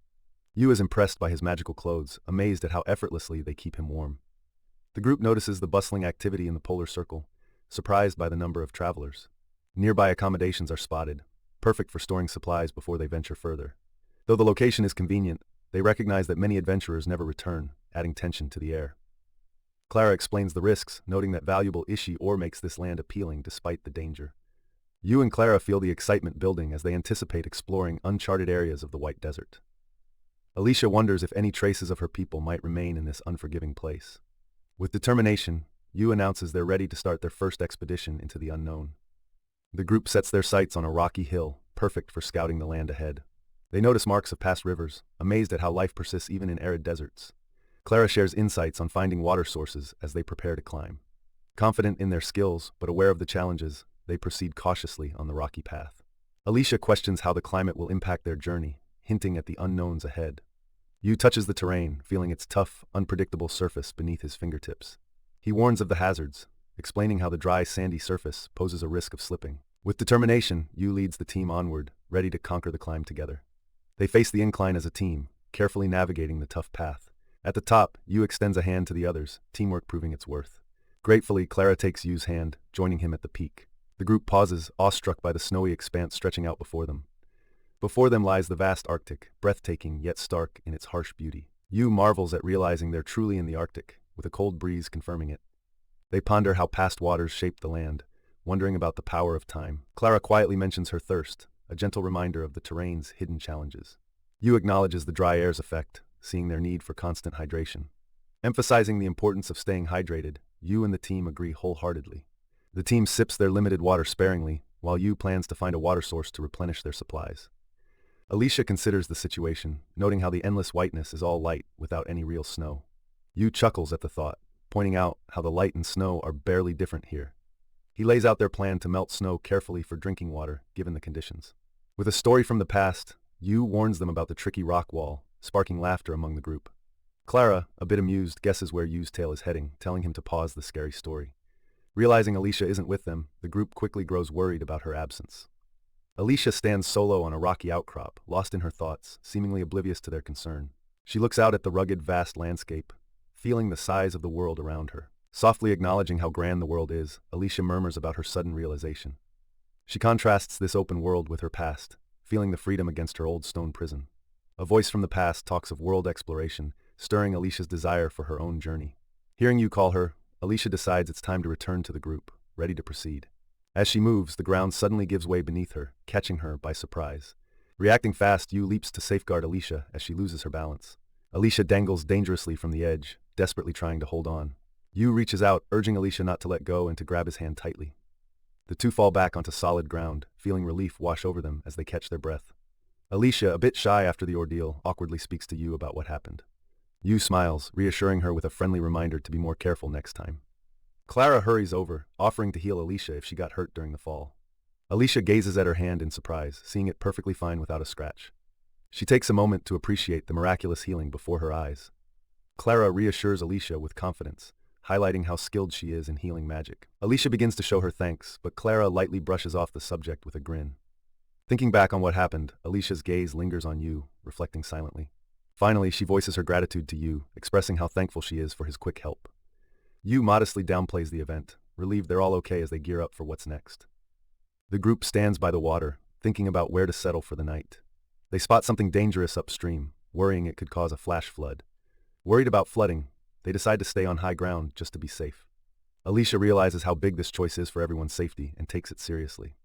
Yu is impressed by his magical clothes, amazed at how effortlessly they keep him warm. The group notices the bustling activity in the polar circle, surprised by the number of travelers. Nearby accommodations are spotted, perfect for storing supplies before they venture further. Though the location is convenient, they recognize that many adventurers never return, adding tension to the air. Clara explains the risks, noting that valuable Ishi ore makes this land appealing despite the danger. Yu and Clara feel the excitement building as they anticipate exploring uncharted areas of the White Desert. Alicia wonders if any traces of her people might remain in this unforgiving place. With determination, Yu announces they're ready to start their first expedition into the unknown. The group sets their sights on a rocky hill, perfect for scouting the land ahead. They notice marks of past rivers, amazed at how life persists even in arid deserts. Clara shares insights on finding water sources as they prepare to climb. Confident in their skills, but aware of the challenges, they proceed cautiously on the rocky path. Alicia questions how the climate will impact their journey, hinting at the unknowns ahead. Yu touches the terrain, feeling its tough, unpredictable surface beneath his fingertips. He warns of the hazards, explaining how the dry, sandy surface poses a risk of slipping. With determination, Yu leads the team onward, ready to conquer the climb together. They face the incline as a team, carefully navigating the tough path. At the top, Yu extends a hand to the others, teamwork proving its worth. Gratefully, Clara takes Yu's hand, joining him at the peak. The group pauses, awestruck by the snowy expanse stretching out before them. Before them lies the vast Arctic, breathtaking yet stark in its harsh beauty. Yu marvels at realizing they're truly in the Arctic, with a cold breeze confirming it. They ponder how past waters shaped the land, wondering about the power of time. Clara quietly mentions her thirst, a gentle reminder of the terrain's hidden challenges. Yu acknowledges the dry air's effect, seeing their need for constant hydration. Emphasizing the importance of staying hydrated, Yu and the team agree wholeheartedly. The team sips their limited water sparingly, while Yu plans to find a water source to replenish their supplies. Alicia considers the situation, noting how the endless whiteness is all light without any real snow. Yu chuckles at the thought, pointing out how the light and snow are barely different here. He lays out their plan to melt snow carefully for drinking water, given the conditions. With a story from the past, Yu warns them about the tricky rock wall, sparking laughter among the group. Clara, a bit amused, guesses where Yu's tale is heading, telling him to pause the scary story. Realizing Alicia isn't with them, the group quickly grows worried about her absence. Alicia stands solo on a rocky outcrop, lost in her thoughts, seemingly oblivious to their concern. She looks out at the rugged, vast landscape, feeling the size of the world around her. Softly acknowledging how grand the world is, Alicia murmurs about her sudden realization. She contrasts this open world with her past, feeling the freedom against her old stone prison. A voice from the past talks of world exploration, stirring Alicia's desire for her own journey. Hearing you call her, Alicia decides it's time to return to the group, ready to proceed. As she moves, the ground suddenly gives way beneath her, catching her by surprise. Reacting fast, Yuu leaps to safeguard Alicia as she loses her balance. Alicia dangles dangerously from the edge, desperately trying to hold on. Yuu reaches out, urging Alicia not to let go and to grab his hand tightly. The two fall back onto solid ground, feeling relief wash over them as they catch their breath. Alicia, a bit shy after the ordeal, awkwardly speaks to Yuu about what happened. Yuu smiles, reassuring her with a friendly reminder to be more careful next time. Clara hurries over, offering to heal Alicia if she got hurt during the fall. Alicia gazes at her hand in surprise, seeing it perfectly fine without a scratch. She takes a moment to appreciate the miraculous healing before her eyes. Clara reassures Alicia with confidence, highlighting how skilled she is in healing magic. Alicia begins to show her thanks, but Clara lightly brushes off the subject with a grin. Thinking back on what happened, Alicia's gaze lingers on Yuu, reflecting silently. Finally, she voices her gratitude to Yuu, expressing how thankful she is for his quick help. Yuu modestly downplays the event, relieved they're all okay as they gear up for what's next. The group stands by the water, thinking about where to settle for the night. They spot something dangerous upstream, worrying it could cause a flash flood. Worried about flooding, they decide to stay on high ground just to be safe. Alicia realizes how big this choice is for everyone's safety and takes it seriously.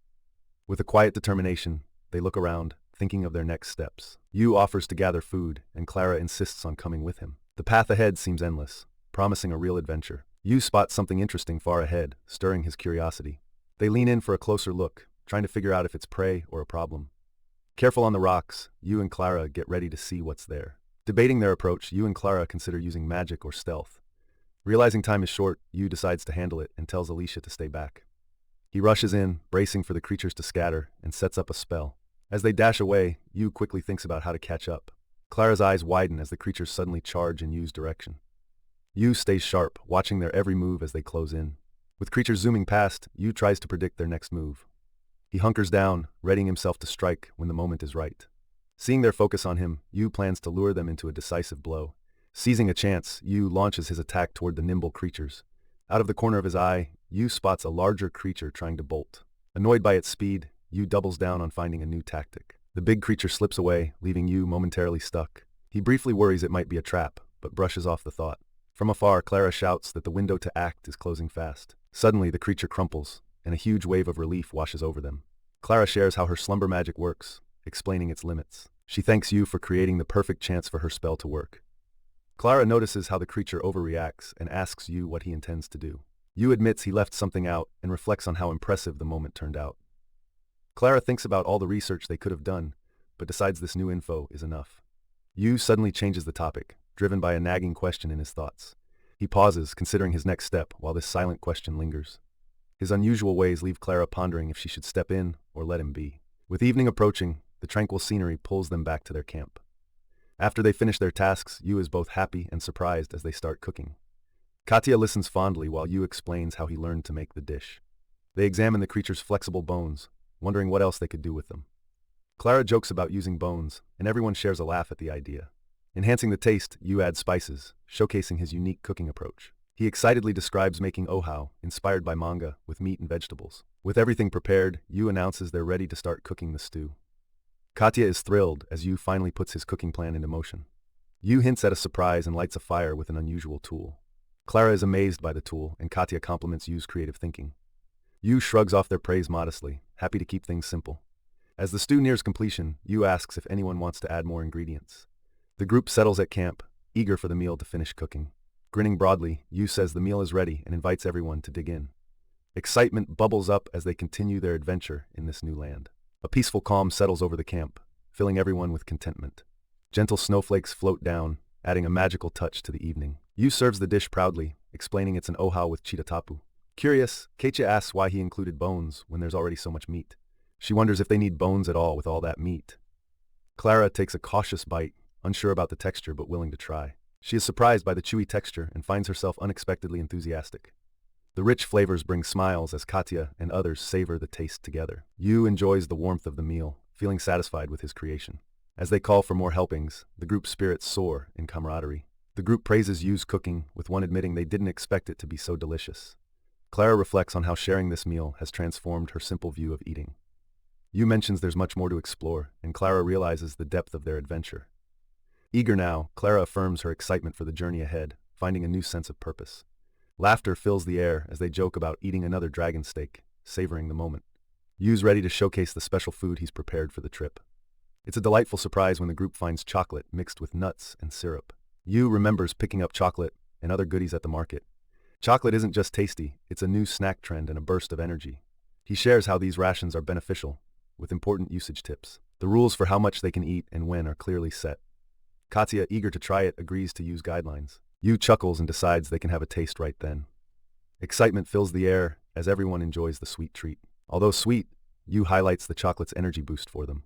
With a quiet determination, they look around, thinking of their next steps. Yuu offers to gather food, and Clara insists on coming with him. The path ahead seems endless, promising a real adventure. Yuu spots something interesting far ahead, stirring his curiosity. They lean in for a closer look, trying to figure out if it's prey or a problem. Careful on the rocks, Yuu and Clara get ready to see what's there. Debating their approach, Yuu and Clara consider using magic or stealth. Realizing time is short, Yuu decides to handle it and tells Alicia to stay back. He rushes in, bracing for the creatures to scatter, and sets up a spell. As they dash away, Yuu quickly thinks about how to catch up. Clara's eyes widen as the creatures suddenly charge in Yuu's direction. Yuu stays sharp, watching their every move as they close in. With creatures zooming past, Yuu tries to predict their next move. He hunkers down, readying himself to strike when the moment is right. Seeing their focus on him, Yuu plans to lure them into a decisive blow. Seizing a chance, Yuu launches his attack toward the nimble creatures. Out of the corner of his eye, Yuu spots a larger creature trying to bolt. Annoyed by its speed, Yuu doubles down on finding a new tactic. The big creature slips away, leaving Yuu momentarily stuck. He briefly worries it might be a trap, but brushes off the thought. From afar, Clara shouts that the window to act is closing fast. Suddenly, the creature crumples, and a huge wave of relief washes over them. Clara shares how her slumber magic works, explaining its limits. She thanks Yuu for creating the perfect chance for her spell to work. Clara notices how the creature overreacts and asks Yuu what he intends to do. Yuu admits he left something out and reflects on how impressive the moment turned out. Clara thinks about all the research they could have done, but decides this new info is enough. Yuu suddenly changes the topic, driven by a nagging question in his thoughts. He pauses, considering his next step, while this silent question lingers. His unusual ways leave Clara pondering if she should step in or let him be. With evening approaching, the tranquil scenery pulls them back to their camp. After they finish their tasks, Yuu is both happy and surprised as they start cooking. Katya listens fondly while Yuu explains how he learned to make the dish. They examine the creature's flexible bones, wondering what else they could do with them. Clara jokes about using bones, and everyone shares a laugh at the idea. Enhancing the taste, Yuu adds spices, showcasing his unique cooking approach. He excitedly describes making ohao, inspired by manga, with meat and vegetables. With everything prepared, Yuu announces they're ready to start cooking the stew. Katya is thrilled as Yuu finally puts his cooking plan into motion. Yuu hints at a surprise and lights a fire with an unusual tool. Clara is amazed by the tool, and Katya compliments Yuu's creative thinking. Yuu shrugs off their praise modestly, happy to keep things simple. As the stew nears completion, Yuu asks if anyone wants to add more ingredients. The group settles at camp, eager for the meal to finish cooking. Grinning broadly, Yuu says the meal is ready and invites everyone to dig in. Excitement bubbles up as they continue their adventure in this new land. A peaceful calm settles over the camp, filling everyone with contentment. Gentle snowflakes float down, adding a magical touch to the evening. Yuu serves the dish proudly, explaining it's an ohao with chitatapu. Curious, Keitcha asks why he included bones when there's already so much meat. She wonders if they need bones at all with all that meat. Clara takes a cautious bite, unsure about the texture but willing to try. She is surprised by the chewy texture and finds herself unexpectedly enthusiastic. The rich flavors bring smiles as Katya and others savor the taste together. Yu enjoys the warmth of the meal, feeling satisfied with his creation. As they call for more helpings, the group's spirits soar in camaraderie. The group praises Yu's cooking, with one admitting they didn't expect it to be so delicious. Clara reflects on how sharing this meal has transformed her simple view of eating. Yu mentions there's much more to explore, and Clara realizes the depth of their adventure. Eager now, Clara affirms her excitement for the journey ahead, finding a new sense of purpose. Laughter fills the air as they joke about eating another dragon steak, savoring the moment. Yu's ready to showcase the special food he's prepared for the trip. It's a delightful surprise when the group finds chocolate mixed with nuts and syrup. Yu remembers picking up chocolate and other goodies at the market. Chocolate isn't just tasty, it's a new snack trend and a burst of energy. He shares how these rations are beneficial, with important usage tips. The rules for how much they can eat and when are clearly set. Katya, eager to try it, agrees to use guidelines. Yu chuckles and decides they can have a taste right then. Excitement fills the air as everyone enjoys the sweet treat. Although sweet, Yu highlights the chocolate's energy boost for them.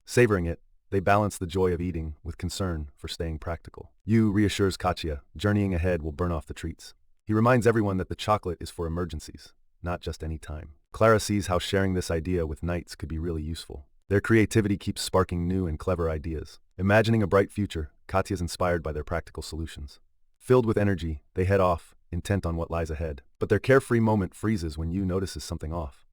Savoring it, they balance the joy of eating with concern for staying practical. Yu reassures Katya, journeying ahead will burn off the treats. He reminds everyone that the chocolate is for emergencies, not just any time. Clara sees how sharing this idea with knights could be really useful. Their creativity keeps sparking new and clever ideas. Imagining a bright future, Katya is inspired by their practical solutions. Filled with energy, they head off, intent on what lies ahead. But their carefree moment freezes when Yu notices something off.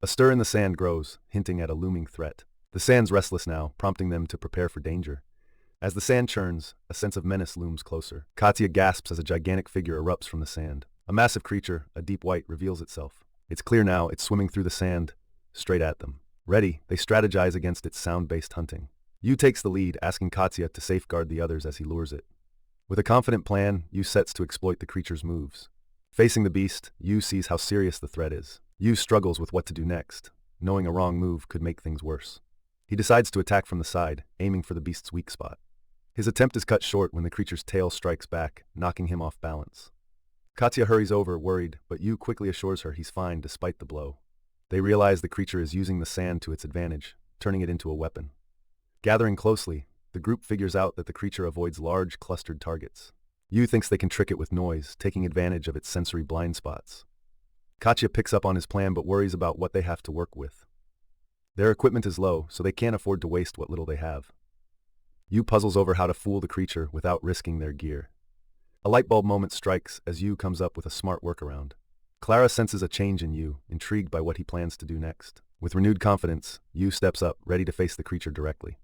A stir in the sand grows, hinting at a looming threat. The sand's restless now, prompting them to prepare for danger. As the sand churns, a sense of menace looms closer. Katya gasps as a gigantic figure erupts from the sand. A massive creature, a deep white, reveals itself. It's clear now it's swimming through the sand, straight at them. Ready, they strategize against its sound-based hunting. Yu takes the lead, asking Katya to safeguard the others as he lures it. With a confident plan, Yu sets to exploit the creature's moves. Facing the beast, Yu sees how serious the threat is. Yu struggles with what to do next, knowing a wrong move could make things worse. He decides to attack from the side, aiming for the beast's weak spot. His attempt is cut short when the creature's tail strikes back, knocking him off balance. Katya hurries over, worried, but Yu quickly assures her he's fine despite the blow. They realize the creature is using the sand to its advantage, turning it into a weapon. Gathering closely, the group figures out that the creature avoids large, clustered targets. Yu thinks they can trick it with noise, taking advantage of its sensory blind spots. Katya picks up on his plan but worries about what they have to work with. Their equipment is low, so they can't afford to waste what little they have. Yu puzzles over how to fool the creature without risking their gear. A light bulb moment strikes as Yu comes up with a smart workaround. Clara senses a change in Yu, intrigued by what he plans to do next. With renewed confidence, Yu steps up, ready to face the creature directly.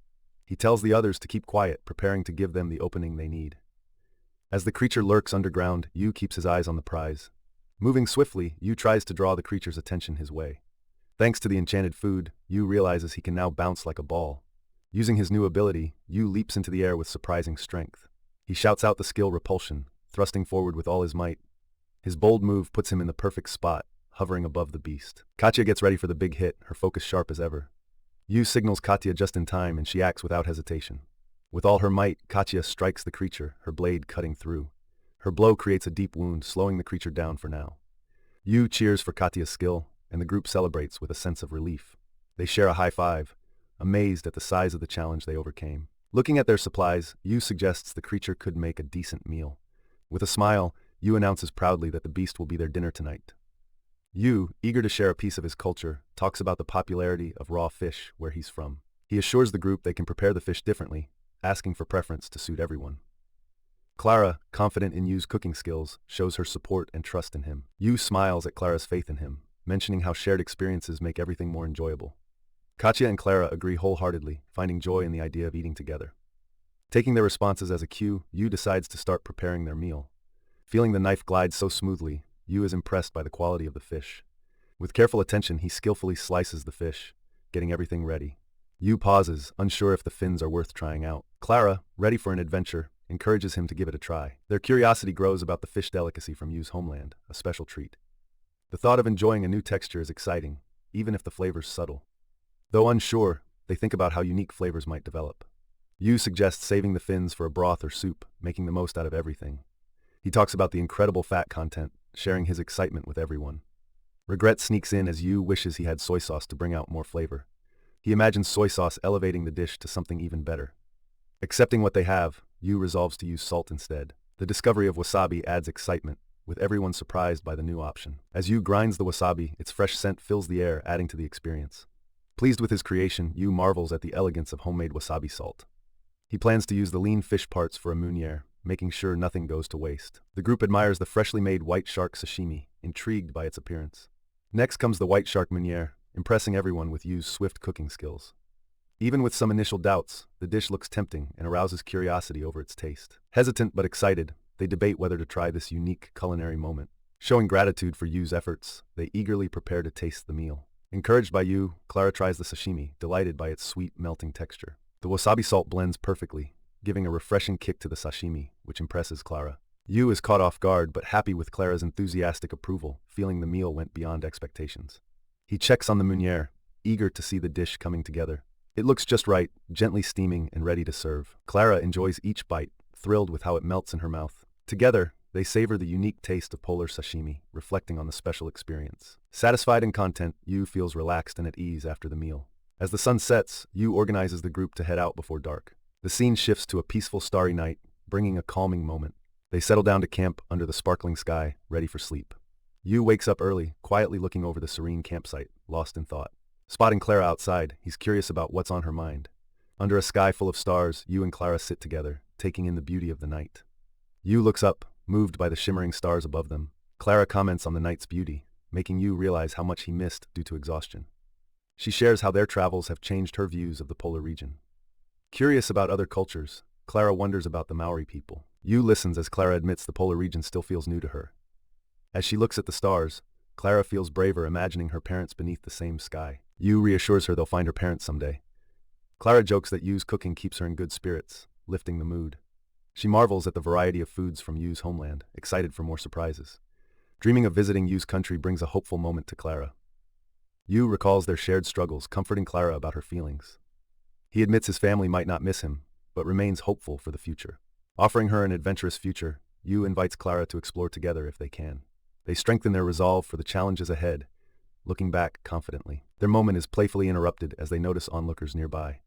He tells the others to keep quiet, preparing to give them the opening they need. As the creature lurks underground, Yu keeps his eyes on the prize. Moving swiftly, Yu tries to draw the creature's attention his way. Thanks to the enchanted food, Yu realizes he can now bounce like a ball. Using his new ability, Yu leaps into the air with surprising strength. He shouts out the skill repulsion, thrusting forward with all his might. His bold move puts him in the perfect spot, hovering above the beast. Katya gets ready for the big hit, her focus sharp as ever. Yu signals Katya just in time and she acts without hesitation. With all her might, Katya strikes the creature, her blade cutting through. Her blow creates a deep wound, slowing the creature down for now. Yu cheers for Katya's skill, and the group celebrates with a sense of relief. They share a high five, amazed at the size of the challenge they overcame. Looking at their supplies, Yu suggests the creature could make a decent meal. With a smile, Yu announces proudly that the beast will be their dinner tonight. Yu, eager to share a piece of his culture, talks about the popularity of raw fish where he's from. He assures the group they can prepare the fish differently, asking for preference to suit everyone. Clara, confident in Yu's cooking skills, shows her support and trust in him. Yu smiles at Clara's faith in him, mentioning how shared experiences make everything more enjoyable. Katya and Clara agree wholeheartedly, finding joy in the idea of eating together. Taking their responses as a cue, Yu decides to start preparing their meal. Feeling the knife glide so smoothly, Yu is impressed by the quality of the fish. With careful attention, he skillfully slices the fish, getting everything ready. Yu pauses, unsure if the fins are worth trying out. Clara, ready for an adventure, encourages him to give it a try. Their curiosity grows about the fish delicacy from Yu's homeland, a special treat. The thought of enjoying a new texture is exciting, even if the flavor's subtle. Though unsure, they think about how unique flavors might develop. Yu suggests saving the fins for a broth or soup, making the most out of everything. He talks about the incredible fat content, sharing his excitement with everyone. Regret sneaks in as Yu wishes he had soy sauce to bring out more flavor. He imagines soy sauce elevating the dish to something even better. Accepting what they have, Yu resolves to use salt instead. The discovery of wasabi adds excitement, with everyone surprised by the new option. As Yuu grinds the wasabi, its fresh scent fills the air, adding to the experience. Pleased with his creation, Yuu marvels at the elegance of homemade wasabi salt. He plans to use the lean fish parts for a meuniere, making sure nothing goes to waste. The group admires the freshly made white shark sashimi, intrigued by its appearance. Next comes the white shark meuniere, impressing everyone with Yuu's swift cooking skills. Even with some initial doubts, the dish looks tempting and arouses curiosity over its taste. Hesitant but excited, they debate whether to try this unique culinary moment. Showing gratitude for Yuu's efforts, they eagerly prepare to taste the meal. Encouraged by Yuu, Clara tries the sashimi, delighted by its sweet, melting texture. The wasabi salt blends perfectly, giving a refreshing kick to the sashimi, which impresses Clara. Yuu is caught off guard but happy with Clara's enthusiastic approval, feeling the meal went beyond expectations. He checks on the meuniere, eager to see the dish coming together. It looks just right, gently steaming and ready to serve. Clara enjoys each bite, thrilled with how it melts in her mouth. Together, they savor the unique taste of polar sashimi, reflecting on the special experience. Satisfied and content, Yuu feels relaxed and at ease after the meal. As the sun sets, Yuu organizes the group to head out before dark. The scene shifts to a peaceful starry night, bringing a calming moment. They settle down to camp under the sparkling sky, ready for sleep. Yuu wakes up early, quietly looking over the serene campsite, lost in thought. Spotting Clara outside, he's curious about what's on her mind. Under a sky full of stars, Yuu and Clara sit together, taking in the beauty of the night. Yuu looks up, moved by the shimmering stars above them. Clara comments on the night's beauty, making Yuu realize how much he missed due to exhaustion. She shares how their travels have changed her views of the polar region. Curious about other cultures, Clara wonders about the Maori people. Yuu listens as Clara admits the polar region still feels new to her. As she looks at the stars, Clara feels braver imagining her parents beneath the same sky. Yuu reassures her they'll find her parents someday. Clara jokes that Yuu's cooking keeps her in good spirits, lifting the mood. She marvels at the variety of foods from Yuu's homeland, excited for more surprises. Dreaming of visiting Yuu's country brings a hopeful moment to Clara. Yuu recalls their shared struggles, comforting Clara about her feelings. He admits his family might not miss him, but remains hopeful for the future. Offering her an adventurous future, Yuu invites Clara to explore together if they can. They strengthen their resolve for the challenges ahead, looking back confidently. Their moment is playfully interrupted as they notice onlookers nearby.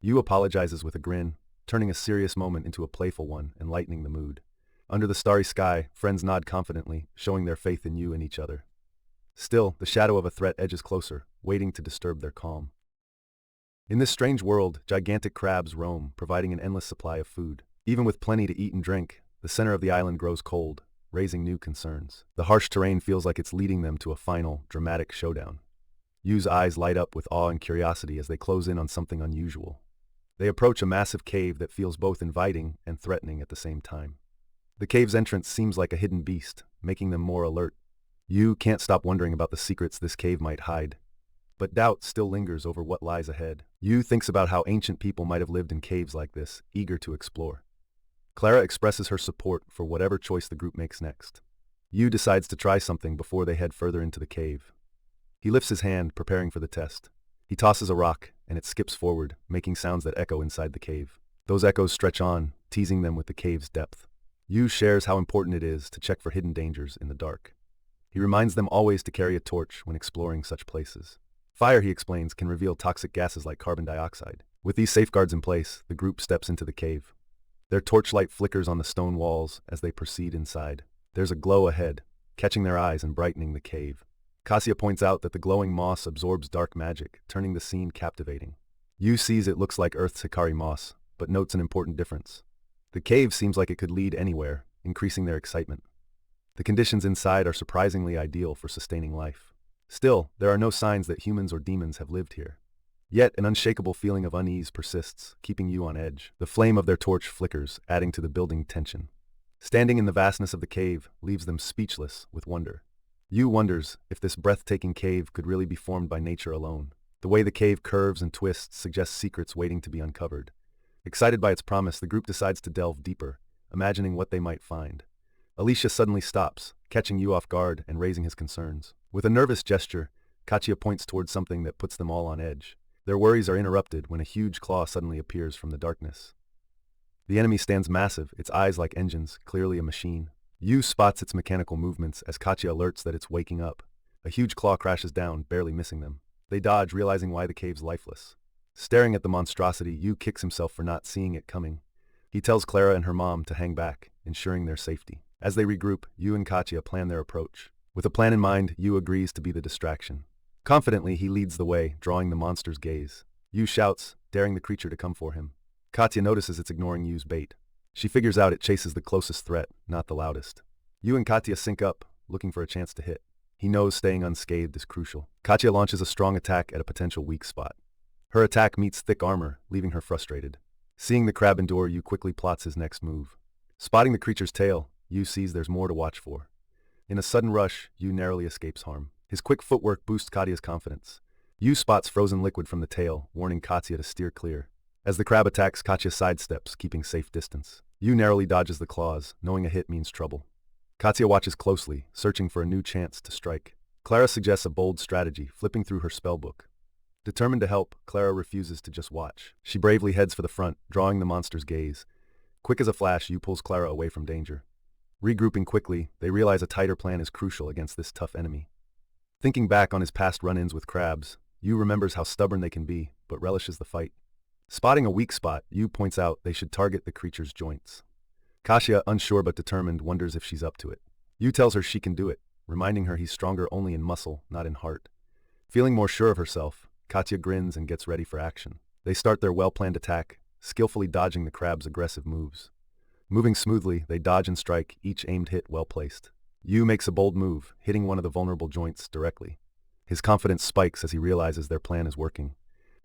Yuu apologizes with a grin, turning a serious moment into a playful one and lightening the mood. Under the starry sky, friends nod confidently, showing their faith in Yuu and each other. Still, the shadow of a threat edges closer, waiting to disturb their calm. In this strange world, gigantic crabs roam, providing an endless supply of food. Even with plenty to eat and drink, the center of the island grows cold, raising new concerns. The harsh terrain feels like it's leading them to a final, dramatic showdown. Yuu's eyes light up with awe and curiosity as they close in on something unusual. They approach a massive cave that feels both inviting and threatening at the same time. The cave's entrance seems like a hidden beast, making them more alert. Yuu can't stop wondering about the secrets this cave might hide. But doubt still lingers over what lies ahead. Yuu thinks about how ancient people might have lived in caves like this, eager to explore. Clara expresses her support for whatever choice the group makes next. Yuu decides to try something before they head further into the cave. He lifts his hand, preparing for the test. He tosses a rock, and it skips forward, making sounds that echo inside the cave. Those echoes stretch on, teasing them with the cave's depth. Yuu shares how important it is to check for hidden dangers in the dark. He reminds them always to carry a torch when exploring such places. Fire, he explains, can reveal toxic gases like carbon dioxide. With these safeguards in place, the group steps into the cave. Their torchlight flickers on the stone walls as they proceed inside. There's a glow ahead, catching their eyes and brightening the cave. Kazusa points out that the glowing moss absorbs dark magic, turning the scene captivating. Yuu sees it looks like Earth's Hikari moss, but notes an important difference. The cave seems like it could lead anywhere, increasing their excitement. The conditions inside are surprisingly ideal for sustaining life. Still, there are no signs that humans or demons have lived here. Yet, an unshakable feeling of unease persists, keeping Yuu on edge. The flame of their torch flickers, adding to the building tension. Standing in the vastness of the cave leaves them speechless with wonder. Yuu wonders if this breathtaking cave could really be formed by nature alone. The way the cave curves and twists suggests secrets waiting to be uncovered. Excited by its promise, the group decides to delve deeper, imagining what they might find. Alicia suddenly stops, catching Yuu off guard and raising his concerns. With a nervous gesture, Kazusa points towards something that puts them all on edge. Their worries are interrupted when a huge claw suddenly appears from the darkness. The enemy stands massive, its eyes like engines, clearly a machine. Yuu spots its mechanical movements as Kazusa alerts that it's waking up. A huge claw crashes down, barely missing them. They dodge, realizing why the cave's lifeless. Staring at the monstrosity, Yuu kicks himself for not seeing it coming. He tells Clara and her mom to hang back, ensuring their safety. As they regroup, Yu and Katya plan their approach. With a plan in mind, Yu agrees to be the distraction. Confidently, he leads the way, drawing the monster's gaze. Yu shouts, daring the creature to come for him. Katya notices it's ignoring Yu's bait. She figures out it chases the closest threat, not the loudest. Yu and Katya sync up, looking for a chance to hit. He knows staying unscathed is crucial. Katya launches a strong attack at a potential weak spot. Her attack meets thick armor, leaving her frustrated. Seeing the crab endure, Yu quickly plots his next move. Spotting the creature's tail, Yu sees there's more to watch for. In a sudden rush, Yu narrowly escapes harm. His quick footwork boosts Katya's confidence. Yu spots frozen liquid from the tail, warning Katya to steer clear. As the crab attacks, Katya sidesteps, keeping safe distance. Yu narrowly dodges the claws, knowing a hit means trouble. Katya watches closely, searching for a new chance to strike. Clara suggests a bold strategy, flipping through her spellbook. Determined to help, Clara refuses to just watch. She bravely heads for the front, drawing the monster's gaze. Quick as a flash, Yu pulls Clara away from danger. Regrouping quickly, they realize a tighter plan is crucial against this tough enemy. Thinking back on his past run-ins with crabs, Yu remembers how stubborn they can be, but relishes the fight. Spotting a weak spot, Yu points out they should target the creature's joints. Katya, unsure but determined, wonders if she's up to it. Yu tells her she can do it, reminding her he's stronger only in muscle, not in heart. Feeling more sure of herself, Katya grins and gets ready for action. They start their well-planned attack, skillfully dodging the crab's aggressive moves. Moving smoothly, they dodge and strike, each aimed hit well placed. Yu makes a bold move, hitting one of the vulnerable joints directly. His confidence spikes as he realizes their plan is working.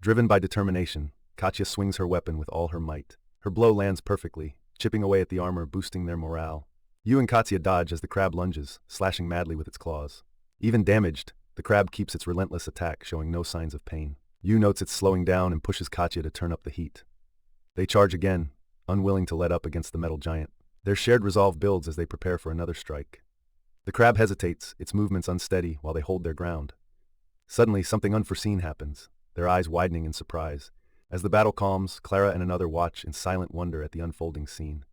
Driven by determination, Katya swings her weapon with all her might. Her blow lands perfectly, chipping away at the armor, boosting their morale. Yu and Katya dodge as the crab lunges, slashing madly with its claws. Even damaged, the crab keeps its relentless attack, showing no signs of pain. Yu notes it's slowing down and pushes Katya to turn up the heat. They charge again, unwilling to let up against the metal giant. Their shared resolve builds as they prepare for another strike. The crab hesitates, its movements unsteady, while they hold their ground. Suddenly, something unforeseen happens, their eyes widening in surprise. As the battle calms, Clara and another watch in silent wonder at the unfolding scene.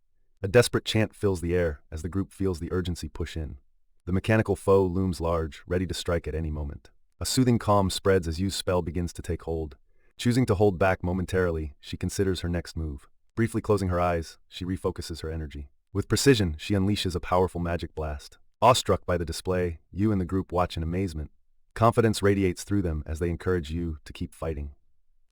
A desperate chant fills the air as the group feels the urgency push in. The mechanical foe looms large, ready to strike at any moment. A soothing calm spreads as Yu's spell begins to take hold. Choosing to hold back momentarily, she considers her next move. Briefly closing her eyes, she refocuses her energy. With precision, she unleashes a powerful magic blast. Awestruck by the display, Yu and the group watch in amazement. Confidence radiates through them as they encourage Yu to keep fighting.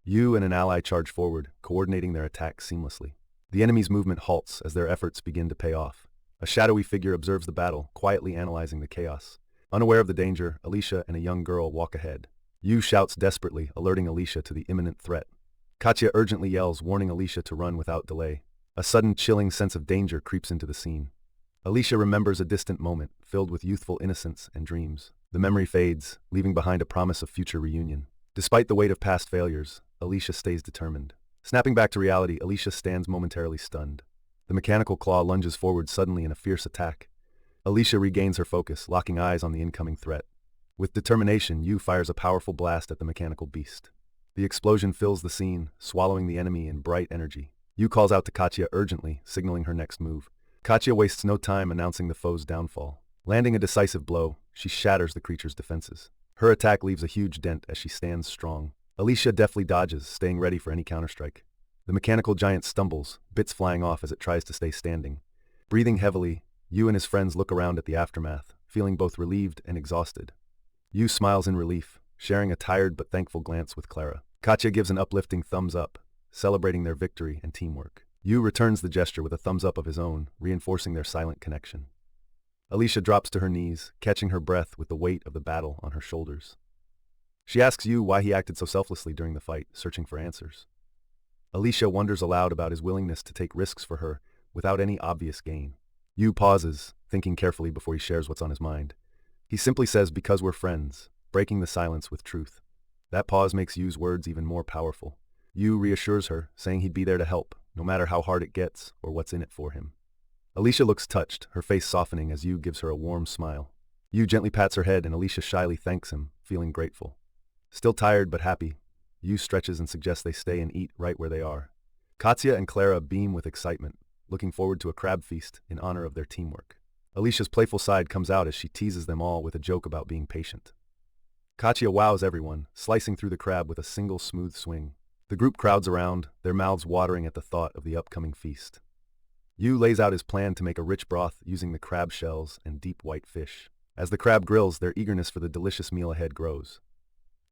Yu and an ally charge forward, coordinating their attack seamlessly. The enemy's movement halts as their efforts begin to pay off. A shadowy figure observes the battle, quietly analyzing the chaos. Unaware of the danger, Alicia and a young girl walk ahead. Yu shouts desperately, alerting Alicia to the imminent threat. Katya urgently yells, warning Alicia to run without delay. A sudden, chilling sense of danger creeps into the scene. Alicia remembers a distant moment, filled with youthful innocence and dreams. The memory fades, leaving behind a promise of future reunion. Despite the weight of past failures, Alicia stays determined. Snapping back to reality, Alicia stands momentarily stunned. The mechanical claw lunges forward suddenly in a fierce attack. Alicia regains her focus, locking eyes on the incoming threat. With determination, Yu fires a powerful blast at the mechanical beast. The explosion fills the scene, swallowing the enemy in bright energy. Yu calls out to Katya urgently, signaling her next move. Katya wastes no time announcing the foe's downfall. Landing a decisive blow, she shatters the creature's defenses. Her attack leaves a huge dent as she stands strong. Alicia deftly dodges, staying ready for any counterstrike. The mechanical giant stumbles, bits flying off as it tries to stay standing. Breathing heavily, Yu and his friends look around at the aftermath, feeling both relieved and exhausted. Yu smiles in relief, sharing a tired but thankful glance with Clara. Katya gives an uplifting thumbs up, celebrating their victory and teamwork. Yu returns the gesture with a thumbs up of his own, reinforcing their silent connection. Alicia drops to her knees, catching her breath with the weight of the battle on her shoulders. She asks Yu why he acted so selflessly during the fight, searching for answers. Alicia wonders aloud about his willingness to take risks for her without any obvious gain. Yu pauses, thinking carefully before he shares what's on his mind. He simply says, "Because we're friends," breaking the silence with truth. That pause makes Yu's words even more powerful. Yu reassures her, saying he'd be there to help, no matter how hard it gets or what's in it for him. Alicia looks touched, her face softening as Yu gives her a warm smile. Yu gently pats her head and Alicia shyly thanks him, feeling grateful. Still tired but happy, Yu stretches and suggests they stay and eat right where they are. Katya and Clara beam with excitement, looking forward to a crab feast in honor of their teamwork. Alicia's playful side comes out as she teases them all with a joke about being patient. Katya wows everyone, slicing through the crab with a single smooth swing. The group crowds around, their mouths watering at the thought of the upcoming feast. Yu lays out his plan to make a rich broth using the crab shells and deep white fish. As the crab grills, their eagerness for the delicious meal ahead grows.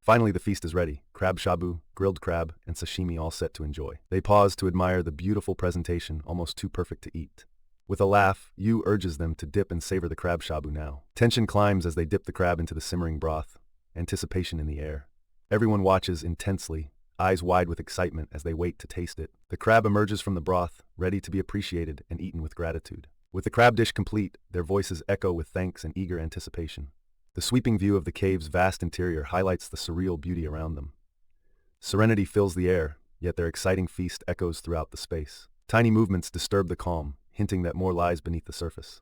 Finally, the feast is ready. Crab shabu, grilled crab, and sashimi all set to enjoy. They pause to admire the beautiful presentation, almost too perfect to eat. With a laugh, Yu urges them to dip and savor the crab shabu now. Tension climbs as they dip the crab into the simmering broth, anticipation in the air. Everyone watches intensely, eyes wide with excitement as they wait to taste it. The crab emerges from the broth, ready to be appreciated and eaten with gratitude. With the crab dish complete, their voices echo with thanks and eager anticipation. The sweeping view of the cave's vast interior highlights the surreal beauty around them. Serenity fills the air, yet their exciting feast echoes throughout the space. Tiny movements disturb the calm, hinting that more lies beneath the surface.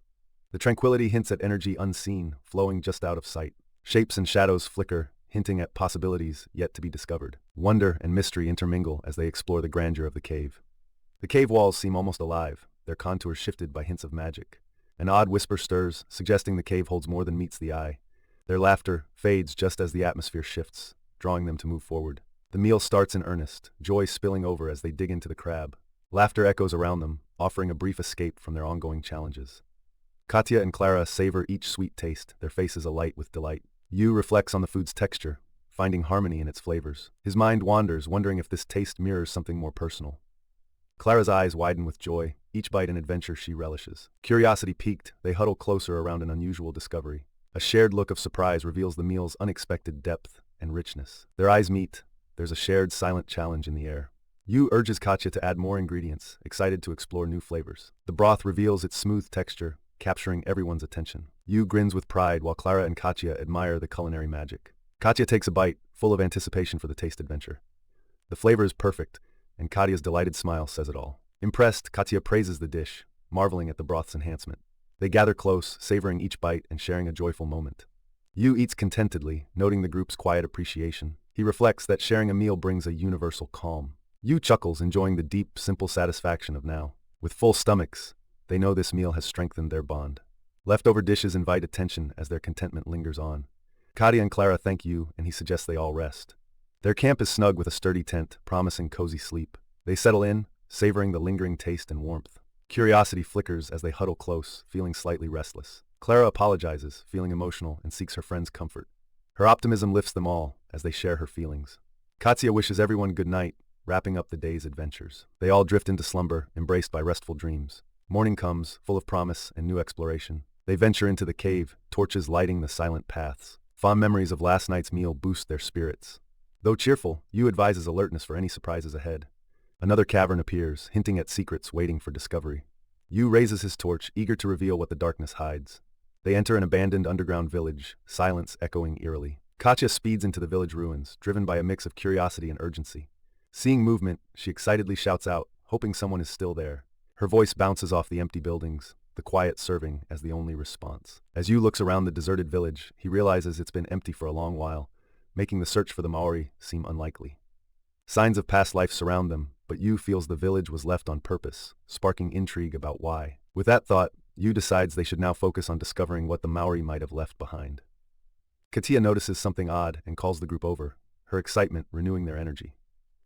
The tranquility hints at energy unseen, flowing just out of sight. Shapes and shadows flicker, hinting at possibilities yet to be discovered. Wonder and mystery intermingle as they explore the grandeur of the cave. The cave walls seem almost alive, their contours shifted by hints of magic. An odd whisper stirs, suggesting the cave holds more than meets the eye. Their laughter fades just as the atmosphere shifts, drawing them to move forward. The meal starts in earnest, joy spilling over as they dig into the crab. Laughter echoes around them, offering a brief escape from their ongoing challenges. Katya and Clara savor each sweet taste, their faces alight with delight. Yu reflects on the food's texture, finding harmony in its flavors. His mind wanders, wondering if this taste mirrors something more personal. Clara's eyes widen with joy, each bite an adventure she relishes. Curiosity piqued, they huddle closer around an unusual discovery. A shared look of surprise reveals the meal's unexpected depth and richness. Their eyes meet. There's a shared silent challenge in the air. Yu urges Katya to add more ingredients, excited to explore new flavors. The broth reveals its smooth texture, capturing everyone's attention. Yu grins with pride while Clara and Katya admire the culinary magic. Katya takes a bite, full of anticipation for the taste adventure. The flavor is perfect, and Katya's delighted smile says it all. Impressed, Katya praises the dish, marveling at the broth's enhancement. They gather close, savoring each bite and sharing a joyful moment. Yu eats contentedly, noting the group's quiet appreciation. He reflects that sharing a meal brings a universal calm. Yu chuckles, enjoying the deep, simple satisfaction of now. With full stomachs, they know this meal has strengthened their bond. Leftover dishes invite attention as their contentment lingers on. Katya and Clara thank Yu, and he suggests they all rest. Their camp is snug with a sturdy tent, promising cozy sleep. They settle in, savoring the lingering taste and warmth. Curiosity flickers as they huddle close, feeling slightly restless. Clara apologizes, feeling emotional, and seeks her friend's comfort. Her optimism lifts them all as they share her feelings. Katya wishes everyone good night, wrapping up the day's adventures. They all drift into slumber, embraced by restful dreams. Morning comes, full of promise and new exploration. They venture into the cave, torches lighting the silent paths. Fond memories of last night's meal boost their spirits. Though cheerful, Yu advises alertness for any surprises ahead. Another cavern appears, hinting at secrets waiting for discovery. Yu raises his torch, eager to reveal what the darkness hides. They enter an abandoned underground village, silence echoing eerily. Katya speeds into the village ruins, driven by a mix of curiosity and urgency. Seeing movement, she excitedly shouts out, hoping someone is still there. Her voice bounces off the empty buildings, the quiet serving as the only response. As Yu looks around the deserted village, he realizes it's been empty for a long while, making the search for the Maori seem unlikely. Signs of past life surround them, but Yu feels the village was left on purpose, sparking intrigue about why. With that thought, Yu decides they should now focus on discovering what the Maori might have left behind. Katya notices something odd and calls the group over, her excitement renewing their energy.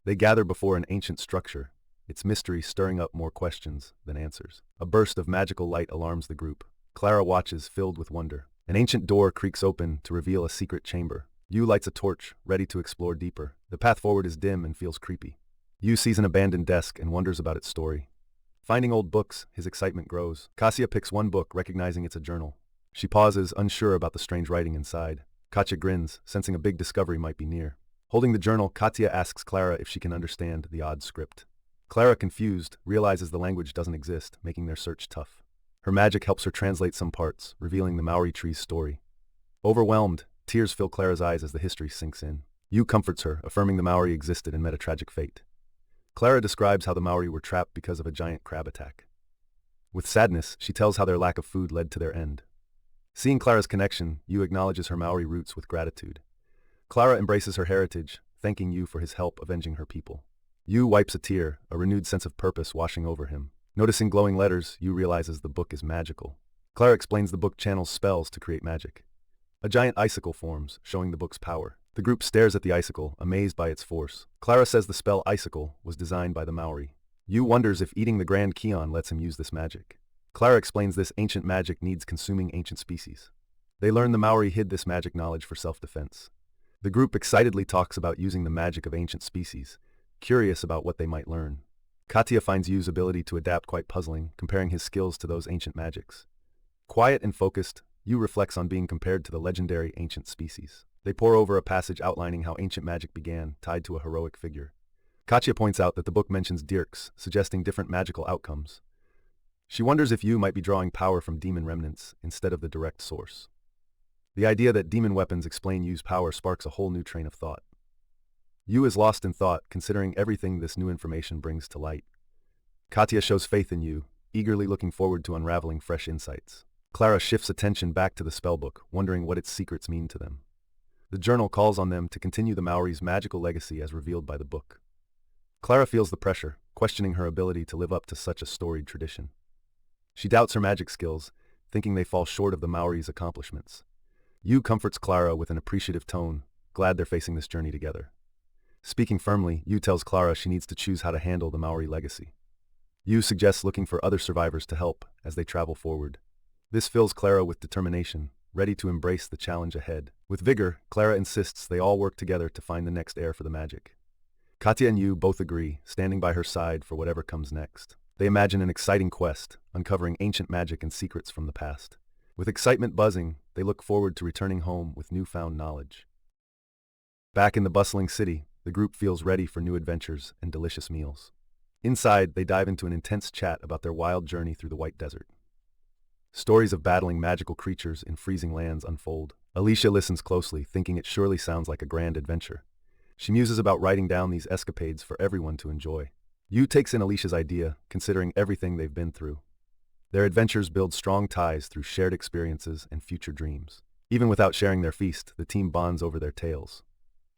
They gather before an ancient structure, its mystery stirring up more questions than answers. A burst of magical light alarms the group. Clara watches, filled with wonder. An ancient door creaks open to reveal a secret chamber. Yu lights a torch, ready to explore deeper. The path forward is dim and feels creepy. Yu sees an abandoned desk and wonders about its story. Finding old books, his excitement grows. Katya picks one book, recognizing it's a journal. She pauses, unsure about the strange writing inside. Katya grins, sensing a big discovery might be near. Holding the journal, Katya asks Clara if she can understand the odd script. Clara, confused, realizes the language doesn't exist, making their search tough. Her magic helps her translate some parts, revealing the Maori tree's story. Overwhelmed, tears fill Clara's eyes as the history sinks in. Yu comforts her, affirming the Maori existed and met a tragic fate. Clara describes how the Maori were trapped because of a giant crab attack. With sadness, she tells how their lack of food led to their end. Seeing Clara's connection, Yu acknowledges her Maori roots with gratitude. Clara embraces her heritage, thanking Yu for his help avenging her people. Yu wipes a tear, a renewed sense of purpose washing over him. Noticing glowing letters, Yu realizes the book is magical. Clara explains the book channels spells to create magic. A giant icicle forms, showing the book's power. The group stares at the icicle, amazed by its force. Clara says the spell icicle was designed by the Maori. Yu wonders if eating the Grand Kion lets him use this magic. Clara explains this ancient magic needs consuming ancient species. They learn the Maori hid this magic knowledge for self-defense. The group excitedly talks about using the magic of ancient species, curious about what they might learn. Katia finds Yu's ability to adapt quite puzzling, comparing his skills to those ancient magics. Quiet and focused, Yu reflects on being compared to the legendary ancient species. They pore over a passage outlining how ancient magic began, tied to a heroic figure. Katia points out that the book mentions dirks, suggesting different magical outcomes. She wonders if Yu might be drawing power from demon remnants instead of the direct source. The idea that demon weapons explain Yu's power sparks a whole new train of thought. Yu is lost in thought, considering everything this new information brings to light. Katia shows faith in Yu, eagerly looking forward to unraveling fresh insights. Clara shifts attention back to the spellbook, wondering what its secrets mean to them. The journal calls on them to continue the Maori's magical legacy as revealed by the book. Clara feels the pressure, questioning her ability to live up to such a storied tradition. She doubts her magic skills, thinking they fall short of the Maori's accomplishments. Yu comforts Clara with an appreciative tone, glad they're facing this journey together. Speaking firmly, Yu tells Clara she needs to choose how to handle the Maori legacy. Yu suggests looking for other survivors to help as they travel forward. This fills Clara with determination, ready to embrace the challenge ahead. With vigor, Clara insists they all work together to find the next heir for the magic. Katia and Yu both agree, standing by her side for whatever comes next. They imagine an exciting quest, uncovering ancient magic and secrets from the past. With excitement buzzing, they look forward to returning home with newfound knowledge. Back in the bustling city, the group feels ready for new adventures and delicious meals. Inside, they dive into an intense chat about their wild journey through the White Desert. Stories of battling magical creatures in freezing lands unfold. Alicia listens closely, thinking it surely sounds like a grand adventure. She muses about writing down these escapades for everyone to enjoy. Yu takes in Alicia's idea, considering everything they've been through. Their adventures build strong ties through shared experiences and future dreams. Even without sharing their feast, the team bonds over their tales.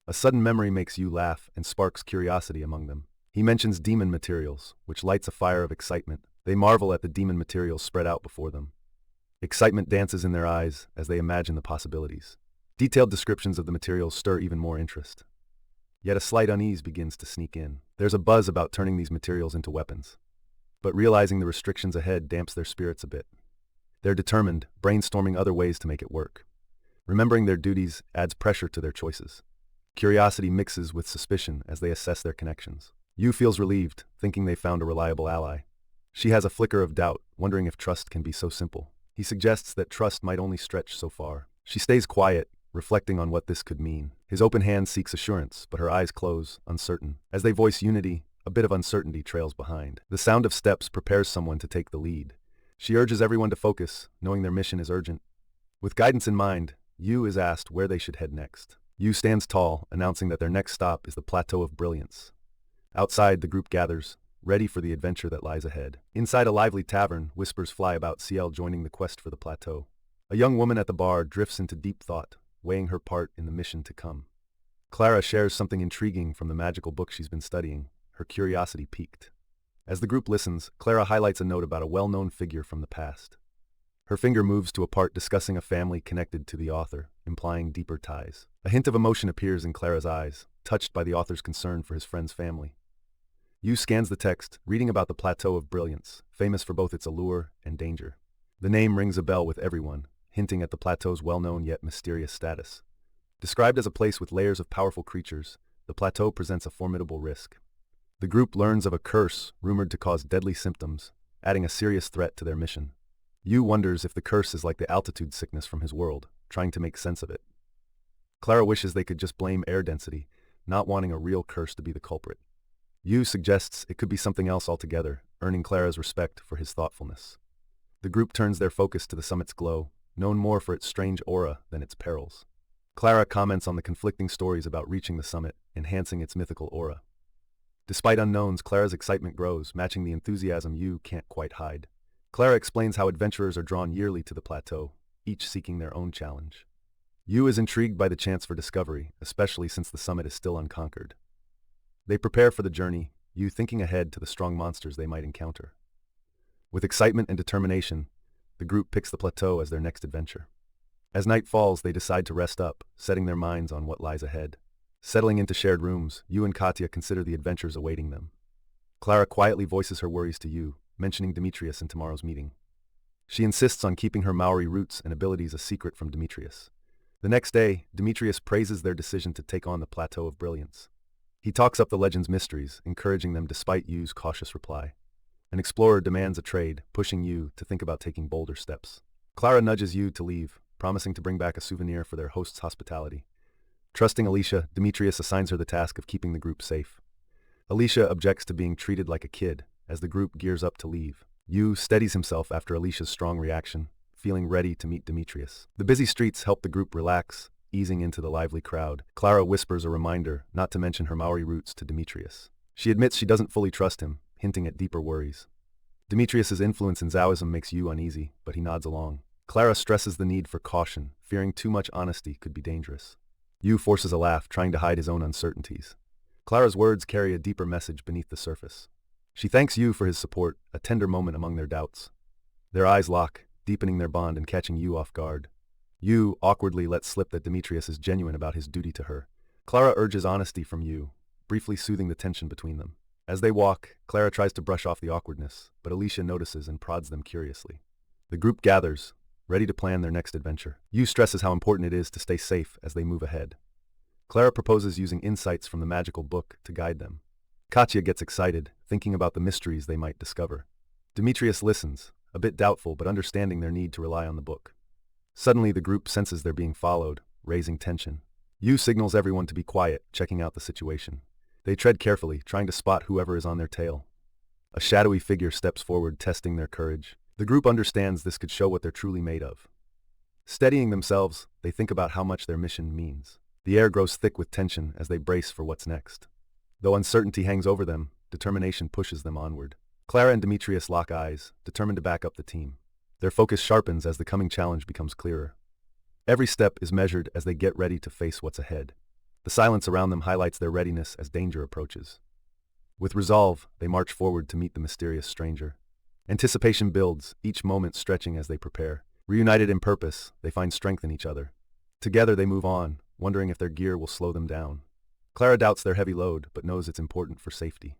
A sudden memory makes Yu laugh and sparks curiosity among them. He mentions demon materials, which lights a fire of excitement. They marvel at the demon materials spread out before them. Excitement dances in their eyes as they imagine the possibilities. Detailed descriptions of the materials stir even more interest. Yet a slight unease begins to sneak in. There's a buzz about turning these materials into weapons. But realizing the restrictions ahead damps their spirits a bit. They're determined, brainstorming other ways to make it work. Remembering their duties adds pressure to their choices. Curiosity mixes with suspicion as they assess their connections. Yu feels relieved, thinking they found a reliable ally. She has a flicker of doubt, wondering if trust can be so simple. He suggests that trust might only stretch so far. She stays quiet, reflecting on what this could mean. His open hand seeks assurance, but her eyes close, uncertain. As they voice unity, a bit of uncertainty trails behind. The sound of steps prepares someone to take the lead. She urges everyone to focus, knowing their mission is urgent. With guidance in mind, Yu is asked where they should head next. Yu stands tall, announcing that their next stop is the Plateau of Brilliance. Outside, the group gathers, ready for the adventure that lies ahead. Inside a lively tavern, whispers fly about CL joining the quest for the plateau. A young woman at the bar drifts into deep thought, weighing her part in the mission to come. Clara shares something intriguing from the magical book she's been studying, her curiosity piqued. As the group listens, Clara highlights a note about a well-known figure from the past. Her finger moves to a part discussing a family connected to the author, implying deeper ties. A hint of emotion appears in Clara's eyes, touched by the author's concern for his friend's family. Yu scans the text, reading about the Plateau of Brilliance, famous for both its allure and danger. The name rings a bell with everyone, hinting at the plateau's well-known yet mysterious status. Described as a place with layers of powerful creatures, the plateau presents a formidable risk. The group learns of a curse rumored to cause deadly symptoms, adding a serious threat to their mission. Yu wonders if the curse is like the altitude sickness from his world, trying to make sense of it. Clara wishes they could just blame air density, not wanting a real curse to be the culprit. Yu suggests it could be something else altogether, earning Clara's respect for his thoughtfulness. The group turns their focus to the summit's glow, known more for its strange aura than its perils. Clara comments on the conflicting stories about reaching the summit, enhancing its mythical aura. Despite unknowns, Clara's excitement grows, matching the enthusiasm Yu can't quite hide. Clara explains how adventurers are drawn yearly to the plateau, each seeking their own challenge. Yu is intrigued by the chance for discovery, especially since the summit is still unconquered. They prepare for the journey, Yu thinking ahead to the strong monsters they might encounter. With excitement and determination, the group picks the plateau as their next adventure. As night falls, they decide to rest up, setting their minds on what lies ahead. Settling into shared rooms, Yu and Katia consider the adventures awaiting them. Clara quietly voices her worries to Yuu, mentioning Demetrius in tomorrow's meeting. She insists on keeping her Maori roots and abilities a secret from Demetrius. The next day, Demetrius praises their decision to take on the Plateau of Brilliance. He talks up the legend's mysteries, encouraging them despite Yuu's cautious reply. An explorer demands a trade, pushing Yuu to think about taking bolder steps. Clara nudges Yuu to leave, promising to bring back a souvenir for their host's hospitality. Trusting Alicia, Demetrius assigns her the task of keeping the group safe. Alicia objects to being treated like a kid as the group gears up to leave. Yuu steadies himself after Alicia's strong reaction, feeling ready to meet Demetrius. The busy streets help the group relax, easing into the lively crowd. Clara whispers a reminder not to mention her Maori roots to Demetrius. She admits she doesn't fully trust him, hinting at deeper worries. Demetrius's influence in Taoism makes Yuu uneasy, but he nods along. Clara stresses the need for caution, fearing too much honesty could be dangerous. Yuu forces a laugh, trying to hide his own uncertainties. Clara's words carry a deeper message beneath the surface. She thanks Yuu for his support, a tender moment among their doubts. Their eyes lock, deepening their bond and catching Yuu off guard. Yuu awkwardly lets slip that Demetrius is genuine about his duty to her. Clara urges honesty from Yuu, briefly soothing the tension between them. As they walk, Clara tries to brush off the awkwardness, but Alicia notices and prods them curiously. The group gathers, ready to plan their next adventure. Yuu stresses how important it is to stay safe as they move ahead. Clara proposes using insights from the magical book to guide them. Katya gets excited, thinking about the mysteries they might discover. Demetrius listens, a bit doubtful but understanding their need to rely on the book. Suddenly the group senses they're being followed, raising tension. Yuu signals everyone to be quiet, checking out the situation. They tread carefully, trying to spot whoever is on their tail. A shadowy figure steps forward, testing their courage. The group understands this could show what they're truly made of. Steadying themselves, they think about how much their mission means. The air grows thick with tension as they brace for what's next. Though uncertainty hangs over them, determination pushes them onward. Clara and Demetrius lock eyes, determined to back up the team. Their focus sharpens as the coming challenge becomes clearer. Every step is measured as they get ready to face what's ahead. The silence around them highlights their readiness as danger approaches. With resolve, they march forward to meet the mysterious stranger. Anticipation builds, each moment stretching as they prepare. Reunited in purpose, they find strength in each other. Together they move on, wondering if their gear will slow them down. Clara doubts their heavy load, but knows it's important for safety.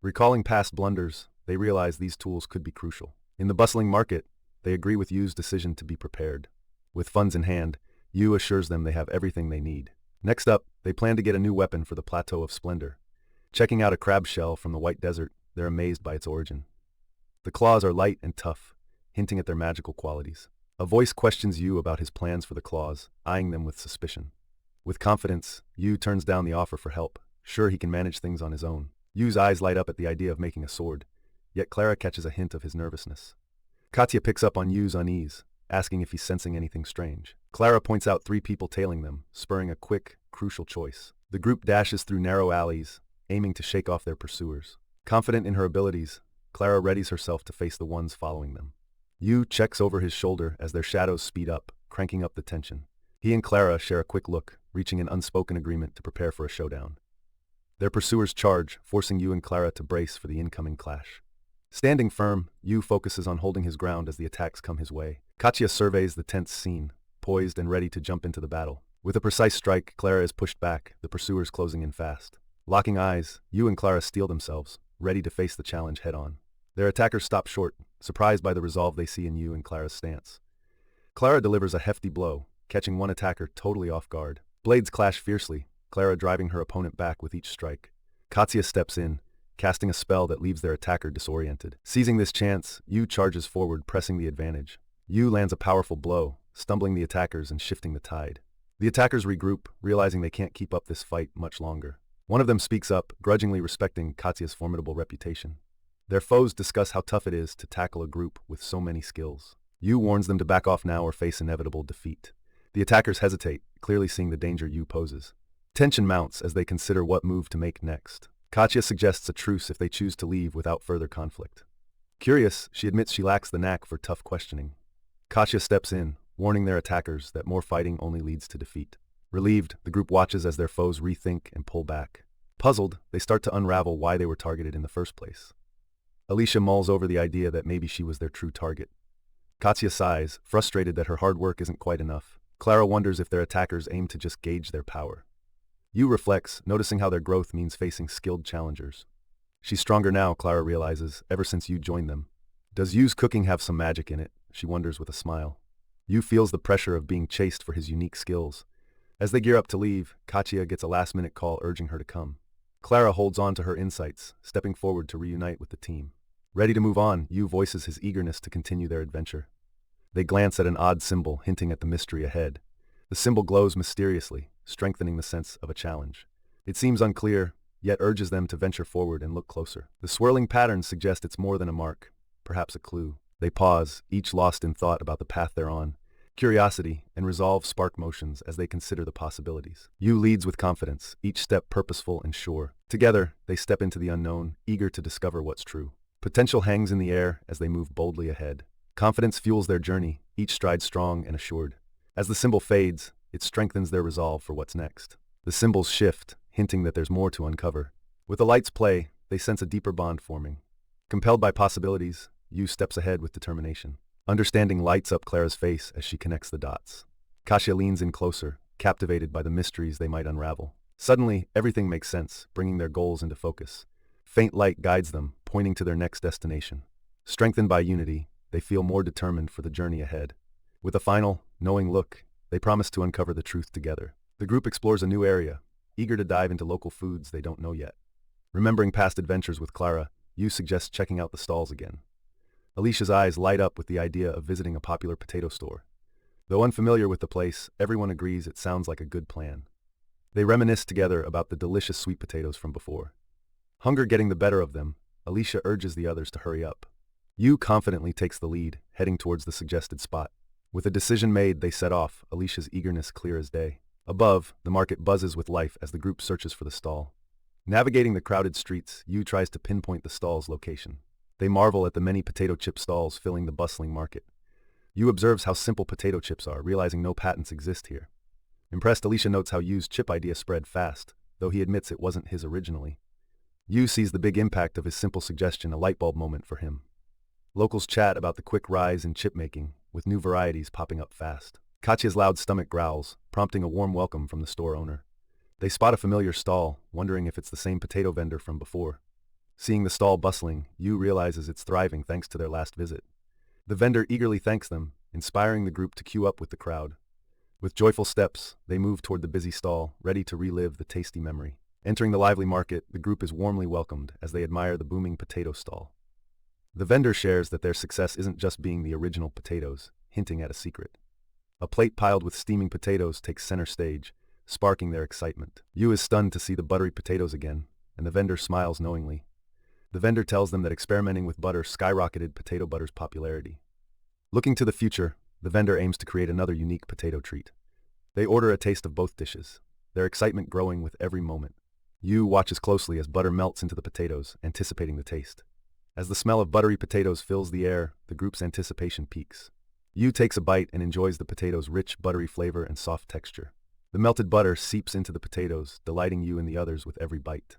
Recalling past blunders, they realize these tools could be crucial. In the bustling market, they agree with Yuu's decision to be prepared. With funds in hand, Yuu assures them they have everything they need. Next up, they plan to get a new weapon for the Plateau of Splendor. Checking out a crab shell from the White Desert, they're amazed by its origin. The claws are light and tough, hinting at their magical qualities. A voice questions Yuu about his plans for the claws, eyeing them with suspicion. With confidence, Yuu turns down the offer for help, sure he can manage things on his own. Yuu's eyes light up at the idea of making a sword, yet Clara catches a hint of his nervousness. Katya picks up on Yuu's unease, asking if he's sensing anything strange. Clara points out 3 people tailing them, spurring a quick, crucial choice. The group dashes through narrow alleys, aiming to shake off their pursuers. Confident in her abilities, Clara readies herself to face the ones following them. Yuu checks over his shoulder as their shadows speed up, cranking up the tension. He and Clara share a quick look, reaching an unspoken agreement to prepare for a showdown. Their pursuers charge, forcing Yuu and Clara to brace for the incoming clash. Standing firm, Yuu focuses on holding his ground as the attacks come his way. Katya surveys the tense scene, poised and ready to jump into the battle. With a precise strike, Clara is pushed back, the pursuers closing in fast. Locking eyes, Yuu and Clara steel themselves, ready to face the challenge head-on. Their attackers stop short, surprised by the resolve they see in Yuu and Clara's stance. Clara delivers a hefty blow, catching one attacker totally off guard. Blades clash fiercely, Clara driving her opponent back with each strike. Katya steps in, casting a spell that leaves their attacker disoriented. Seizing this chance, Yuu charges forward, pressing the advantage. Yuu lands a powerful blow, stumbling the attackers and shifting the tide. The attackers regroup, realizing they can't keep up this fight much longer. One of them speaks up, grudgingly respecting Katya's formidable reputation. Their foes discuss how tough it is to tackle a group with so many skills. Yuu warns them to back off now or face inevitable defeat. The attackers hesitate, clearly seeing the danger Yuu poses. Tension mounts as they consider what move to make next. Katya suggests a truce if they choose to leave without further conflict. Curious, she admits she lacks the knack for tough questioning. Katya steps in, warning their attackers that more fighting only leads to defeat. Relieved, the group watches as their foes rethink and pull back. Puzzled, they start to unravel why they were targeted in the first place. Alicia mulls over the idea that maybe she was their true target. Katya sighs, frustrated that her hard work isn't quite enough. Clara wonders if their attackers aim to just gauge their power. Yuu reflects, noticing how their growth means facing skilled challengers. She's stronger now, Clara realizes, ever since Yu joined them. Does Yu's cooking have some magic in it? She wonders with a smile. Yu feels the pressure of being chased for his unique skills. As they gear up to leave, Katya gets a last-minute call urging her to come. Clara holds on to her insights, stepping forward to reunite with the team. Ready to move on, Yu voices his eagerness to continue their adventure. They glance at an odd symbol hinting at the mystery ahead. The symbol glows mysteriously, strengthening the sense of a challenge. It seems unclear, yet urges them to venture forward and look closer. The swirling patterns suggest it's more than a mark, perhaps a clue. They pause, each lost in thought about the path they're on. Curiosity and resolve spark motions as they consider the possibilities. Yu leads with confidence, each step purposeful and sure. Together, they step into the unknown, eager to discover what's true. Potential hangs in the air as they move boldly ahead. Confidence fuels their journey, each stride strong and assured. As the symbol fades, it strengthens their resolve for what's next. The symbols shift, hinting that there's more to uncover. With the lights play, they sense a deeper bond forming. Compelled by possibilities, Yu steps ahead with determination. Understanding lights up Clara's face as she connects the dots. Kasia leans in closer, captivated by the mysteries they might unravel. Suddenly, everything makes sense, bringing their goals into focus. Faint light guides them, pointing to their next destination. Strengthened by unity, they feel more determined for the journey ahead. With a final, knowing look, they promise to uncover the truth together. The group explores a new area, eager to dive into local foods they don't know yet. Remembering past adventures with Clara, Yu suggests checking out the stalls again. Alicia's eyes light up with the idea of visiting a popular potato store. Though unfamiliar with the place, everyone agrees it sounds like a good plan. They reminisce together about the delicious sweet potatoes from before. Hunger getting the better of them, Alicia urges the others to hurry up. Yu confidently takes the lead, heading towards the suggested spot. With a decision made, they set off, Alicia's eagerness clear as day. Above, the market buzzes with life as the group searches for the stall. Navigating the crowded streets, Yu tries to pinpoint the stall's location. They marvel at the many potato chip stalls filling the bustling market. Yu observes how simple potato chips are, realizing no patents exist here. Impressed, Alicia notes how Yu's chip idea spread fast, though he admits it wasn't his originally. Yu sees the big impact of his simple suggestion, a light bulb moment for him. Locals chat about the quick rise in chip making, with new varieties popping up fast. Katya's loud stomach growls, prompting a warm welcome from the store owner. They spot a familiar stall, wondering if it's the same potato vendor from before. Seeing the stall bustling, Yu realizes it's thriving thanks to their last visit. The vendor eagerly thanks them, inspiring the group to queue up with the crowd. With joyful steps, they move toward the busy stall, ready to relive the tasty memory. Entering the lively market, the group is warmly welcomed as they admire the booming potato stall. The vendor shares that their success isn't just being the original potatoes, hinting at a secret. A plate piled with steaming potatoes takes center stage, sparking their excitement. Yu is stunned to see the buttery potatoes again, and the vendor smiles knowingly. The vendor tells them that experimenting with butter skyrocketed potato butter's popularity. Looking to the future, the vendor aims to create another unique potato treat. They order a taste of both dishes, their excitement growing with every moment. Yu watches closely as butter melts into the potatoes, anticipating the taste. As the smell of buttery potatoes fills the air, the group's anticipation peaks. Yu takes a bite and enjoys the potatoes' rich, buttery flavor and soft texture. The melted butter seeps into the potatoes, delighting Yu and the others with every bite.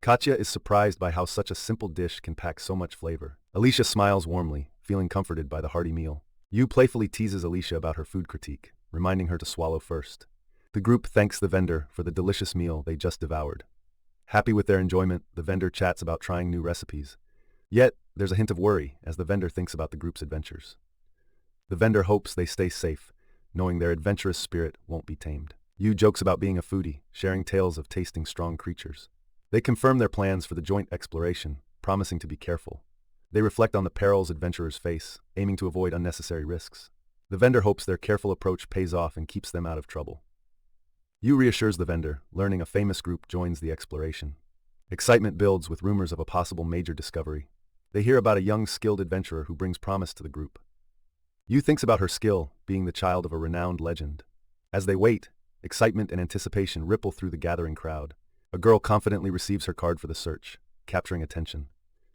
Katya is surprised by how such a simple dish can pack so much flavor. Alicia smiles warmly, feeling comforted by the hearty meal. Yu playfully teases Alicia about her food critique, reminding her to swallow first. The group thanks the vendor for the delicious meal they just devoured. Happy with their enjoyment, the vendor chats about trying new recipes. Yet, there's a hint of worry as the vendor thinks about the group's adventures. The vendor hopes they stay safe, knowing their adventurous spirit won't be tamed. Yu jokes about being a foodie, sharing tales of tasting strong creatures. They confirm their plans for the joint exploration, promising to be careful. They reflect on the perils adventurers face, aiming to avoid unnecessary risks. The vendor hopes their careful approach pays off and keeps them out of trouble. Yu reassures the vendor, learning a famous group joins the exploration. Excitement builds with rumors of a possible major discovery. They hear about a young, skilled adventurer who brings promise to the group. Yu thinks about her skill, being the child of a renowned legend. As they wait, excitement and anticipation ripple through the gathering crowd. A girl confidently receives her card for the search, capturing attention.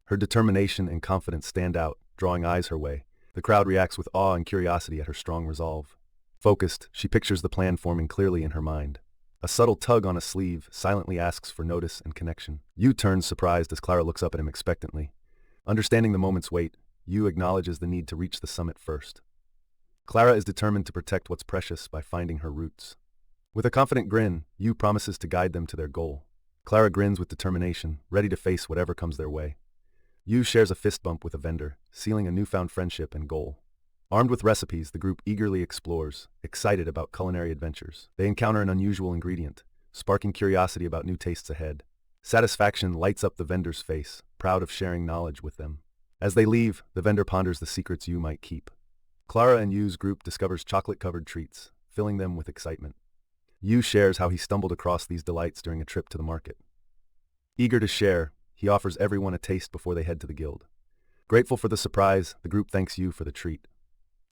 Her determination and confidence stand out, drawing eyes her way. The crowd reacts with awe and curiosity at her strong resolve. Focused, she pictures the plan forming clearly in her mind. A subtle tug on a sleeve silently asks for notice and connection. Yu turns surprised as Clara looks up at him expectantly. Understanding the moment's weight, Yu acknowledges the need to reach the summit first. Clara is determined to protect what's precious by finding her roots. With a confident grin, Yu promises to guide them to their goal. Clara grins with determination, ready to face whatever comes their way. Yuu shares a fist bump with a vendor, sealing a newfound friendship and goal. Armed with recipes, the group eagerly explores, excited about culinary adventures. They encounter an unusual ingredient, sparking curiosity about new tastes ahead. Satisfaction lights up the vendor's face, proud of sharing knowledge with them. As they leave, the vendor ponders the secrets Yuu might keep. Clara and Yuu's group discovers chocolate-covered treats, filling them with excitement. Yuu shares how he stumbled across these delights during a trip to the market. Eager to share, he offers everyone a taste before they head to the guild. Grateful for the surprise, the group thanks Yuu for the treat.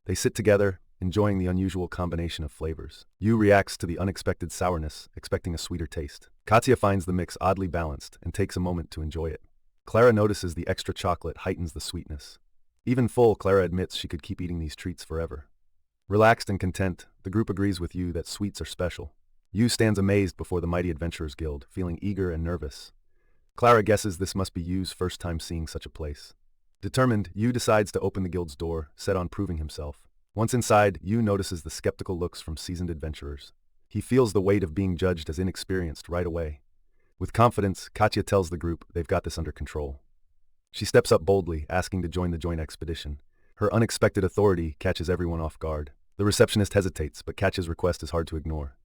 They sit together, enjoying the unusual combination of flavors. Yuu reacts to the unexpected sourness, expecting a sweeter taste. Katya finds the mix oddly balanced and takes a moment to enjoy it. Clara notices the extra chocolate heightens the sweetness. Even full, Clara admits she could keep eating these treats forever. Relaxed and content, the group agrees with Yuu that sweets are special. Yuu stands amazed before the mighty Adventurers Guild, feeling eager and nervous. Clara guesses this must be Yuu's first time seeing such a place. Determined, Yuu decides to open the guild's door, set on proving himself. Once inside, Yuu notices the skeptical looks from seasoned adventurers. He feels the weight of being judged as inexperienced right away. With confidence, Katya tells the group they've got this under control. She steps up boldly, asking to join the joint expedition. Her unexpected authority catches everyone off guard. The receptionist hesitates, but Katya's request is hard to ignore.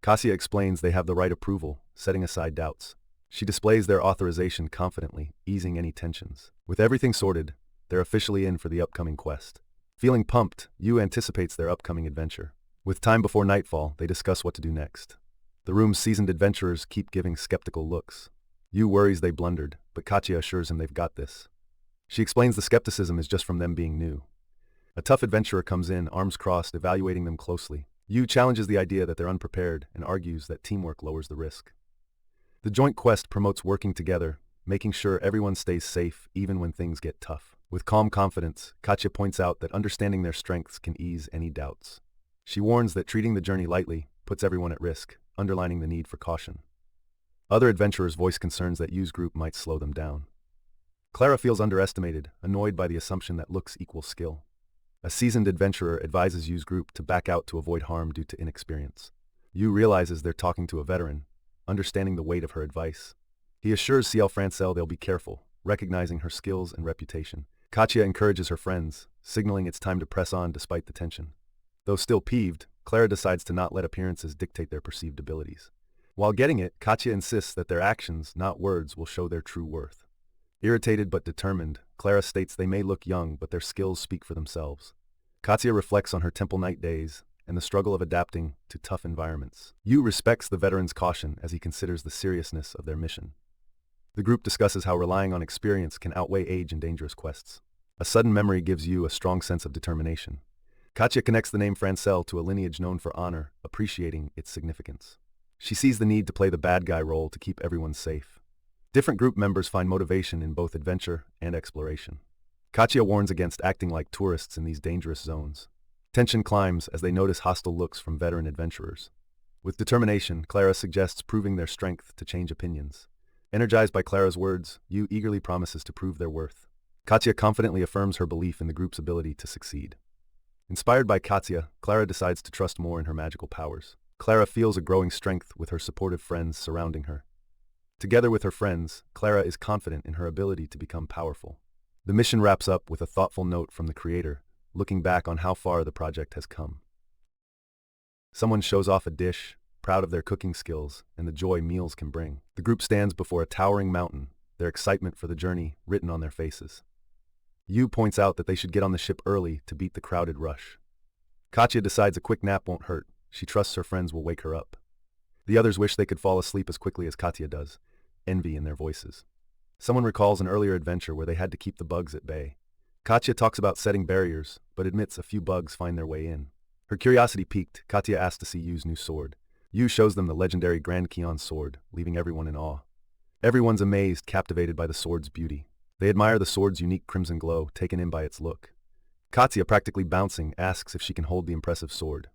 Katya explains they have the right approval, setting aside doubts. She displays their authorization confidently, easing any tensions. With everything sorted, they're officially in for the upcoming quest. Feeling pumped, Yuu anticipates their upcoming adventure. With time before nightfall, they discuss what to do next. The room's seasoned adventurers keep giving skeptical looks. Yuu worries they blundered, but Katya assures him they've got this. She explains the skepticism is just from them being new. A tough adventurer comes in, arms crossed, evaluating them closely. Yuu challenges the idea that they're unprepared and argues that teamwork lowers the risk. The joint quest promotes working together, making sure everyone stays safe even when things get tough. With calm confidence, Katya points out that understanding their strengths can ease any doubts. She warns that treating the journey lightly puts everyone at risk, underlining the need for caution. Other adventurers voice concerns that Yuu's group might slow them down. Clara feels underestimated, annoyed by the assumption that looks equals skill. A seasoned adventurer advises Yuu's group to back out to avoid harm due to inexperience. Yuu realizes they're talking to a veteran, understanding the weight of her advice. He assures Ciel Francel they'll be careful, recognizing her skills and reputation. Katya encourages her friends, signaling it's time to press on despite the tension. Though still peeved, Clara decides to not let appearances dictate their perceived abilities. While getting it, Katya insists that their actions, not words, will show their true worth. Irritated but determined, Clara states they may look young but their skills speak for themselves. Katya reflects on her Temple Night days and the struggle of adapting to tough environments. Yuu respects the veteran's caution as he considers the seriousness of their mission. The group discusses how relying on experience can outweigh age in dangerous quests. A sudden memory gives Yuu a strong sense of determination. Katya connects the name Francel to a lineage known for honor, appreciating its significance. She sees the need to play the bad guy role to keep everyone safe. Different group members find motivation in both adventure and exploration. Katya warns against acting like tourists in these dangerous zones. Tension climbs as they notice hostile looks from veteran adventurers. With determination, Clara suggests proving their strength to change opinions. Energized by Clara's words, Yuu eagerly promises to prove their worth. Katya confidently affirms her belief in the group's ability to succeed. Inspired by Katya, Clara decides to trust more in her magical powers. Clara feels a growing strength with her supportive friends surrounding her. Together with her friends, Clara is confident in her ability to become powerful. The mission wraps up with a thoughtful note from the creator, looking back on how far the project has come. Someone shows off a dish, proud of their cooking skills and the joy meals can bring. The group stands before a towering mountain, their excitement for the journey written on their faces. Yuu points out that they should get on the ship early to beat the crowded rush. Katya decides a quick nap won't hurt. She trusts her friends will wake her up. The others wish they could fall asleep as quickly as Katya does, envy in their voices. Someone recalls an earlier adventure where they had to keep the bugs at bay. Katya talks about setting barriers, but admits a few bugs find their way in. Her curiosity piqued, Katya asks to see Yuu's new sword. Yuu shows them the legendary Grand Kion sword, leaving everyone in awe. Everyone's amazed, captivated by the sword's beauty. They admire the sword's unique crimson glow, taken in by its look. Katya, practically bouncing, asks if she can hold the impressive sword.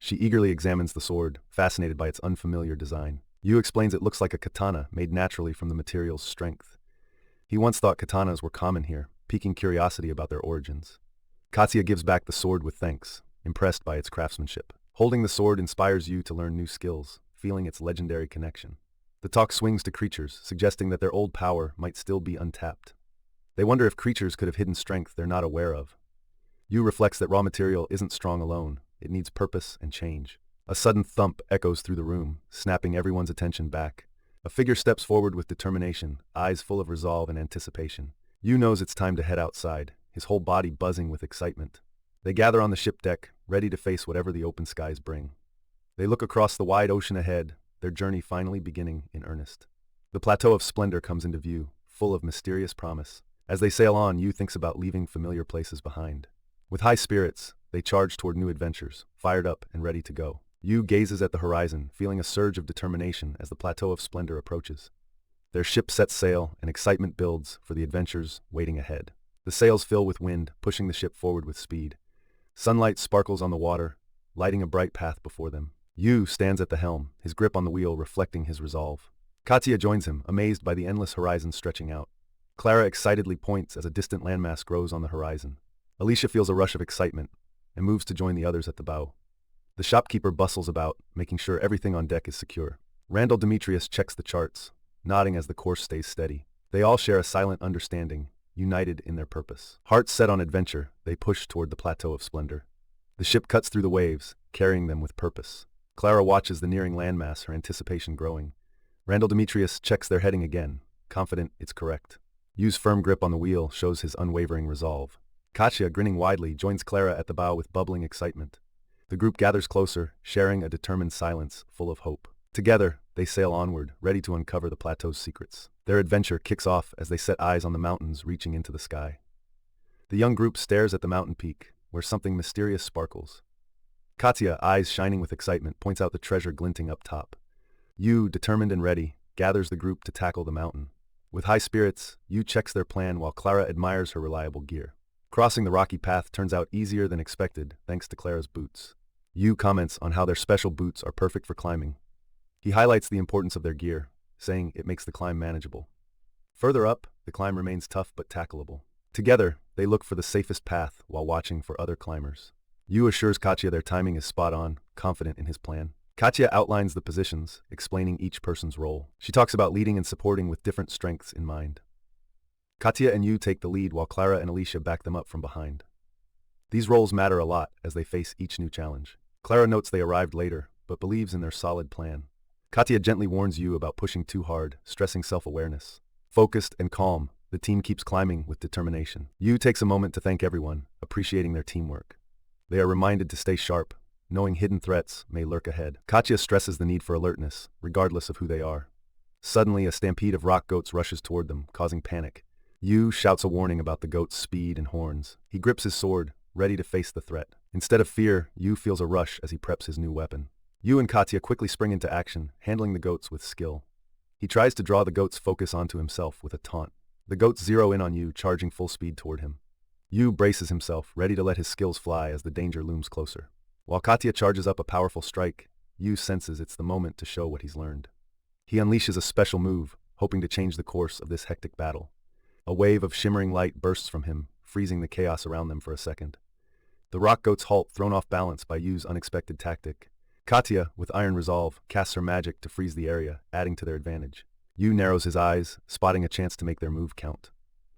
She eagerly examines the sword, fascinated by its unfamiliar design. Yuu explains it looks like a katana made naturally from the material's strength. He once thought katanas were common here, piquing curiosity about their origins. Katya gives back the sword with thanks, impressed by its craftsmanship. Holding the sword inspires Yuu to learn new skills, feeling its legendary connection. The talk swings to creatures, suggesting that their old power might still be untapped. They wonder if creatures could have hidden strength they're not aware of. Yuu reflects that raw material isn't strong alone, it needs purpose and change. A sudden thump echoes through the room, snapping everyone's attention back. A figure steps forward with determination, eyes full of resolve and anticipation. Yuu knows it's time to head outside, his whole body buzzing with excitement. They gather on the ship deck, ready to face whatever the open skies bring. They look across the wide ocean ahead, their journey finally beginning in earnest. The plateau of splendor comes into view, full of mysterious promise. As they sail on, Yuu thinks about leaving familiar places behind. With high spirits, they charge toward new adventures, fired up and ready to go. Yuu gazes at the horizon, feeling a surge of determination as the plateau of splendor approaches. Their ship sets sail, and excitement builds for the adventures waiting ahead. The sails fill with wind, pushing the ship forward with speed. Sunlight sparkles on the water, lighting a bright path before them. Yuu stands at the helm, his grip on the wheel reflecting his resolve. Katya joins him, amazed by the endless horizon stretching out. Clara excitedly points as a distant landmass grows on the horizon. Alicia feels a rush of excitement and moves to join the others at the bow. The shopkeeper bustles about, making sure everything on deck is secure. Randall Demetrius checks the charts, nodding as the course stays steady. They all share a silent understanding, united in their purpose. Hearts set on adventure, they push toward the plateau of splendor. The ship cuts through the waves, carrying them with purpose. Clara watches the nearing landmass, her anticipation growing. Randall Demetrius checks their heading again, confident it's correct. Yuu's firm grip on the wheel shows his unwavering resolve. Katya, grinning widely, joins Clara at the bow with bubbling excitement. The group gathers closer, sharing a determined silence full of hope. Together, they sail onward, ready to uncover the plateau's secrets. Their adventure kicks off as they set eyes on the mountains reaching into the sky. The young group stares at the mountain peak, where something mysterious sparkles. Katya, eyes shining with excitement, points out the treasure glinting up top. Yuu, determined and ready, gathers the group to tackle the mountain. With high spirits, Yuu checks their plan while Clara admires her reliable gear. Crossing the rocky path turns out easier than expected, thanks to Clara's boots. Yuu comments on how their special boots are perfect for climbing. He highlights the importance of their gear, saying it makes the climb manageable. Further up, the climb remains tough but tackleable. Together, they look for the safest path while watching for other climbers. Yuu assures Katya their timing is spot on, confident in his plan. Katya outlines the positions, explaining each person's role. She talks about leading and supporting with different strengths in mind. Katya and Yuu take the lead while Clara and Alicia back them up from behind. These roles matter a lot as they face each new challenge. Clara notes they arrived later, but believes in their solid plan. Katya gently warns Yuu about pushing too hard, stressing self-awareness. Focused and calm, the team keeps climbing with determination. Yuu takes a moment to thank everyone, appreciating their teamwork. They are reminded to stay sharp, knowing hidden threats may lurk ahead. Katya stresses the need for alertness, regardless of who they are. Suddenly, a stampede of rock goats rushes toward them, causing panic. Yuu shouts a warning about the goats' speed and horns. He grips his sword, ready to face the threat. Instead of fear, Yuu feels a rush as he preps his new weapon. Yuu and Katya quickly spring into action, handling the goats with skill. He tries to draw the goats' focus onto himself with a taunt. The goats zero in on Yuu, charging full speed toward him. Yuu braces himself, ready to let his skills fly as the danger looms closer. While Katya charges up a powerful strike, Yuu senses it's the moment to show what he's learned. He unleashes a special move, hoping to change the course of this hectic battle. A wave of shimmering light bursts from him, freezing the chaos around them for a second. The rock goats halt, thrown off balance by Yuu's unexpected tactic. Katya, with iron resolve, casts her magic to freeze the area, adding to their advantage. Yuu narrows his eyes, spotting a chance to make their move count.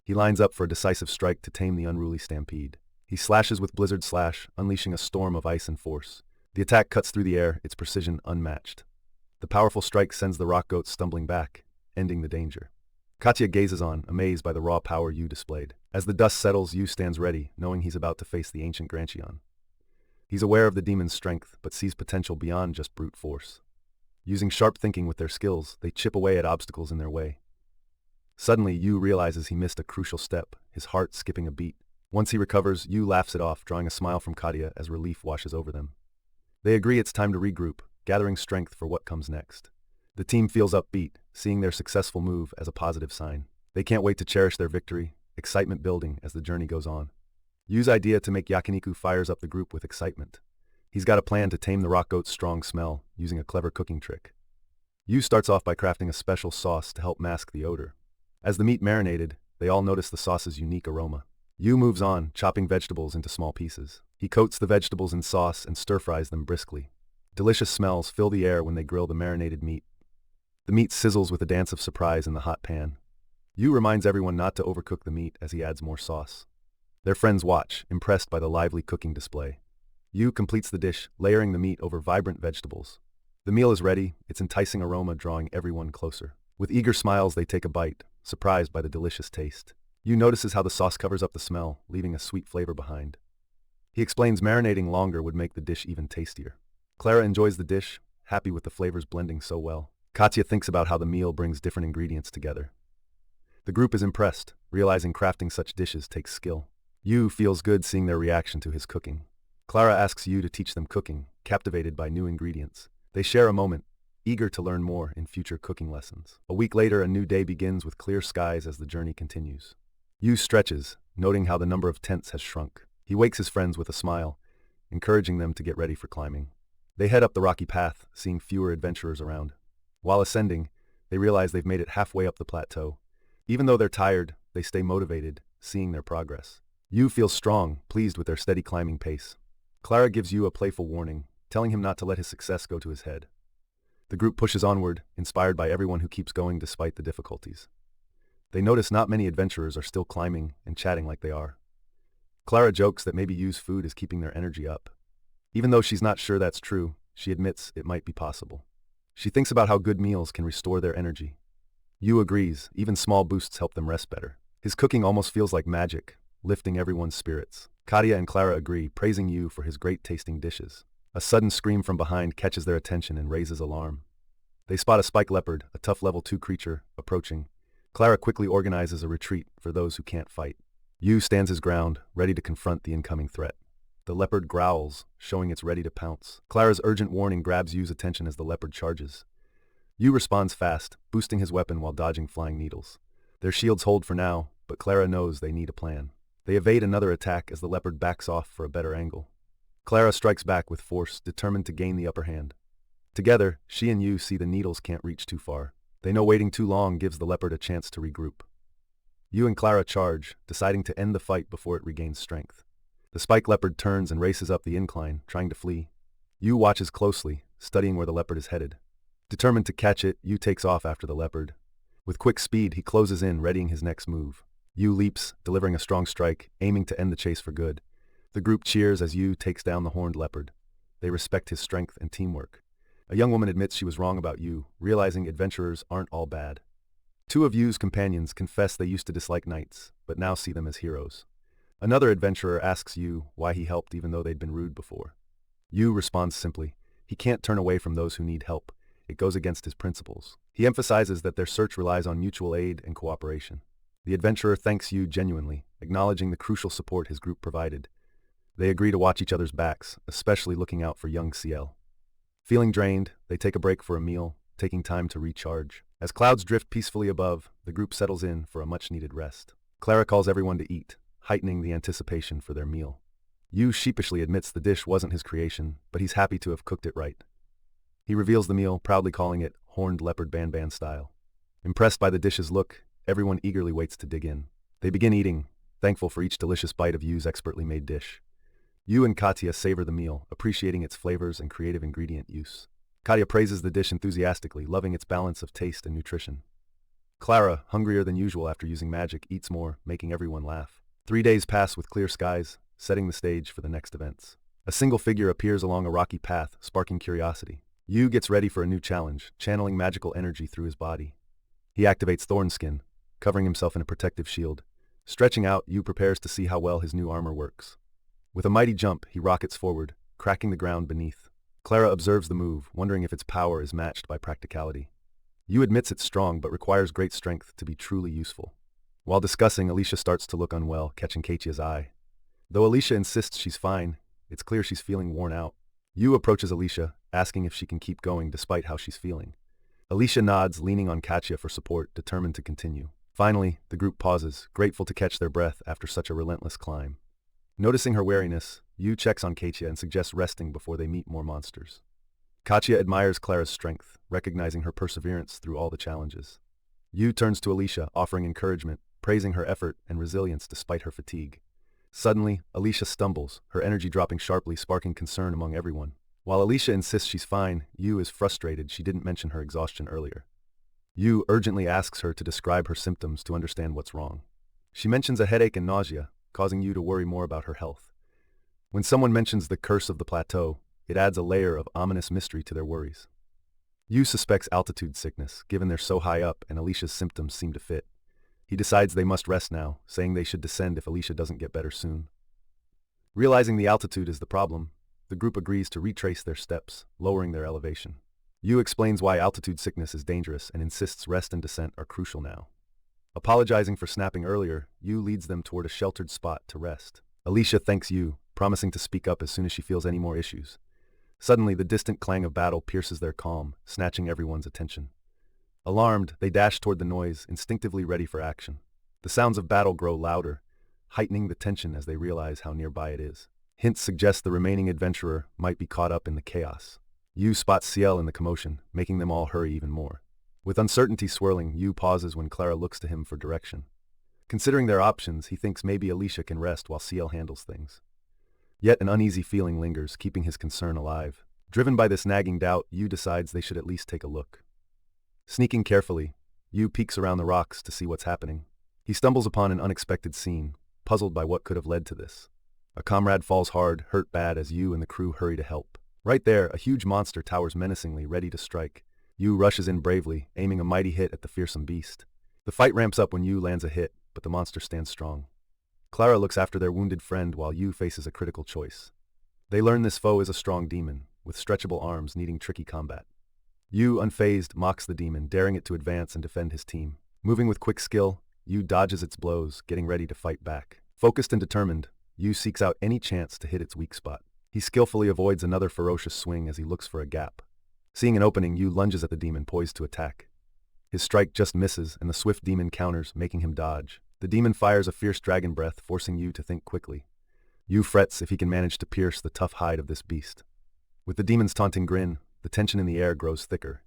He lines up for a decisive strike to tame the unruly stampede. He slashes with Blizzard Slash, unleashing a storm of ice and force. The attack cuts through the air, its precision unmatched. The powerful strike sends the rock goats stumbling back, ending the danger. Katya gazes on, amazed by the raw power Yuu displayed. As the dust settles, Yuu stands ready, knowing he's about to face the ancient Granchion. He's aware of the demon's strength, but sees potential beyond just brute force. Using sharp thinking with their skills, they chip away at obstacles in their way. Suddenly, Yuu realizes he missed a crucial step, his heart skipping a beat. Once he recovers, Yuu laughs it off, drawing a smile from Katya as relief washes over them. They agree it's time to regroup, gathering strength for what comes next. The team feels upbeat, seeing their successful move as a positive sign. They can't wait to cherish their victory, excitement building as the journey goes on. Yuu's idea to make yakiniku fires up the group with excitement. He's got a plan to tame the rock goat's strong smell, using a clever cooking trick. Yuu starts off by crafting a special sauce to help mask the odor. As the meat marinated, they all notice the sauce's unique aroma. Yuu moves on, chopping vegetables into small pieces. He coats the vegetables in sauce and stir-fries them briskly. Delicious smells fill the air when they grill the marinated meat. The meat sizzles with a dance of surprise in the hot pan. Yuu reminds everyone not to overcook the meat as he adds more sauce. Their friends watch, impressed by the lively cooking display. Yuu completes the dish, layering the meat over vibrant vegetables. The meal is ready, its enticing aroma drawing everyone closer. With eager smiles they take a bite, surprised by the delicious taste. Yuu notices how the sauce covers up the smell, leaving a sweet flavor behind. He explains marinating longer would make the dish even tastier. Clara enjoys the dish, happy with the flavors blending so well. Katya thinks about how the meal brings different ingredients together. The group is impressed, realizing crafting such dishes takes skill. Yuu feels good seeing their reaction to his cooking. Clara asks Yuu to teach them cooking, captivated by new ingredients. They share a moment, eager to learn more in future cooking lessons. A week later, a new day begins with clear skies as the journey continues. Yuu stretches, noting how the number of tents has shrunk. He wakes his friends with a smile, encouraging them to get ready for climbing. They head up the rocky path, seeing fewer adventurers around. While ascending, they realize they've made it halfway up the plateau. Even though they're tired, they stay motivated, seeing their progress. Yuu feels strong, pleased with their steady climbing pace. Clara gives Yuu a playful warning, telling him not to let his success go to his head. The group pushes onward, inspired by everyone who keeps going despite the difficulties. They notice not many adventurers are still climbing and chatting like they are. Clara jokes that maybe Yuu's food is keeping their energy up. Even though she's not sure that's true, she admits it might be possible. She thinks about how good meals can restore their energy. Yuu agrees, even small boosts help them rest better. His cooking almost feels like magic, lifting everyone's spirits. Katya and Clara agree, praising Yuu for his great-tasting dishes. A sudden scream from behind catches their attention and raises alarm. They spot a spike leopard, a tough level 2 creature, approaching. Clara quickly organizes a retreat for those who can't fight. Yuu stands his ground, ready to confront the incoming threat. The leopard growls, showing it's ready to pounce. Clara's urgent warning grabs Yuu's attention as the leopard charges. Yuu responds fast, boosting his weapon while dodging flying needles. Their shields hold for now, but Clara knows they need a plan. They evade another attack as the leopard backs off for a better angle. Clara strikes back with force, determined to gain the upper hand. Together, she and Yuu see the needles can't reach too far. They know waiting too long gives the leopard a chance to regroup. Yuu and Clara charge, deciding to end the fight before it regains strength. The spike leopard turns and races up the incline, trying to flee. Yuu watches closely, studying where the leopard is headed. Determined to catch it, Yuu takes off after the leopard. With quick speed, he closes in, readying his next move. Yuu leaps, delivering a strong strike, aiming to end the chase for good. The group cheers as Yuu takes down the horned leopard. They respect his strength and teamwork. A young woman admits she was wrong about Yuu, realizing adventurers aren't all bad. Two of Yuu's companions confess they used to dislike knights, but now see them as heroes. Another adventurer asks Yuu why he helped even though they'd been rude before. Yuu responds simply, he can't turn away from those who need help. It goes against his principles. He emphasizes that their search relies on mutual aid and cooperation. The adventurer thanks Yuu genuinely, acknowledging the crucial support his group provided. They agree to watch each other's backs, especially looking out for young CL. Feeling drained, they take a break for a meal, taking time to recharge. As clouds drift peacefully above, the group settles in for a much-needed rest. Clara calls everyone to eat, heightening the anticipation for their meal. Yuu sheepishly admits the dish wasn't his creation, but he's happy to have cooked it right. He reveals the meal, proudly calling it horned leopard ban style. Impressed by the dish's look, everyone eagerly waits to dig in. They begin eating, thankful for each delicious bite of Yuu's expertly made dish. Yuu and Katya savor the meal, appreciating its flavors and creative ingredient use. Katya praises the dish enthusiastically, loving its balance of taste and nutrition. Clara, hungrier than usual after using magic, eats more, making everyone laugh. 3 days pass with clear skies, setting the stage for the next events. A single figure appears along a rocky path, sparking curiosity. Yuu gets ready for a new challenge, channeling magical energy through his body. He activates Thornskin, covering himself in a protective shield. Stretching out, Yuu prepares to see how well his new armor works. With a mighty jump, he rockets forward, cracking the ground beneath. Clara observes the move, wondering if its power is matched by practicality. Yuu admits it's strong but requires great strength to be truly useful. While discussing, Alicia starts to look unwell, catching Katya's eye. Though Alicia insists she's fine, it's clear she's feeling worn out. Yuu approaches Alicia, asking if she can keep going despite how she's feeling. Alicia nods, leaning on Katya for support, determined to continue. Finally, the group pauses, grateful to catch their breath after such a relentless climb. Noticing her wariness, Yuu checks on Katya and suggests resting before they meet more monsters. Katya admires Clara's strength, recognizing her perseverance through all the challenges. Yuu turns to Alicia, offering encouragement, praising her effort and resilience despite her fatigue. Suddenly, Alicia stumbles, her energy dropping sharply, sparking concern among everyone. While Alicia insists she's fine, Yuu is frustrated she didn't mention her exhaustion earlier. Yu urgently asks her to describe her symptoms to understand what's wrong. She mentions a headache and nausea, causing Yu to worry more about her health. When someone mentions the curse of the plateau, it adds a layer of ominous mystery to their worries. Yu suspects altitude sickness, given they're so high up and Alicia's symptoms seem to fit. He decides they must rest now, saying they should descend if Alicia doesn't get better soon. Realizing the altitude is the problem, the group agrees to retrace their steps, lowering their elevation. Yu explains why altitude sickness is dangerous and insists rest and descent are crucial now. Apologizing for snapping earlier, Yu leads them toward a sheltered spot to rest. Alicia thanks Yu, promising to speak up as soon as she feels any more issues. Suddenly, the distant clang of battle pierces their calm, snatching everyone's attention. Alarmed, they dash toward the noise, instinctively ready for action. The sounds of battle grow louder, heightening the tension as they realize how nearby it is. Hints suggest the remaining adventurer might be caught up in the chaos. Yu spots Ciel in the commotion, making them all hurry even more. With uncertainty swirling, Yu pauses when Clara looks to him for direction. Considering their options, he thinks maybe Alicia can rest while Ciel handles things. Yet an uneasy feeling lingers, keeping his concern alive. Driven by this nagging doubt, Yu decides they should at least take a look. Sneaking carefully, Yu peeks around the rocks to see what's happening. He stumbles upon an unexpected scene, puzzled by what could have led to this. A comrade falls hard, hurt bad as Yu and the crew hurry to help. Right there, a huge monster towers menacingly, ready to strike. Yu rushes in bravely, aiming a mighty hit at the fearsome beast. The fight ramps up when Yu lands a hit, but the monster stands strong. Clara looks after their wounded friend while Yu faces a critical choice. They learn this foe is a strong demon, with stretchable arms needing tricky combat. Yu, unfazed, mocks the demon, daring it to advance and defend his team. Moving with quick skill, Yu dodges its blows, getting ready to fight back. Focused and determined, Yu seeks out any chance to hit its weak spot. He skillfully avoids another ferocious swing as he looks for a gap. Seeing an opening, Yu lunges at the demon, poised to attack. His strike just misses, and the swift demon counters, making him dodge. The demon fires a fierce dragon breath, forcing Yu to think quickly. Yu frets if he can manage to pierce the tough hide of this beast. With the demon's taunting grin, the tension in the air grows thicker.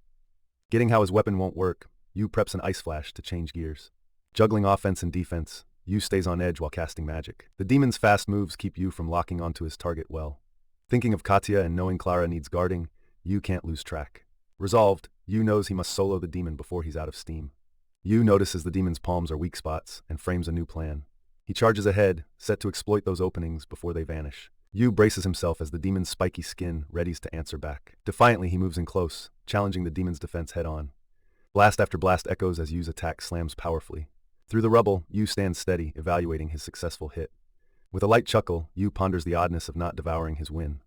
Getting how his weapon won't work, Yu preps an ice flash to change gears. Juggling offense and defense, Yu stays on edge while casting magic. The demon's fast moves keep Yu from locking onto his target well. Thinking of Katya and knowing Clara needs guarding, Yu can't lose track. Resolved, Yu knows he must solo the demon before he's out of steam. Yu notices the demon's palms are weak spots and frames a new plan. He charges ahead, set to exploit those openings before they vanish. Yu braces himself as the demon's spiky skin readies to answer back. Defiantly, he moves in close, challenging the demon's defense head-on. Blast after blast echoes as Yu's attack slams powerfully. Through the rubble, Yu stands steady, evaluating his successful hit. With a light chuckle, Yu ponders the oddness of not devouring his win.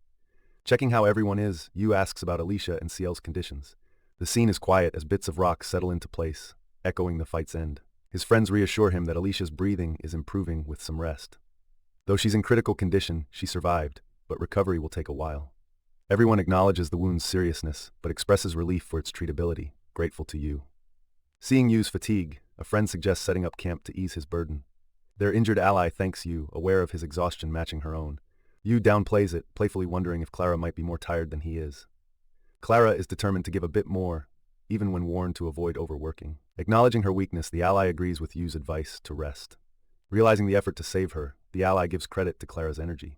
Checking how everyone is, Yu asks about Alicia and Ciel's conditions. The scene is quiet as bits of rock settle into place, echoing the fight's end. His friends reassure him that Alicia's breathing is improving with some rest. Though she's in critical condition, she survived, but recovery will take a while. Everyone acknowledges the wound's seriousness, but expresses relief for its treatability, grateful to Yu. Seeing Yu's fatigue, a friend suggests setting up camp to ease his burden. Their injured ally thanks Yu, aware of his exhaustion matching her own. Yu downplays it, playfully wondering if Clara might be more tired than he is. Clara is determined to give a bit more, even when warned to avoid overworking. Acknowledging her weakness, the ally agrees with Yu's advice to rest. Realizing the effort to save her, the ally gives credit to Clara's energy.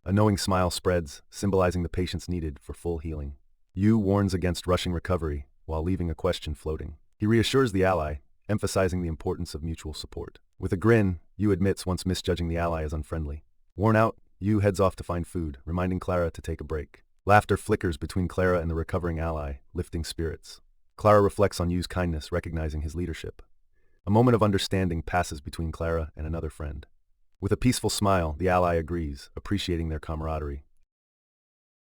A knowing smile spreads, symbolizing the patience needed for full healing. Yu warns against rushing recovery, while leaving a question floating. He reassures the ally, emphasizing the importance of mutual support. With a grin, Yu admits once misjudging the ally as unfriendly. Worn out, Yu heads off to find food, reminding Clara to take a break. Laughter flickers between Clara and the recovering ally, lifting spirits. Clara reflects on Yu's kindness, recognizing his leadership. A moment of understanding passes between Clara and another friend. With a peaceful smile, the ally agrees, appreciating their camaraderie.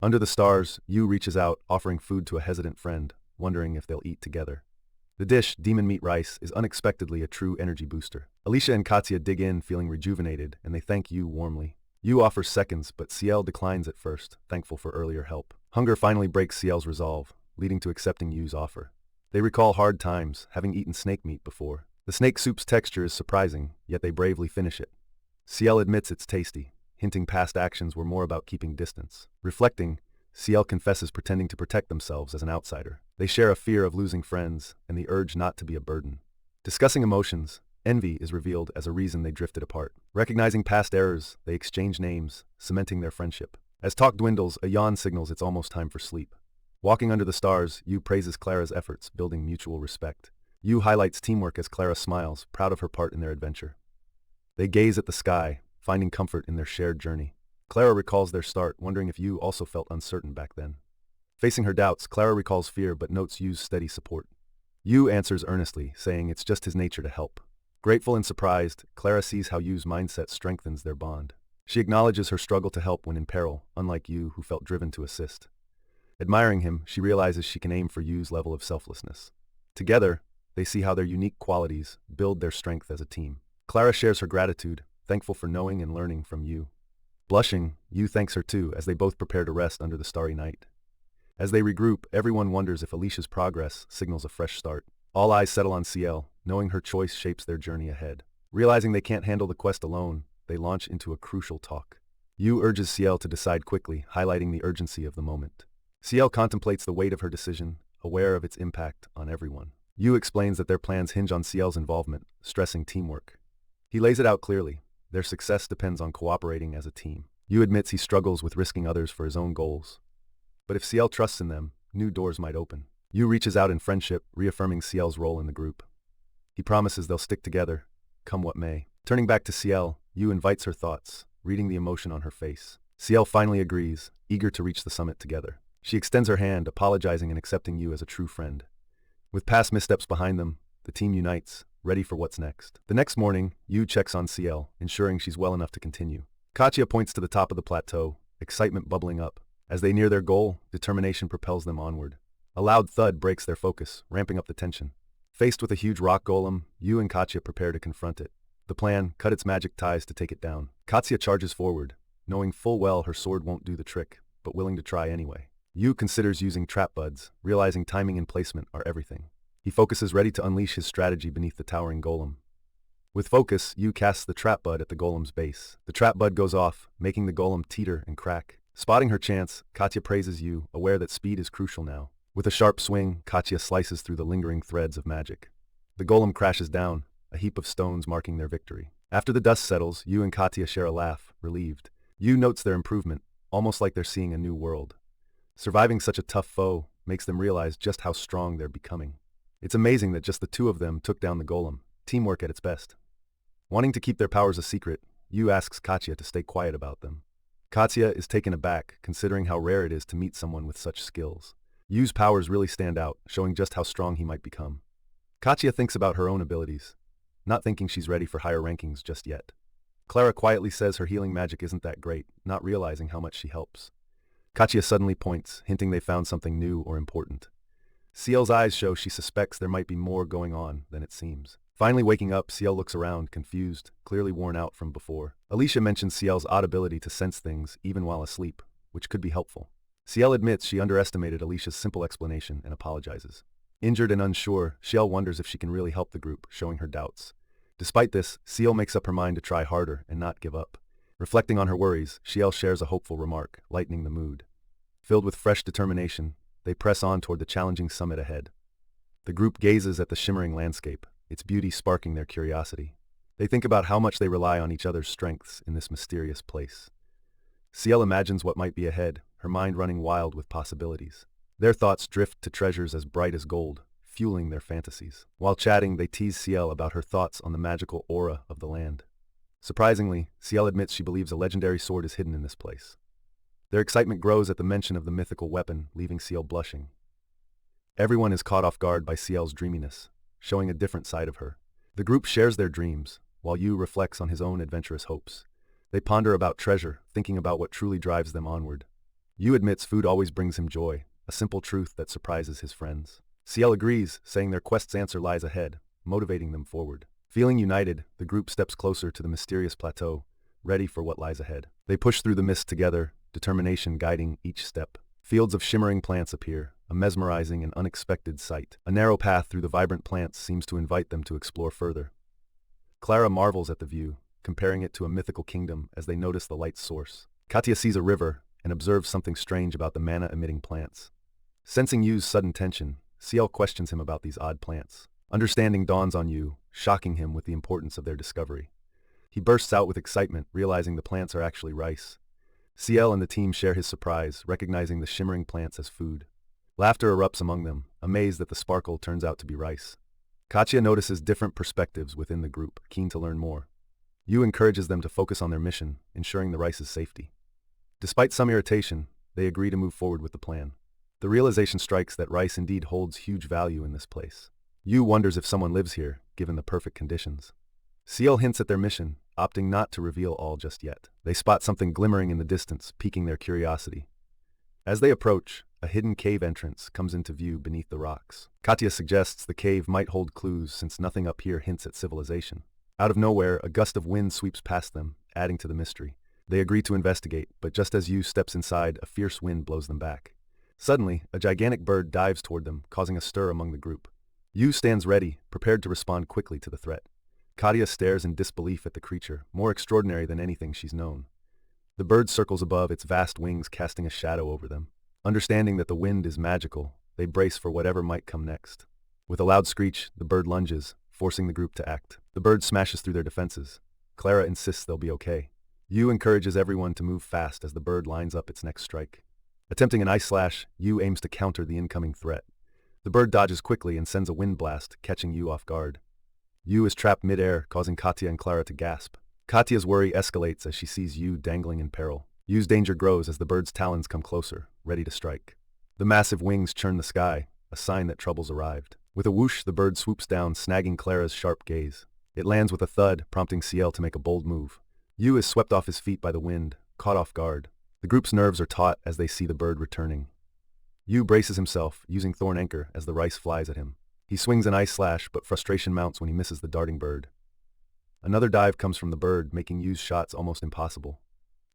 Under the stars, Yu reaches out, offering food to a hesitant friend, wondering if they'll eat together. The dish, demon meat rice, is unexpectedly a true energy booster. Alicia and Katya dig in, feeling rejuvenated, and they thank Yu warmly. Yu offers seconds, but Ciel declines at first, thankful for earlier help. Hunger finally breaks Ciel's resolve, leading to accepting Yu's offer. They recall hard times, having eaten snake meat before. The snake soup's texture is surprising, yet they bravely finish it. Ciel admits it's tasty, hinting past actions were more about keeping distance. Reflecting, Ciel confesses pretending to protect themselves as an outsider. They share a fear of losing friends and the urge not to be a burden. Discussing emotions, envy is revealed as a reason they drifted apart. Recognizing past errors, they exchange names, cementing their friendship. As talk dwindles, a yawn signals it's almost time for sleep. Walking under the stars, Yu praises Clara's efforts, building mutual respect. Yuu highlights teamwork as Clara smiles, proud of her part in their adventure. They gaze at the sky, finding comfort in their shared journey. Clara recalls their start, wondering if Yuu also felt uncertain back then. Facing her doubts, Clara recalls fear but notes Yuu's steady support. Yuu answers earnestly, saying it's just his nature to help. Grateful and surprised, Clara sees how Yuu's mindset strengthens their bond. She acknowledges her struggle to help when in peril, unlike Yuu, who felt driven to assist. Admiring him, she realizes she can aim for Yuu's level of selflessness. Together, they see how their unique qualities build their strength as a team. Clara shares her gratitude, thankful for knowing and learning from Yuu. Blushing, Yuu thanks her too as they both prepare to rest under the starry night. As they regroup, everyone wonders if Alicia's progress signals a fresh start. All eyes settle on Ciel, knowing her choice shapes their journey ahead. Realizing they can't handle the quest alone, they launch into a crucial talk. Yuu urges Ciel to decide quickly, highlighting the urgency of the moment. Ciel contemplates the weight of her decision, aware of its impact on everyone. Yuu explains that their plans hinge on Ciel's involvement, stressing teamwork. He lays it out clearly. Their success depends on cooperating as a team. Yuu admits he struggles with risking others for his own goals. But if Ciel trusts in them, new doors might open. Yuu reaches out in friendship, reaffirming Ciel's role in the group. He promises they'll stick together, come what may. Turning back to Ciel, Yuu invites her thoughts, reading the emotion on her face. Ciel finally agrees, eager to reach the summit together. She extends her hand, apologizing and accepting Yuu as a true friend. With past missteps behind them, the team unites, ready for what's next. The next morning, Yuu checks on Ciel, ensuring she's well enough to continue. Katya points to the top of the plateau, excitement bubbling up. As they near their goal, determination propels them onward. A loud thud breaks their focus, ramping up the tension. Faced with a huge rock golem, Yuu and Katya prepare to confront it. The plan, cut its magic ties to take it down. Katya charges forward, knowing full well her sword won't do the trick, but willing to try anyway. Yuu considers using trap buds, realizing timing and placement are everything. He focuses, ready to unleash his strategy beneath the towering golem. With focus, Yuu casts the trap bud at the golem's base. The trap bud goes off, making the golem teeter and crack. Spotting her chance, Katya praises Yuu, aware that speed is crucial now. With a sharp swing, Katya slices through the lingering threads of magic. The golem crashes down, a heap of stones marking their victory. After the dust settles, Yuu and Katya share a laugh, relieved. Yuu notes their improvement, almost like they're seeing a new world. Surviving such a tough foe makes them realize just how strong they're becoming. It's amazing that just the two of them took down the golem, teamwork at its best. Wanting to keep their powers a secret, Yuu asks Katya to stay quiet about them. Katya is taken aback, considering how rare it is to meet someone with such skills. Yuu's powers really stand out, showing just how strong he might become. Katya thinks about her own abilities, not thinking she's ready for higher rankings just yet. Clara quietly says her healing magic isn't that great, not realizing how much she helps. Katya suddenly points, hinting they found something new or important. Ciel's eyes show she suspects there might be more going on than it seems. Finally waking up, Ciel looks around, confused, clearly worn out from before. Alicia mentions Ciel's odd ability to sense things, even while asleep, which could be helpful. Ciel admits she underestimated Alicia's simple explanation and apologizes. Injured and unsure, Ciel wonders if she can really help the group, showing her doubts. Despite this, Ciel makes up her mind to try harder and not give up. Reflecting on her worries, Ciel shares a hopeful remark, lightening the mood. Filled with fresh determination, they press on toward the challenging summit ahead. The group gazes at the shimmering landscape, its beauty sparking their curiosity. They think about how much they rely on each other's strengths in this mysterious place. Ciel imagines what might be ahead, her mind running wild with possibilities. Their thoughts drift to treasures as bright as gold, fueling their fantasies. While chatting, they tease Ciel about her thoughts on the magical aura of the land. Surprisingly, Ciel admits she believes a legendary sword is hidden in this place. Their excitement grows at the mention of the mythical weapon, leaving Ciel blushing. Everyone is caught off guard by Ciel's dreaminess, showing a different side of her. The group shares their dreams, while Yuu reflects on his own adventurous hopes. They ponder about treasure, thinking about what truly drives them onward. Yuu admits food always brings him joy, a simple truth that surprises his friends. Ciel agrees, saying their quest's answer lies ahead, motivating them forward. Feeling united, the group steps closer to the mysterious plateau, ready for what lies ahead. They push through the mist together, determination guiding each step. Fields of shimmering plants appear, a mesmerizing and unexpected sight. A narrow path through the vibrant plants seems to invite them to explore further. Clara marvels at the view, comparing it to a mythical kingdom as they notice the light's source. Katya sees a river and observes something strange about the mana-emitting plants. Sensing Yuu's sudden tension, Ciel questions him about these odd plants. Understanding dawns on Yuu, shocking him with the importance of their discovery. He bursts out with excitement, realizing the plants are actually rice. Ciel and the team share his surprise, recognizing the shimmering plants as food. Laughter erupts among them, amazed that the sparkle turns out to be rice. Katya notices different perspectives within the group, keen to learn more. Yuu encourages them to focus on their mission, ensuring the rice's safety. Despite some irritation, they agree to move forward with the plan. The realization strikes that rice indeed holds huge value in this place. Yuu wonders if someone lives here, given the perfect conditions. Ciel hints at their mission, opting not to reveal all just yet. They spot something glimmering in the distance, piquing their curiosity. As they approach, a hidden cave entrance comes into view beneath the rocks. Katya suggests the cave might hold clues since nothing up here hints at civilization. Out of nowhere, a gust of wind sweeps past them, adding to the mystery. They agree to investigate, but just as Yuu steps inside, a fierce wind blows them back. Suddenly, a gigantic bird dives toward them, causing a stir among the group. Yuu stands ready, prepared to respond quickly to the threat. Katya stares in disbelief at the creature, more extraordinary than anything she's known. The bird circles above, its vast wings casting a shadow over them. Understanding that the wind is magical, they brace for whatever might come next. With a loud screech, the bird lunges, forcing the group to act. The bird smashes through their defenses. Clara insists they'll be okay. Yuu encourages everyone to move fast as the bird lines up its next strike. Attempting an ice slash, Yuu aims to counter the incoming threat. The bird dodges quickly and sends a wind blast, catching Yuu off guard. Yuu is trapped mid-air, causing Katya and Clara to gasp. Katya's worry escalates as she sees Yuu dangling in peril. Yuu's danger grows as the bird's talons come closer, ready to strike. The massive wings churn the sky, a sign that trouble's arrived. With a whoosh, the bird swoops down, snagging Clara's sharp gaze. It lands with a thud, prompting Ciel to make a bold move. Yuu is swept off his feet by the wind, caught off guard. The group's nerves are taut as they see the bird returning. Yuu braces himself, using Thorn Anchor as the rice flies at him. He swings an ice slash, but frustration mounts when he misses the darting bird. Another dive comes from the bird, making Yuu's shots almost impossible.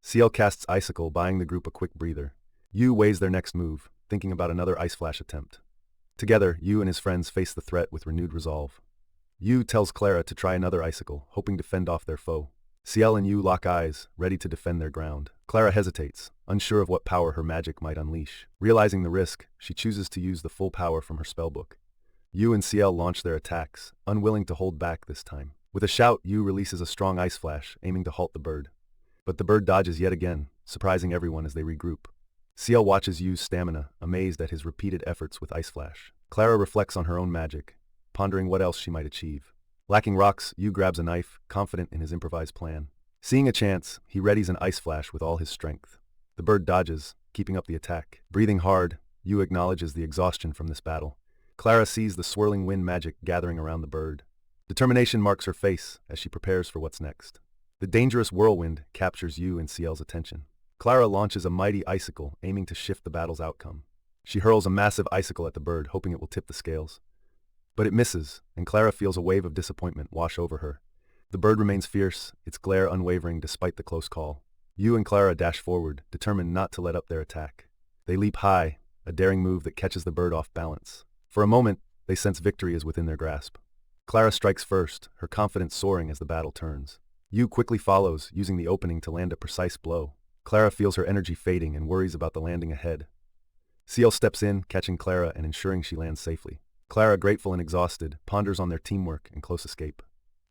Ciel casts Icicle, buying the group a quick breather. Yuu weighs their next move, thinking about another ice flash attempt. Together, Yuu and his friends face the threat with renewed resolve. Yuu tells Clara to try another icicle, hoping to fend off their foe. Ciel and Yuu lock eyes, ready to defend their ground. Clara hesitates, unsure of what power her magic might unleash. Realizing the risk, she chooses to use the full power from her spellbook. Yuu and Ciel launch their attacks, unwilling to hold back this time. With a shout, Yuu releases a strong ice flash, aiming to halt the bird. But the bird dodges yet again, surprising everyone as they regroup. Ciel watches Yuu's stamina, amazed at his repeated efforts with ice flash. Clara reflects on her own magic, pondering what else she might achieve. Lacking rocks, Yuu grabs a knife, confident in his improvised plan. Seeing a chance, he readies an ice flash with all his strength. The bird dodges, keeping up the attack. Breathing hard, Yuu acknowledges the exhaustion from this battle. Clara sees the swirling wind magic gathering around the bird. Determination marks her face as she prepares for what's next. The dangerous whirlwind captures Yuu and Ciel's attention. Clara launches a mighty icicle, aiming to shift the battle's outcome. She hurls a massive icicle at the bird, hoping it will tip the scales. But it misses, and Clara feels a wave of disappointment wash over her. The bird remains fierce, its glare unwavering despite the close call. Yuu and Clara dash forward, determined not to let up their attack. They leap high, a daring move that catches the bird off balance. For a moment, they sense victory is within their grasp. Clara strikes first, her confidence soaring as the battle turns. Yuu quickly follows, using the opening to land a precise blow. Clara feels her energy fading and worries about the landing ahead. Ciel steps in, catching Clara and ensuring she lands safely. Clara, grateful and exhausted, ponders on their teamwork and close escape.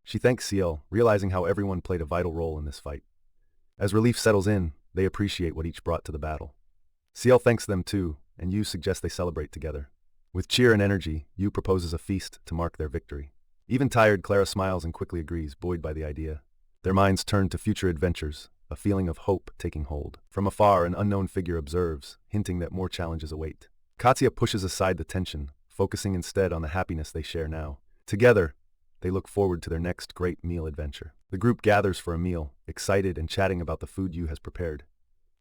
She thanks Ciel, realizing how everyone played a vital role in this fight. As relief settles in, they appreciate what each brought to the battle. Ciel thanks them too, and Yuu suggests they celebrate together. With cheer and energy, Yuu proposes a feast to mark their victory. Even tired, Clara smiles and quickly agrees, buoyed by the idea. Their minds turn to future adventures, a feeling of hope taking hold. From afar, an unknown figure observes, hinting that more challenges await. Katya pushes aside the tension, focusing instead on the happiness they share now. Together, they look forward to their next great meal adventure. The group gathers for a meal, excited and chatting about the food Yuu has prepared.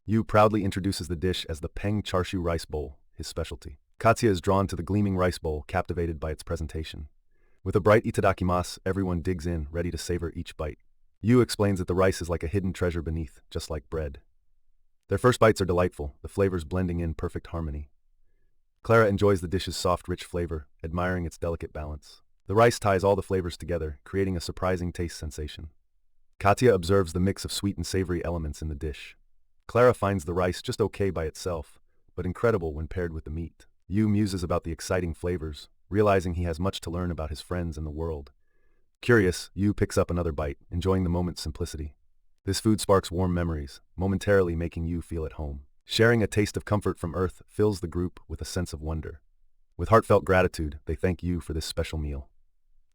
Yuu proudly introduces the dish as the Peng Charshu rice bowl, his specialty. Katya is drawn to the gleaming rice bowl, captivated by its presentation. With a bright itadakimasu, everyone digs in, ready to savor each bite. Yuu explains that the rice is like a hidden treasure beneath, just like bread. Their first bites are delightful, the flavors blending in perfect harmony. Clara enjoys the dish's soft, rich flavor, admiring its delicate balance. The rice ties all the flavors together, creating a surprising taste sensation. Katya observes the mix of sweet and savory elements in the dish. Clara finds the rice just okay by itself, but incredible when paired with the meat. Yuu muses about the exciting flavors, realizing he has much to learn about his friends and the world. Curious, Yuu picks up another bite, enjoying the moment's simplicity. This food sparks warm memories, momentarily making Yuu feel at home. Sharing a taste of comfort from Earth fills the group with a sense of wonder. With heartfelt gratitude, they thank Yuu for this special meal.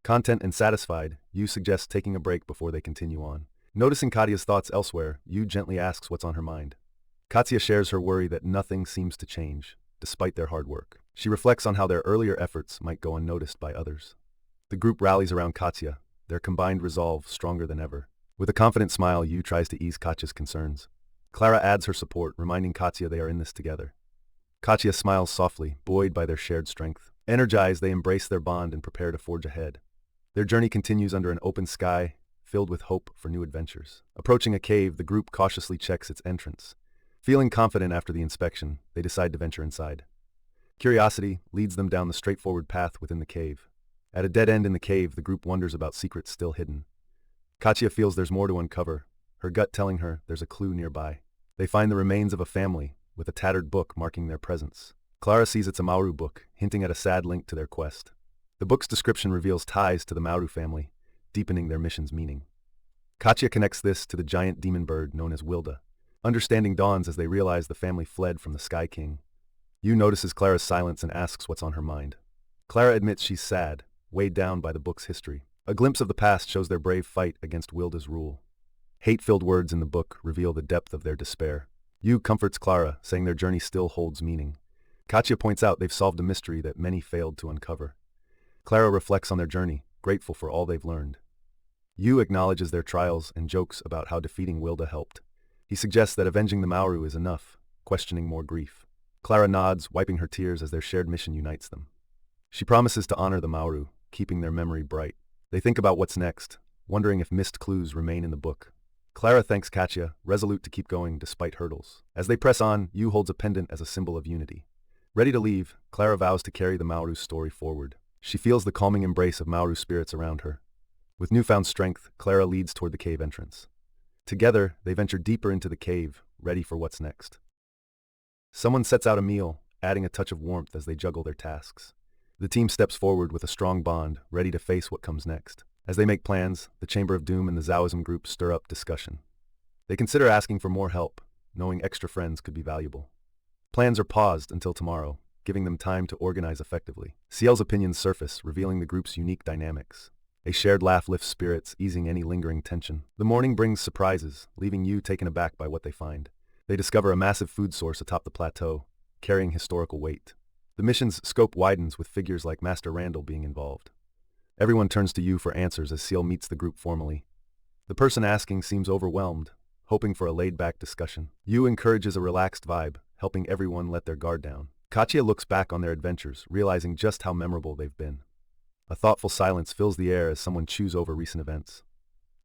Content and satisfied, Yu suggests taking a break before they continue on. Noticing Katya's thoughts elsewhere, Yu gently asks what's on her mind. Katya shares her worry that nothing seems to change, despite their hard work. She reflects on how their earlier efforts might go unnoticed by others. The group rallies around Katya, their combined resolve stronger than ever. With a confident smile, Yu tries to ease Katya's concerns. Clara adds her support, reminding Katya they are in this together. Katya smiles softly, buoyed by their shared strength. Energized, they embrace their bond and prepare to forge ahead. Their journey continues under an open sky, filled with hope for new adventures. Approaching a cave, the group cautiously checks its entrance. Feeling confident after the inspection, they decide to venture inside. Curiosity leads them down the straightforward path within the cave. At a dead end in the cave, the group wonders about secrets still hidden. Katya feels there's more to uncover, her gut telling her there's a clue nearby. They find the remains of a family, with a tattered book marking their presence. Clara sees it's a Maoru book, hinting at a sad link to their quest. The book's description reveals ties to the Maoru family, deepening their mission's meaning. Katya connects this to the giant demon bird known as Wilda. Understanding dawns as they realize the family fled from the Sky King. Yu notices Clara's silence and asks what's on her mind. Clara admits she's sad, weighed down by the book's history. A glimpse of the past shows their brave fight against Wilda's rule. Hate-filled words in the book reveal the depth of their despair. Yu comforts Clara, saying their journey still holds meaning. Katya points out they've solved a mystery that many failed to uncover. Clara reflects on their journey, grateful for all they've learned. Yu acknowledges their trials and jokes about how defeating Wilda helped. He suggests that avenging the Maoru is enough, questioning more grief. Clara nods, wiping her tears as their shared mission unites them. She promises to honor the Maoru, keeping their memory bright. They think about what's next, wondering if missed clues remain in the book. Clara thanks Katya, resolute to keep going despite hurdles. As they press on, Yu holds a pendant as a symbol of unity. Ready to leave, Clara vows to carry the Maoru's story forward. She feels the calming embrace of Maoru spirits around her. With newfound strength, Clara leads toward the cave entrance. Together, they venture deeper into the cave, ready for what's next. Someone sets out a meal, adding a touch of warmth as they juggle their tasks. The team steps forward with a strong bond, ready to face what comes next. As they make plans, the Chamber of Doom and the Zaoism group stir up discussion. They consider asking for more help, knowing extra friends could be valuable. Plans are paused until tomorrow, giving them time to organize effectively. Ciel's opinions surface, revealing the group's unique dynamics. A shared laugh lifts spirits, easing any lingering tension. The morning brings surprises, leaving Yu taken aback by what they find. They discover a massive food source atop the plateau, carrying historical weight. The mission's scope widens with figures like Master Randall being involved. Everyone turns to Yu for answers as Ciel meets the group formally. The person asking seems overwhelmed, hoping for a laid-back discussion. Yu encourages a relaxed vibe, helping everyone let their guard down. Katya looks back on their adventures, realizing just how memorable they've been. A thoughtful silence fills the air as someone chews over recent events.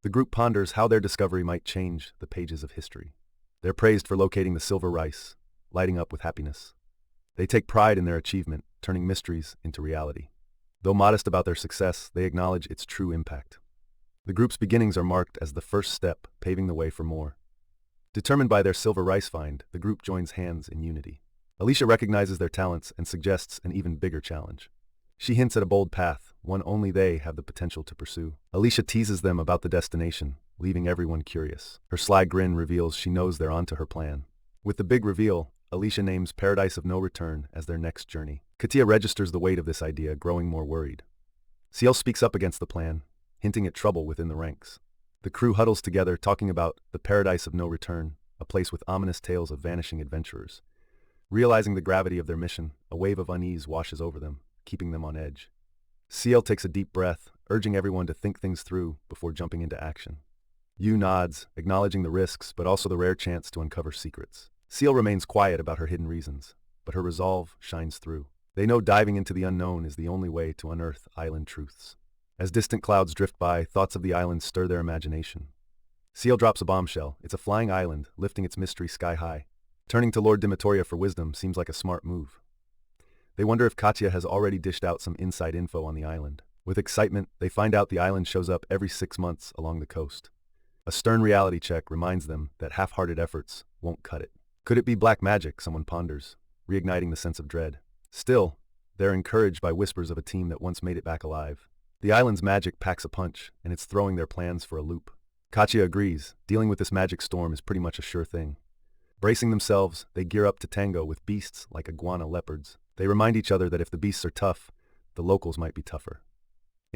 The group ponders how their discovery might change the pages of history. They're praised for locating the silver rice, lighting up with happiness. They take pride in their achievement, turning mysteries into reality. Though modest about their success, they acknowledge its true impact. The group's beginnings are marked as the first step, paving the way for more. Determined by their silver rice find, the group joins hands in unity. Alicia recognizes their talents and suggests an even bigger challenge. She hints at a bold path, one only they have the potential to pursue. Alicia teases them about the destination, leaving everyone curious. Her sly grin reveals she knows they're onto her plan. With the big reveal, Alicia names Paradise of No Return as their next journey. Katia registers the weight of this idea, growing more worried. Ciel speaks up against the plan, hinting at trouble within the ranks. The crew huddles together, talking about the Paradise of No Return, a place with ominous tales of vanishing adventurers. Realizing the gravity of their mission, a wave of unease washes over them, keeping them on edge. Ciel takes a deep breath, urging everyone to think things through before jumping into action. Yu nods, acknowledging the risks but also the rare chance to uncover secrets. Ciel remains quiet about her hidden reasons, but her resolve shines through. They know diving into the unknown is the only way to unearth island truths. As distant clouds drift by, thoughts of the island stir their imagination. Ciel drops a bombshell. It's a flying island, lifting its mystery sky high. Turning to Lord Dimatoria for wisdom seems like a smart move. They wonder if Katya has already dished out some inside info on the island. With excitement, they find out the island shows up every 6 months along the coast. A stern reality check reminds them that half-hearted efforts won't cut it. Could it be black magic, someone ponders, reigniting the sense of dread. Still, they're encouraged by whispers of a team that once made it back alive. The island's magic packs a punch, and it's throwing their plans for a loop. Katya agrees, dealing with this magic storm is pretty much a sure thing. Bracing themselves, they gear up to tango with beasts like iguana leopards. They remind each other that if the beasts are tough, the locals might be tougher.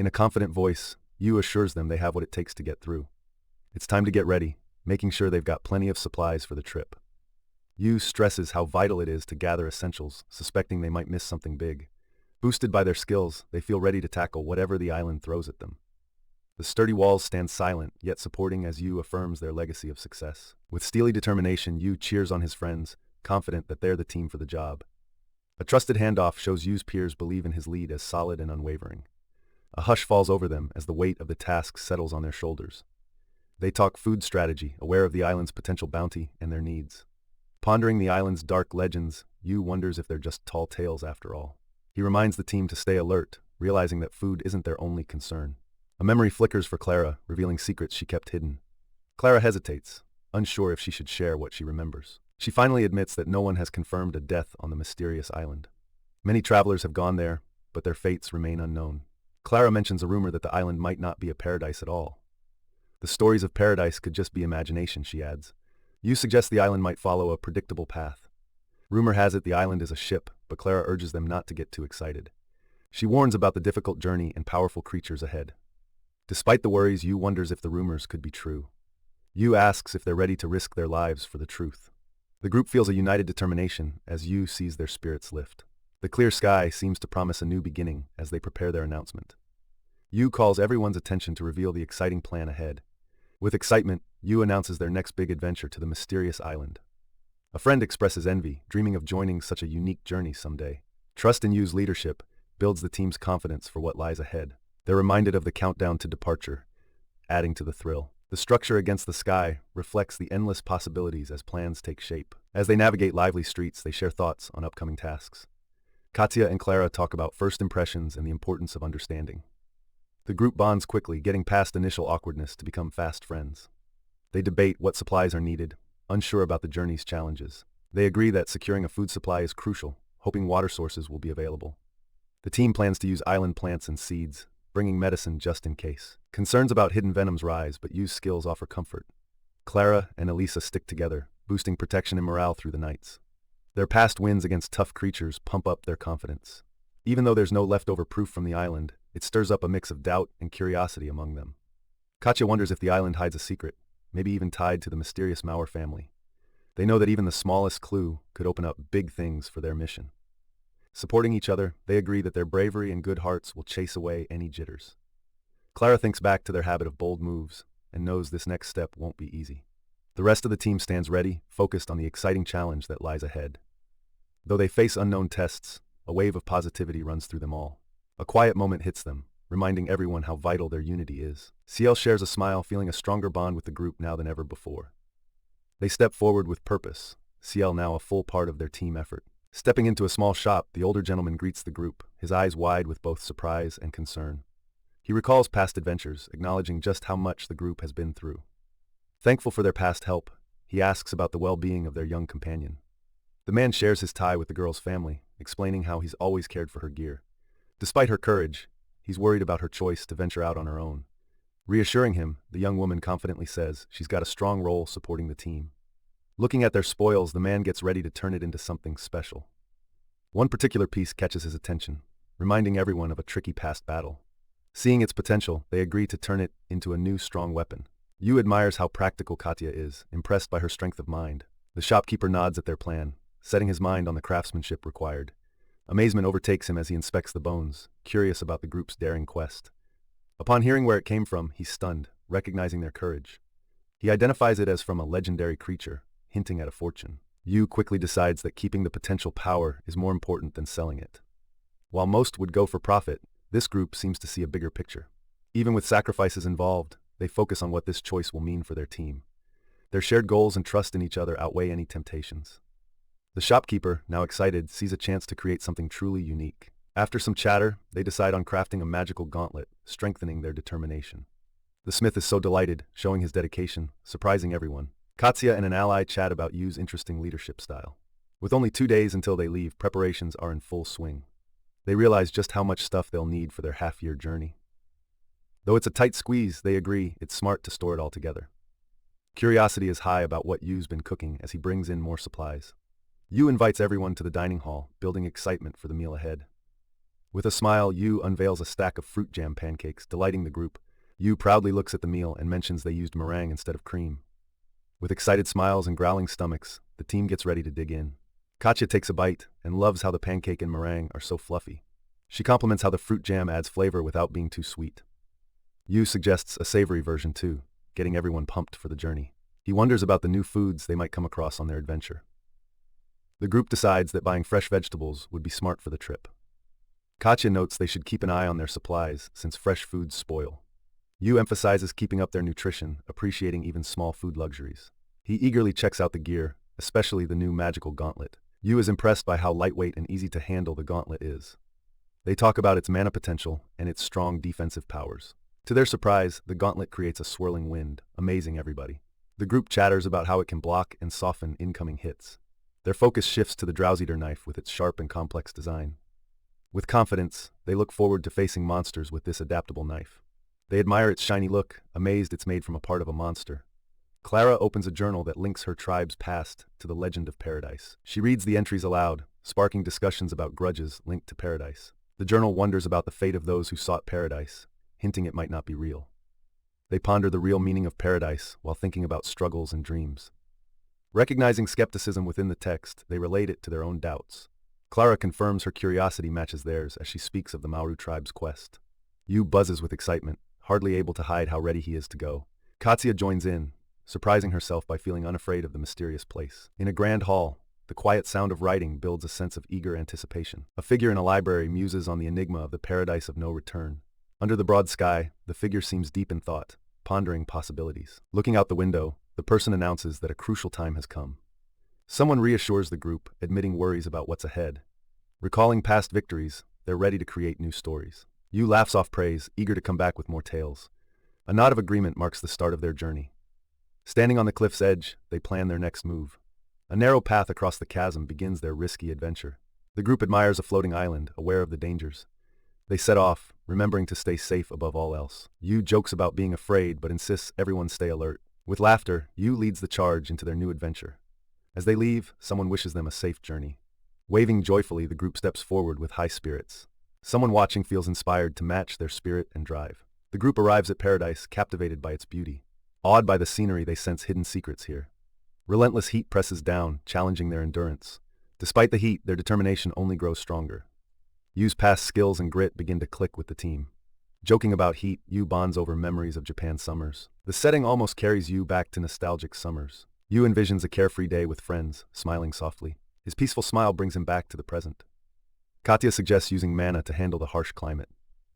In a confident voice, Yu assures them they have what it takes to get through. It's time to get ready, making sure they've got plenty of supplies for the trip. Yu stresses how vital it is to gather essentials, suspecting they might miss something big. Boosted by their skills, they feel ready to tackle whatever the island throws at them. The sturdy walls stand silent, yet supporting as Yu affirms their legacy of success. With steely determination, Yu cheers on his friends, confident that they're the team for the job. A trusted handoff shows Yu's peers believe in his lead as solid and unwavering. A hush falls over them as the weight of the task settles on their shoulders. They talk food strategy, aware of the island's potential bounty and their needs. Pondering the island's dark legends, Yu wonders if they're just tall tales after all. He reminds the team to stay alert, realizing that food isn't their only concern. A memory flickers for Clara, revealing secrets she kept hidden. Clara hesitates, unsure if she should share what she remembers. She finally admits that no one has confirmed a death on the mysterious island. Many travelers have gone there, but their fates remain unknown. Clara mentions a rumor that the island might not be a paradise at all. The stories of paradise could just be imagination, she adds. Yu suggests the island might follow a predictable path. Rumor has it the island is a ship, but Clara urges them not to get too excited. She warns about the difficult journey and powerful creatures ahead. Despite the worries, Yu wonders if the rumors could be true. Yu asks if they're ready to risk their lives for the truth. The group feels a united determination as Yu sees their spirits lift. The clear sky seems to promise a new beginning as they prepare their announcement. Yu calls everyone's attention to reveal the exciting plan ahead. With excitement, Yu announces their next big adventure to the mysterious island. A friend expresses envy, dreaming of joining such a unique journey someday. Trust in Yu's leadership builds the team's confidence for what lies ahead. They're reminded of the countdown to departure, adding to the thrill. The structure against the sky reflects the endless possibilities as plans take shape. As they navigate lively streets, they share thoughts on upcoming tasks. Katya and Clara talk about first impressions and the importance of understanding. The group bonds quickly, getting past initial awkwardness to become fast friends. They debate what supplies are needed, unsure about the journey's challenges. They agree that securing a food supply is crucial, hoping water sources will be available. The team plans to use island plants and seeds, bringing medicine just in case. Concerns about hidden venoms rise, but Yu's skills offer comfort. Clara and Elisa stick together, boosting protection and morale through the nights. Their past wins against tough creatures pump up their confidence. Even though there's no leftover proof from the island, it stirs up a mix of doubt and curiosity among them. Katya wonders if the island hides a secret, maybe even tied to the mysterious Mauer family. They know that even the smallest clue could open up big things for their mission. Supporting each other, they agree that their bravery and good hearts will chase away any jitters. Clara thinks back to their habit of bold moves and knows this next step won't be easy. The rest of the team stands ready, focused on the exciting challenge that lies ahead. Though they face unknown tests, a wave of positivity runs through them all. A quiet moment hits them, reminding everyone how vital their unity is. Ciel shares a smile, feeling a stronger bond with the group now than ever before. They step forward with purpose, Ciel now a full part of their team effort. Stepping into a small shop, the older gentleman greets the group, his eyes wide with both surprise and concern. He recalls past adventures, acknowledging just how much the group has been through. Thankful for their past help, he asks about the well-being of their young companion. The man shares his tie with the girl's family, explaining how he's always cared for her gear. Despite her courage, he's worried about her choice to venture out on her own. Reassuring him, the young woman confidently says she's got a strong role supporting the team. Looking at their spoils, the man gets ready to turn it into something special. One particular piece catches his attention, reminding everyone of a tricky past battle. Seeing its potential, they agree to turn it into a new strong weapon. Yu admires how practical Katya is, impressed by her strength of mind. The shopkeeper nods at their plan, setting his mind on the craftsmanship required. Amazement overtakes him as he inspects the bones, curious about the group's daring quest. Upon hearing where it came from, he's stunned, recognizing their courage. He identifies it as from a legendary creature, hinting at a fortune. Yu quickly decides that keeping the potential power is more important than selling it. While most would go for profit, this group seems to see a bigger picture. Even with sacrifices involved, they focus on what this choice will mean for their team. Their shared goals and trust in each other outweigh any temptations. The shopkeeper, now excited, sees a chance to create something truly unique. After some chatter, they decide on crafting a magical gauntlet, strengthening their determination. The smith is so delighted, showing his dedication, surprising everyone. Katya and an ally chat about Yu's interesting leadership style. With only 2 days until they leave, preparations are in full swing. They realize just how much stuff they'll need for their half-year journey. Though it's a tight squeeze, they agree it's smart to store it all together. Curiosity is high about what Yu's been cooking as he brings in more supplies. Yu invites everyone to the dining hall, building excitement for the meal ahead. With a smile, Yuu unveils a stack of fruit jam pancakes, delighting the group. Yuu proudly looks at the meal and mentions they used meringue instead of cream. With excited smiles and growling stomachs, the team gets ready to dig in. Katya takes a bite and loves how the pancake and meringue are so fluffy. She compliments how the fruit jam adds flavor without being too sweet. Yuu suggests a savory version too, getting everyone pumped for the journey. He wonders about the new foods they might come across on their adventure. The group decides that buying fresh vegetables would be smart for the trip. Katya notes they should keep an eye on their supplies since fresh foods spoil. Yuu emphasizes keeping up their nutrition, appreciating even small food luxuries. He eagerly checks out the gear, especially the new magical gauntlet. Yuu is impressed by how lightweight and easy to handle the gauntlet is. They talk about its mana potential and its strong defensive powers. To their surprise, the gauntlet creates a swirling wind, amazing everybody. The group chatters about how it can block and soften incoming hits. Their focus shifts to the Drowseater knife with its sharp and complex design. With confidence, they look forward to facing monsters with this adaptable knife. They admire its shiny look, amazed it's made from a part of a monster. Clara opens a journal that links her tribe's past to the legend of Paradise. She reads the entries aloud, sparking discussions about grudges linked to Paradise. The journal wonders about the fate of those who sought Paradise, hinting it might not be real. They ponder the real meaning of Paradise while thinking about struggles and dreams. Recognizing skepticism within the text, they relate it to their own doubts. Clara confirms her curiosity matches theirs as she speaks of the Mauru tribe's quest. Yuu buzzes with excitement, hardly able to hide how ready he is to go. Katya joins in, surprising herself by feeling unafraid of the mysterious place. In a grand hall, the quiet sound of writing builds a sense of eager anticipation. A figure in a library muses on the enigma of the paradise of no return. Under the broad sky, the figure seems deep in thought, pondering possibilities. Looking out the window, the person announces that a crucial time has come. Someone reassures the group, admitting worries about what's ahead. Recalling past victories, they're ready to create new stories. Yuu laughs off praise, eager to come back with more tales. A nod of agreement marks the start of their journey. Standing on the cliff's edge, they plan their next move. A narrow path across the chasm begins their risky adventure. The group admires a floating island, aware of the dangers. They set off, remembering to stay safe above all else. Yuu jokes about being afraid but insists everyone stay alert. With laughter, Yuu leads the charge into their new adventure. As they leave, someone wishes them a safe journey. Waving joyfully, the group steps forward with high spirits. Someone watching feels inspired to match their spirit and drive. The group arrives at Paradise, captivated by its beauty. Awed by the scenery, they sense hidden secrets here. Relentless heat presses down, challenging their endurance. Despite the heat, their determination only grows stronger. Yuu's past skills and grit begin to click with the team. Joking about heat, Yuu bonds over memories of Japan's summers. The setting almost carries Yuu back to nostalgic summers. Yuu envisions a carefree day with friends, smiling softly. His peaceful smile brings him back to the present. Katya suggests using mana to handle the harsh climate.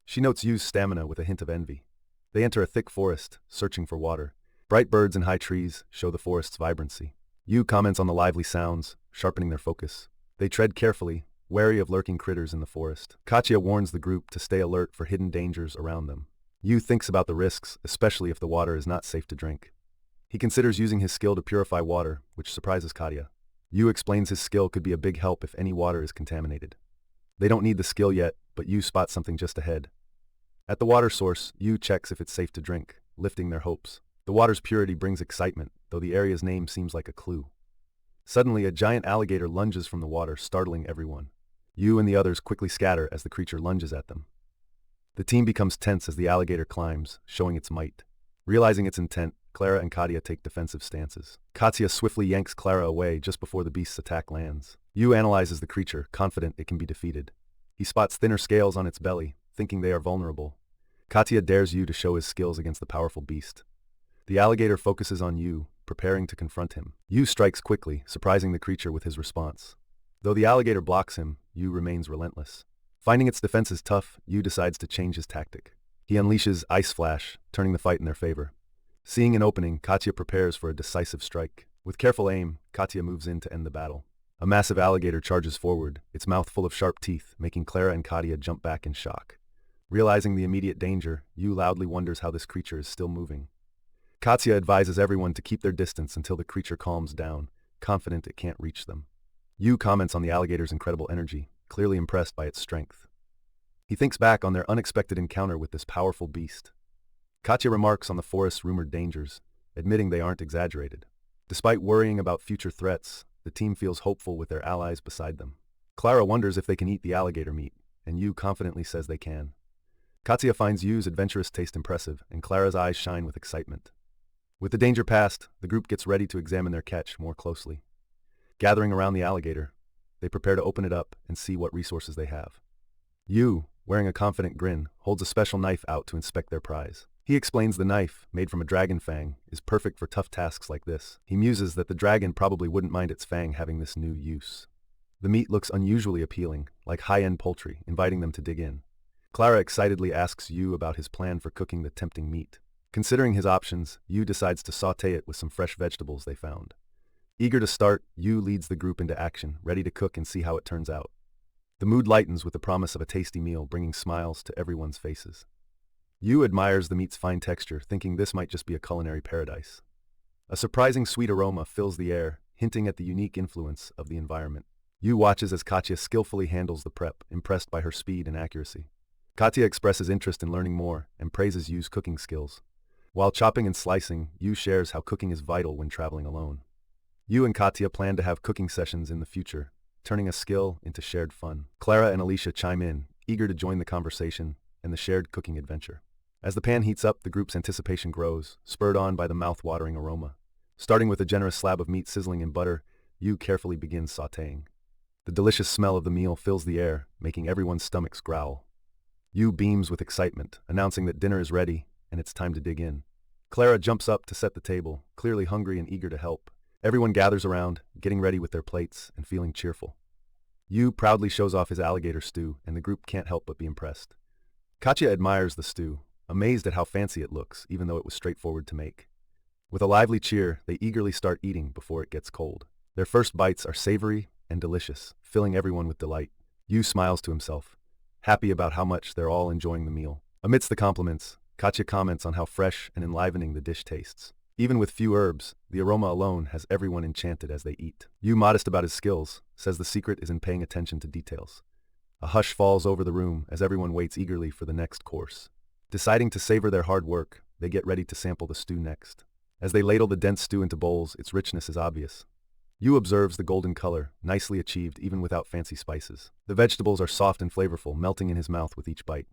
She notes Yuu's stamina with a hint of envy. They enter a thick forest, searching for water. Bright birds and high trees show the forest's vibrancy. Yuu comments on the lively sounds, sharpening their focus. They tread carefully, wary of lurking critters in the forest. Katya warns the group to stay alert for hidden dangers around them. Yuu thinks about the risks, especially if the water is not safe to drink. He considers using his skill to purify water, which surprises Katya. Yuu explains his skill could be a big help if any water is contaminated. They don't need the skill yet, but Yuu spots something just ahead. At the water source, Yuu checks if it's safe to drink, lifting their hopes. The water's purity brings excitement, though the area's name seems like a clue. Suddenly, a giant alligator lunges from the water, startling everyone. Yuu and the others quickly scatter as the creature lunges at them. The team becomes tense as the alligator climbs, showing its might. Realizing its intent, Clara and Katya take defensive stances. Katya swiftly yanks Clara away just before the beast's attack lands. Yuu analyzes the creature, confident it can be defeated. He spots thinner scales on its belly, thinking they are vulnerable. Katya dares Yuu to show his skills against the powerful beast. The alligator focuses on Yuu, preparing to confront him. Yuu strikes quickly, surprising the creature with his response. Though the alligator blocks him, Yuu remains relentless. Finding its defenses tough, Yuu decides to change his tactic. He unleashes Ice Flash, turning the fight in their favor. Seeing an opening, Katya prepares for a decisive strike. With careful aim, Katya moves in to end the battle. A massive alligator charges forward, its mouth full of sharp teeth, making Clara and Katya jump back in shock. Realizing the immediate danger, Yuu loudly wonders how this creature is still moving. Katya advises everyone to keep their distance until the creature calms down, confident it can't reach them. Yuu comments on the alligator's incredible energy, clearly impressed by its strength. He thinks back on their unexpected encounter with this powerful beast. Katya remarks on the forest's rumored dangers, admitting they aren't exaggerated. Despite worrying about future threats, the team feels hopeful with their allies beside them. Clara wonders if they can eat the alligator meat, and Yuu confidently says they can. Katsuya finds Yuu's adventurous taste impressive, and Clara's eyes shine with excitement. With the danger past, the group gets ready to examine their catch more closely. Gathering around the alligator, they prepare to open it up and see what resources they have. Yuu, wearing a confident grin, holds a special knife out to inspect their prize. He explains the knife, made from a dragon fang, is perfect for tough tasks like this. He muses that the dragon probably wouldn't mind its fang having this new use. The meat looks unusually appealing, like high-end poultry, inviting them to dig in. Clara excitedly asks Yuu about his plan for cooking the tempting meat. Considering his options, Yuu decides to sauté it with some fresh vegetables they found. Eager to start, Yuu leads the group into action, ready to cook and see how it turns out. The mood lightens with the promise of a tasty meal, bringing smiles to everyone's faces. Yuu admires the meat's fine texture, thinking this might just be a culinary paradise. A surprising sweet aroma fills the air, hinting at the unique influence of the environment. Yuu watches as Katya skillfully handles the prep, impressed by her speed and accuracy. Katya expresses interest in learning more and praises Yuu's cooking skills. While chopping and slicing, Yuu shares how cooking is vital when traveling alone. Yuu and Katya plan to have cooking sessions in the future, turning a skill into shared fun. Clara and Alicia chime in, eager to join the conversation and the shared cooking adventure. As the pan heats up, the group's anticipation grows, spurred on by the mouth-watering aroma. Starting with a generous slab of meat sizzling in butter, Yuu carefully begins sautéing. The delicious smell of the meal fills the air, making everyone's stomachs growl. Yuu beams with excitement, announcing that dinner is ready and it's time to dig in. Clara jumps up to set the table, clearly hungry and eager to help. Everyone gathers around, getting ready with their plates and feeling cheerful. Yuu proudly shows off his alligator stew, and the group can't help but be impressed. Katya admires the stew, amazed at how fancy it looks, even though it was straightforward to make. With a lively cheer, they eagerly start eating before it gets cold. Their first bites are savory and delicious, filling everyone with delight. Yuu smiles to himself, happy about how much they're all enjoying the meal. Amidst the compliments, Katya comments on how fresh and enlivening the dish tastes. Even with few herbs, the aroma alone has everyone enchanted as they eat. Yuu, modest about his skills, says the secret is in paying attention to details. A hush falls over the room as everyone waits eagerly for the next course. Deciding to savor their hard work, they get ready to sample the stew next. As they ladle the dense stew into bowls, its richness is obvious. Yuu observes the golden color, nicely achieved even without fancy spices. The vegetables are soft and flavorful, melting in his mouth with each bite.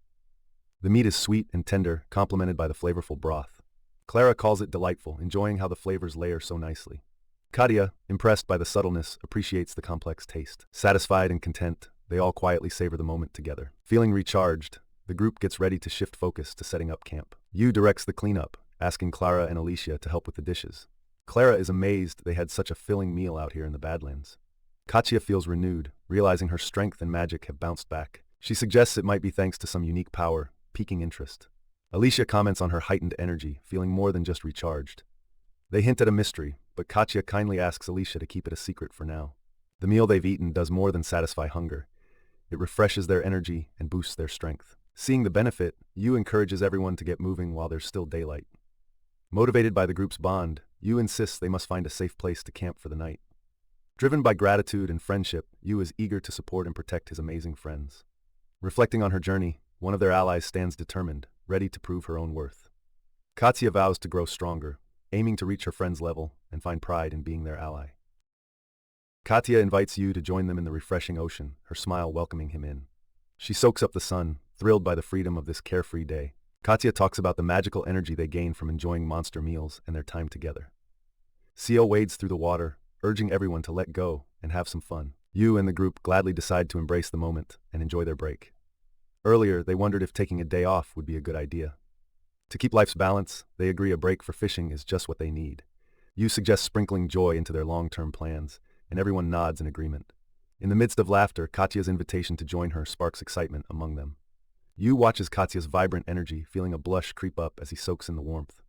The meat is sweet and tender, complemented by the flavorful broth. Clara calls it delightful, enjoying how the flavors layer so nicely. Katya, impressed by the subtleness, appreciates the complex taste. Satisfied and content, they all quietly savor the moment together. Feeling recharged, the group gets ready to shift focus to setting up camp. Yuu directs the cleanup, asking Clara and Alicia to help with the dishes. Clara is amazed they had such a filling meal out here in the Badlands. Katya feels renewed, realizing her strength and magic have bounced back. She suggests it might be thanks to some unique power, piquing interest. Alicia comments on her heightened energy, feeling more than just recharged. They hint at a mystery, but Katya kindly asks Alicia to keep it a secret for now. The meal they've eaten does more than satisfy hunger. It refreshes their energy and boosts their strength. Seeing the benefit, Yuu encourages everyone to get moving while there's still daylight. Motivated by the group's bond, Yuu insists they must find a safe place to camp for the night. Driven by gratitude and friendship, Yuu is eager to support and protect his amazing friends. Reflecting on her journey, one of their allies stands determined, ready to prove her own worth. Katya vows to grow stronger, aiming to reach her friend's level and find pride in being their ally. Katya invites Yuu to join them in the refreshing ocean, her smile welcoming him in. She soaks up the sun, thrilled by the freedom of this carefree day. Katya talks about the magical energy they gain from enjoying monster meals and their time together. Seo wades through the water, urging everyone to let go and have some fun. Yuu and the group gladly decide to embrace the moment and enjoy their break. Earlier, they wondered if taking a day off would be a good idea. To keep life's balance, they agree a break for fishing is just what they need. Yuu suggests sprinkling joy into their long-term plans, and everyone nods in agreement. In the midst of laughter, Katya's invitation to join her sparks excitement among them. Yuu watches Katya's vibrant energy, feeling a blush creep up as he soaks in the warmth.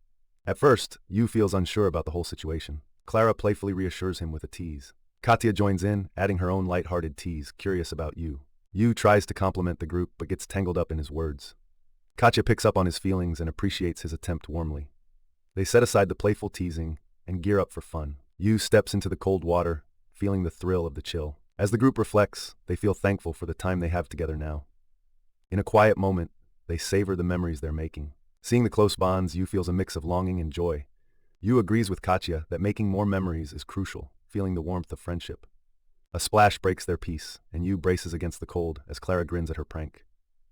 At first, Yuu feels unsure about the whole situation. Clara playfully reassures him with a tease. Katya joins in, adding her own light-hearted tease, curious about Yuu. Yuu tries to compliment the group but gets tangled up in his words. Katya picks up on his feelings and appreciates his attempt warmly. They set aside the playful teasing and gear up for fun. Yuu steps into the cold water, feeling the thrill of the chill. As the group reflects, they feel thankful for the time they have together now. In a quiet moment, they savor the memories they're making. Seeing the close bonds, Yuu feels a mix of longing and joy. Yuu agrees with Katya that making more memories is crucial, feeling the warmth of friendship. A splash breaks their peace, and Yuu braces against the cold as Clara grins at her prank.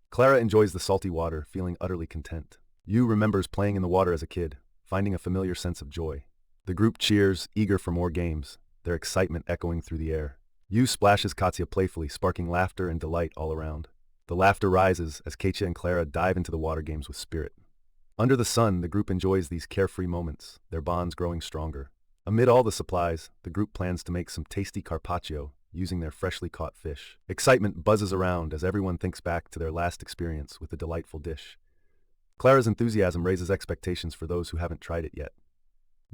Clara enjoys the salty water, feeling utterly content. Yuu remembers playing in the water as a kid, finding a familiar sense of joy. The group cheers, eager for more games, their excitement echoing through the air. Yuu splashes Katya playfully, sparking laughter and delight all around. The laughter rises as Katya and Clara dive into the water games with spirit. Under the sun, the group enjoys these carefree moments, their bonds growing stronger. Amid all the supplies, the group plans to make some tasty carpaccio using their freshly caught fish. Excitement buzzes around as everyone thinks back to their last experience with the delightful dish. Clara's enthusiasm raises expectations for those who haven't tried it yet.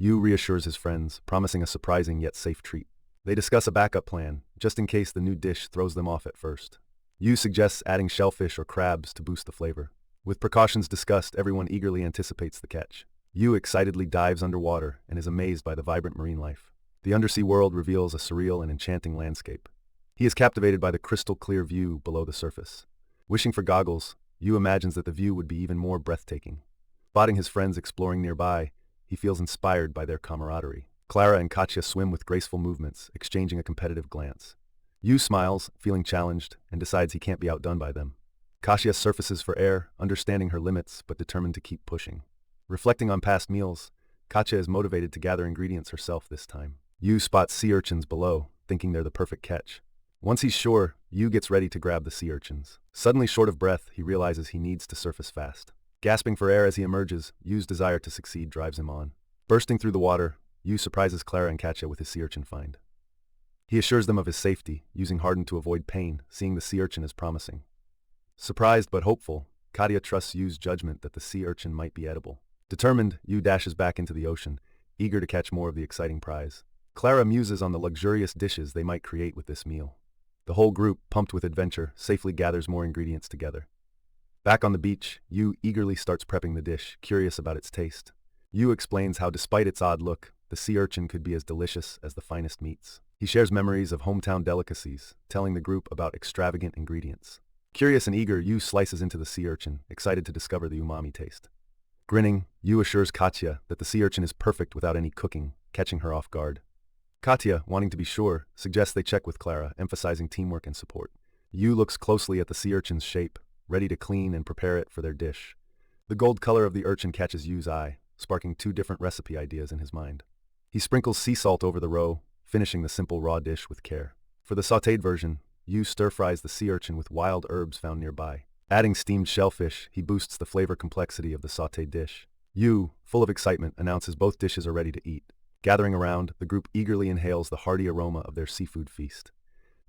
Yuu reassures his friends, promising a surprising yet safe treat. They discuss a backup plan, just in case the new dish throws them off at first. Yuu suggests adding shellfish or crabs to boost the flavor. With precautions discussed, everyone eagerly anticipates the catch. Yuu excitedly dives underwater and is amazed by the vibrant marine life. The undersea world reveals a surreal and enchanting landscape. He is captivated by the crystal-clear view below the surface. Wishing for goggles, Yuu imagines that the view would be even more breathtaking. Spotting his friends exploring nearby, he feels inspired by their camaraderie. Clara and Katya swim with graceful movements, exchanging a competitive glance. Yuu smiles, feeling challenged, and decides he can't be outdone by them. Katya surfaces for air, understanding her limits but determined to keep pushing. Reflecting on past meals, Katya is motivated to gather ingredients herself this time. Yuu spots sea urchins below, thinking they're the perfect catch. Once he's sure, Yuu gets ready to grab the sea urchins. Suddenly short of breath, he realizes he needs to surface fast. Gasping for air as he emerges, Yuu's desire to succeed drives him on. Bursting through the water, Yuu surprises Clara and Katya with his sea urchin find. He assures them of his safety, using harden to avoid pain, seeing the sea urchin as promising. Surprised but hopeful, Katya trusts Yuu's judgment that the sea urchin might be edible. Determined, Yuu dashes back into the ocean, eager to catch more of the exciting prize. Clara muses on the luxurious dishes they might create with this meal. The whole group, pumped with adventure, safely gathers more ingredients together. Back on the beach, Yuu eagerly starts prepping the dish, curious about its taste. Yuu explains how despite its odd look, the sea urchin could be as delicious as the finest meats. He shares memories of hometown delicacies, telling the group about extravagant ingredients. Curious and eager, Yuu slices into the sea urchin, excited to discover the umami taste. Grinning, Yuu assures Katya that the sea urchin is perfect without any cooking, catching her off guard. Katya, wanting to be sure, suggests they check with Clara, emphasizing teamwork and support. Yuu looks closely at the sea urchin's shape, ready to clean and prepare it for their dish. The gold color of the urchin catches Yuu's eye, sparking two different recipe ideas in his mind. He sprinkles sea salt over the roe, finishing the simple raw dish with care. For the sautéed version, Yuu stir-fries the sea urchin with wild herbs found nearby. Adding steamed shellfish, he boosts the flavor complexity of the sautéed dish. Yuu, full of excitement, announces both dishes are ready to eat. Gathering around, the group eagerly inhales the hearty aroma of their seafood feast.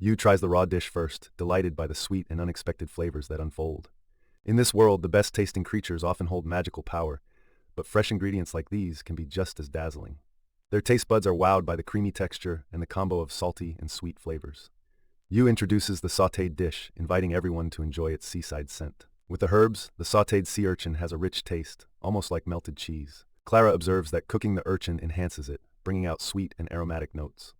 Yuu tries the raw dish first, delighted by the sweet and unexpected flavors that unfold. In this world, the best-tasting creatures often hold magical power, but fresh ingredients like these can be just as dazzling. Their taste buds are wowed by the creamy texture and the combo of salty and sweet flavors. Yuu introduces the sautéed dish, inviting everyone to enjoy its seaside scent. With the herbs, the sautéed sea urchin has a rich taste, almost like melted cheese. Clara observes that cooking the urchin enhances it, bringing out sweet and aromatic notes.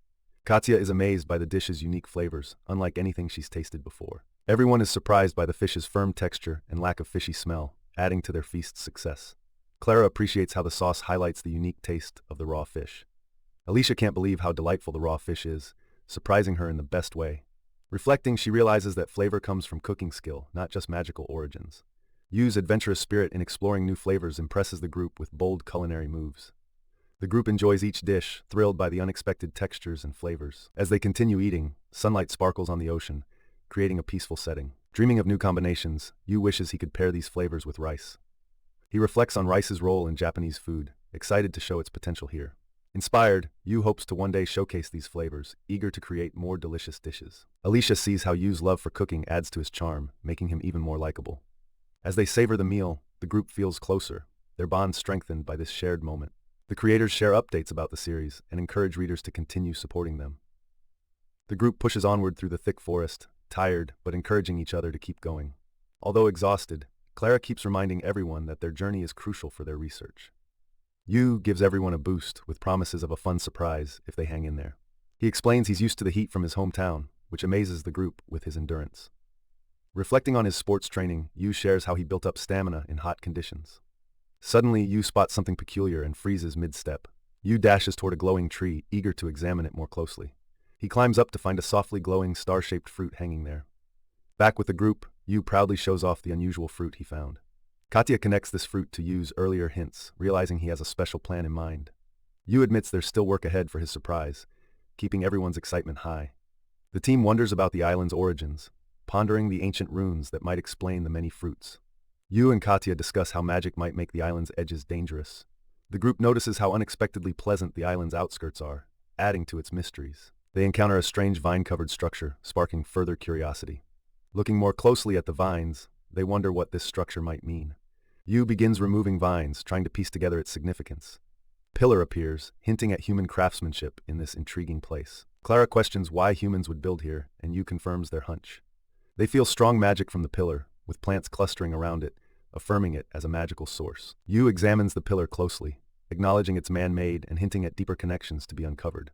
Katya is amazed by the dish's unique flavors, unlike anything she's tasted before. Everyone is surprised by the fish's firm texture and lack of fishy smell, adding to their feast's success. Clara appreciates how the sauce highlights the unique taste of the raw fish. Alicia can't believe how delightful the raw fish is, surprising her in the best way. Reflecting, she realizes that flavor comes from cooking skill, not just magical origins. Yuu's adventurous spirit in exploring new flavors impresses the group with bold culinary moves. The group enjoys each dish, thrilled by the unexpected textures and flavors. As they continue eating, sunlight sparkles on the ocean, creating a peaceful setting. Dreaming of new combinations, Yuu wishes he could pair these flavors with rice. He reflects on rice's role in Japanese food, excited to show its potential here. Inspired, Yuu hopes to one day showcase these flavors, eager to create more delicious dishes. Alicia sees how Yuu's love for cooking adds to his charm, making him even more likable. As they savor the meal, the group feels closer, their bond strengthened by this shared moment. The creators share updates about the series and encourage readers to continue supporting them. The group pushes onward through the thick forest, tired but encouraging each other to keep going. Although exhausted, Clara keeps reminding everyone that their journey is crucial for their research. Yuu gives everyone a boost with promises of a fun surprise if they hang in there. He explains he's used to the heat from his hometown, which amazes the group with his endurance. Reflecting on his sports training, Yuu shares how he built up stamina in hot conditions. Suddenly, Yuu spots something peculiar and freezes mid-step. Yuu dashes toward a glowing tree, eager to examine it more closely. He climbs up to find a softly glowing star-shaped fruit hanging there. Back with the group, Yuu proudly shows off the unusual fruit he found. Katya connects this fruit to Yuu's earlier hints, realizing he has a special plan in mind. Yuu admits there's still work ahead for his surprise, keeping everyone's excitement high. The team wonders about the island's origins, pondering the ancient runes that might explain the many fruits. Yuu and Katya discuss how magic might make the island's edges dangerous. The group notices how unexpectedly pleasant the island's outskirts are, adding to its mysteries. They encounter a strange vine-covered structure, sparking further curiosity. Looking more closely at the vines, they wonder what this structure might mean. Yuu begins removing vines, trying to piece together its significance. Pillar appears, hinting at human craftsmanship in this intriguing place. Clara questions why humans would build here, and Yuu confirms their hunch. They feel strong magic from the pillar, with plants clustering around it, affirming it as a magical source. Yuu examines the pillar closely, acknowledging it's man-made and hinting at deeper connections to be uncovered.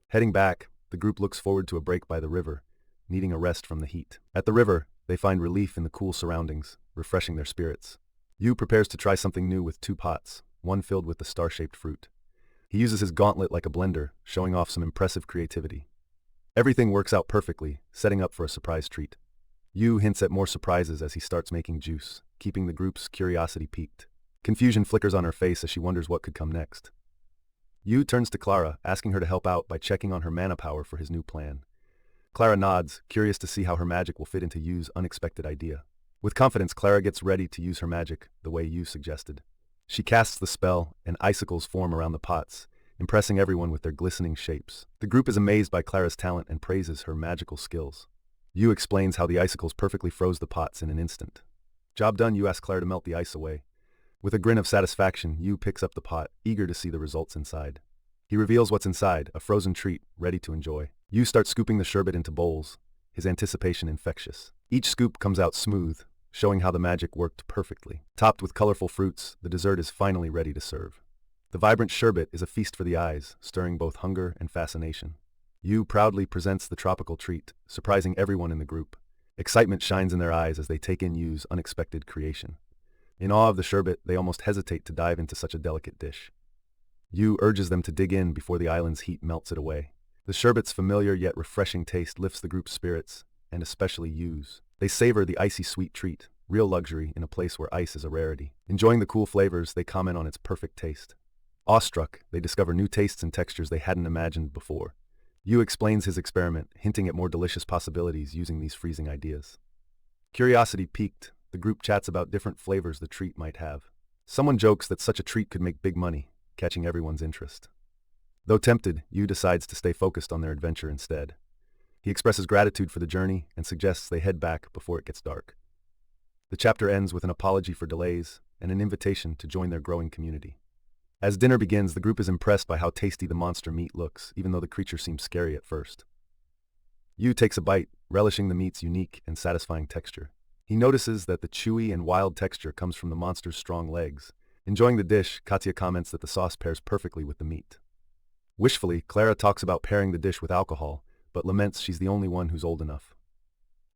Heading back, the group looks forward to a break by the river, needing a rest from the heat. At the river, they find relief in the cool surroundings, refreshing their spirits. Yuu prepares to try something new with 2 pots, one filled with the star-shaped fruit. He uses his gauntlet like a blender, showing off some impressive creativity. Everything works out perfectly, setting up for a surprise treat. Yuu hints at more surprises as he starts making juice, keeping the group's curiosity piqued. Confusion flickers on her face as she wonders what could come next. Yuu turns to Clara, asking her to help out by checking on her mana power for his new plan. Clara nods, curious to see how her magic will fit into Yuu's unexpected idea. With confidence, Clara gets ready to use her magic the way Yuu suggested. She casts the spell, and icicles form around the pots, impressing everyone with their glistening shapes. The group is amazed by Clara's talent and praises her magical skills. Yuu explains how the icicles perfectly froze the pots in an instant. Job done, Yuu asks Clara to melt the ice away. With a grin of satisfaction, Yuu picks up the pot, eager to see the results inside. He reveals what's inside, a frozen treat, ready to enjoy. Yuu starts scooping the sherbet into bowls, his anticipation infectious. Each scoop comes out smooth, showing how the magic worked perfectly. Topped with colorful fruits, the dessert is finally ready to serve. The vibrant sherbet is a feast for the eyes, stirring both hunger and fascination. Yuu proudly presents the tropical treat, surprising everyone in the group. Excitement shines in their eyes as they take in Yuu's unexpected creation. In awe of the sherbet, they almost hesitate to dive into such a delicate dish. Yuu urges them to dig in before the island's heat melts it away. The sherbet's familiar yet refreshing taste lifts the group's spirits, and especially Yuu's. They savor the icy sweet treat, real luxury in a place where ice is a rarity. Enjoying the cool flavors, they comment on its perfect taste. Awestruck, they discover new tastes and textures they hadn't imagined before. Yuu explains his experiment, hinting at more delicious possibilities using these freezing ideas. Curiosity piqued, the group chats about different flavors the treat might have. Someone jokes that such a treat could make big money, catching everyone's interest. Though tempted, Yuu decides to stay focused on their adventure instead. He expresses gratitude for the journey and suggests they head back before it gets dark. The chapter ends with an apology for delays and an invitation to join their growing community. As dinner begins, the group is impressed by how tasty the monster meat looks, even though the creature seems scary at first. Yuu takes a bite, relishing the meat's unique and satisfying texture. He notices that the chewy and wild texture comes from the monster's strong legs. Enjoying the dish, Katya comments that the sauce pairs perfectly with the meat. Wishfully, Clara talks about pairing the dish with alcohol, but laments she's the only one who's old enough.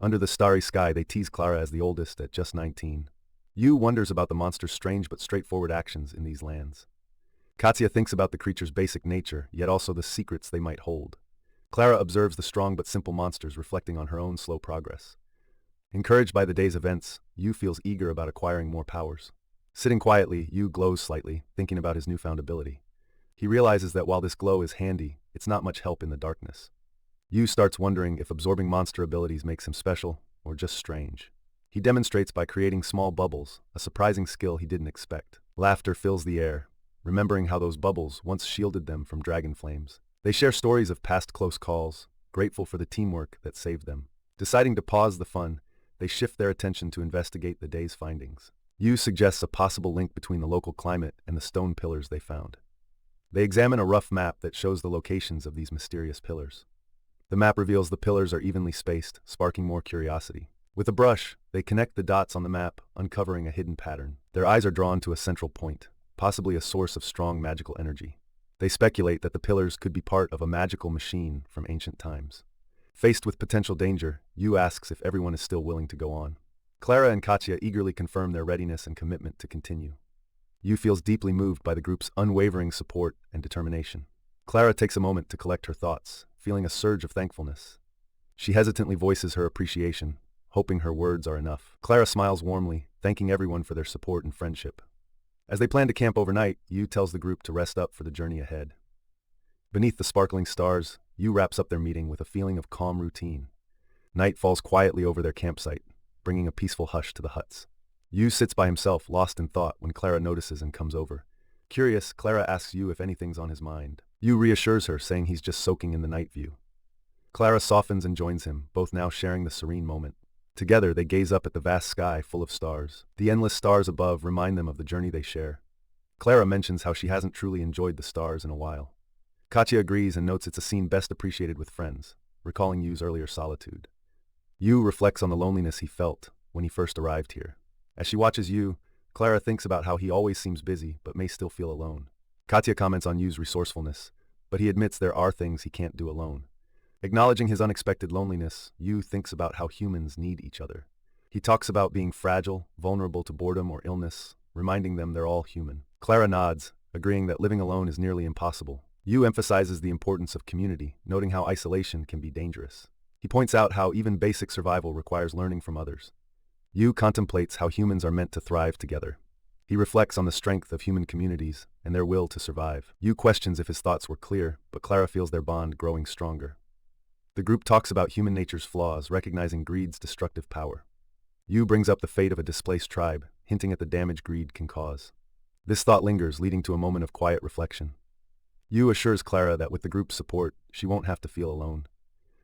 Under the starry sky, they tease Clara as the oldest at just 19. Yuu wonders about the monster's strange but straightforward actions in these lands. Katya thinks about the creature's basic nature, yet also the secrets they might hold. Clara observes the strong but simple monsters, reflecting on her own slow progress. Encouraged by the day's events, Yuu feels eager about acquiring more powers. Sitting quietly, Yuu glows slightly, thinking about his newfound ability. He realizes that while this glow is handy, it's not much help in the darkness. Yuu starts wondering if absorbing monster abilities makes him special, or just strange. He demonstrates by creating small bubbles, a surprising skill he didn't expect. Laughter fills the air, remembering how those bubbles once shielded them from dragon flames. They share stories of past close calls, grateful for the teamwork that saved them. Deciding to pause the fun, they shift their attention to investigate the day's findings. Yuu suggests a possible link between the local climate and the stone pillars they found. They examine a rough map that shows the locations of these mysterious pillars. The map reveals the pillars are evenly spaced, sparking more curiosity. With a brush, they connect the dots on the map, uncovering a hidden pattern. Their eyes are drawn to a central point, possibly a source of strong magical energy. They speculate that the pillars could be part of a magical machine from ancient times. Faced with potential danger, Yuu asks if everyone is still willing to go on. Clara and Katya eagerly confirm their readiness and commitment to continue. Yuu feels deeply moved by the group's unwavering support and determination. Clara takes a moment to collect her thoughts, feeling a surge of thankfulness. She hesitantly voices her appreciation, hoping her words are enough. Clara smiles warmly, thanking everyone for their support and friendship. As they plan to camp overnight, Yuu tells the group to rest up for the journey ahead. Beneath the sparkling stars, Yuu wraps up their meeting with a feeling of calm routine. Night falls quietly over their campsite, bringing a peaceful hush to the huts. Yuu sits by himself, lost in thought, when Clara notices and comes over. Curious, Clara asks Yuu if anything's on his mind. Yuu reassures her, saying he's just soaking in the night view. Clara softens and joins him, both now sharing the serene moment. Together, they gaze up at the vast sky full of stars. The endless stars above remind them of the journey they share. Clara mentions how she hasn't truly enjoyed the stars in a while. Katya agrees and notes it's a scene best appreciated with friends, recalling Yuu's earlier solitude. Yuu reflects on the loneliness he felt when he first arrived here. As she watches Yuu, Clara thinks about how he always seems busy but may still feel alone. Katya comments on Yuu's resourcefulness, but he admits there are things he can't do alone. Acknowledging his unexpected loneliness, Yuu thinks about how humans need each other. He talks about being fragile, vulnerable to boredom or illness, reminding them they're all human. Clara nods, agreeing that living alone is nearly impossible. Yuu emphasizes the importance of community, noting how isolation can be dangerous. He points out how even basic survival requires learning from others. Yuu contemplates how humans are meant to thrive together. He reflects on the strength of human communities and their will to survive. Yuu questions if his thoughts were clear, but Clara feels their bond growing stronger. The group talks about human nature's flaws, recognizing greed's destructive power. Yuu brings up the fate of a displaced tribe, hinting at the damage greed can cause. This thought lingers, leading to a moment of quiet reflection. Yuu assures Clara that with the group's support, she won't have to feel alone.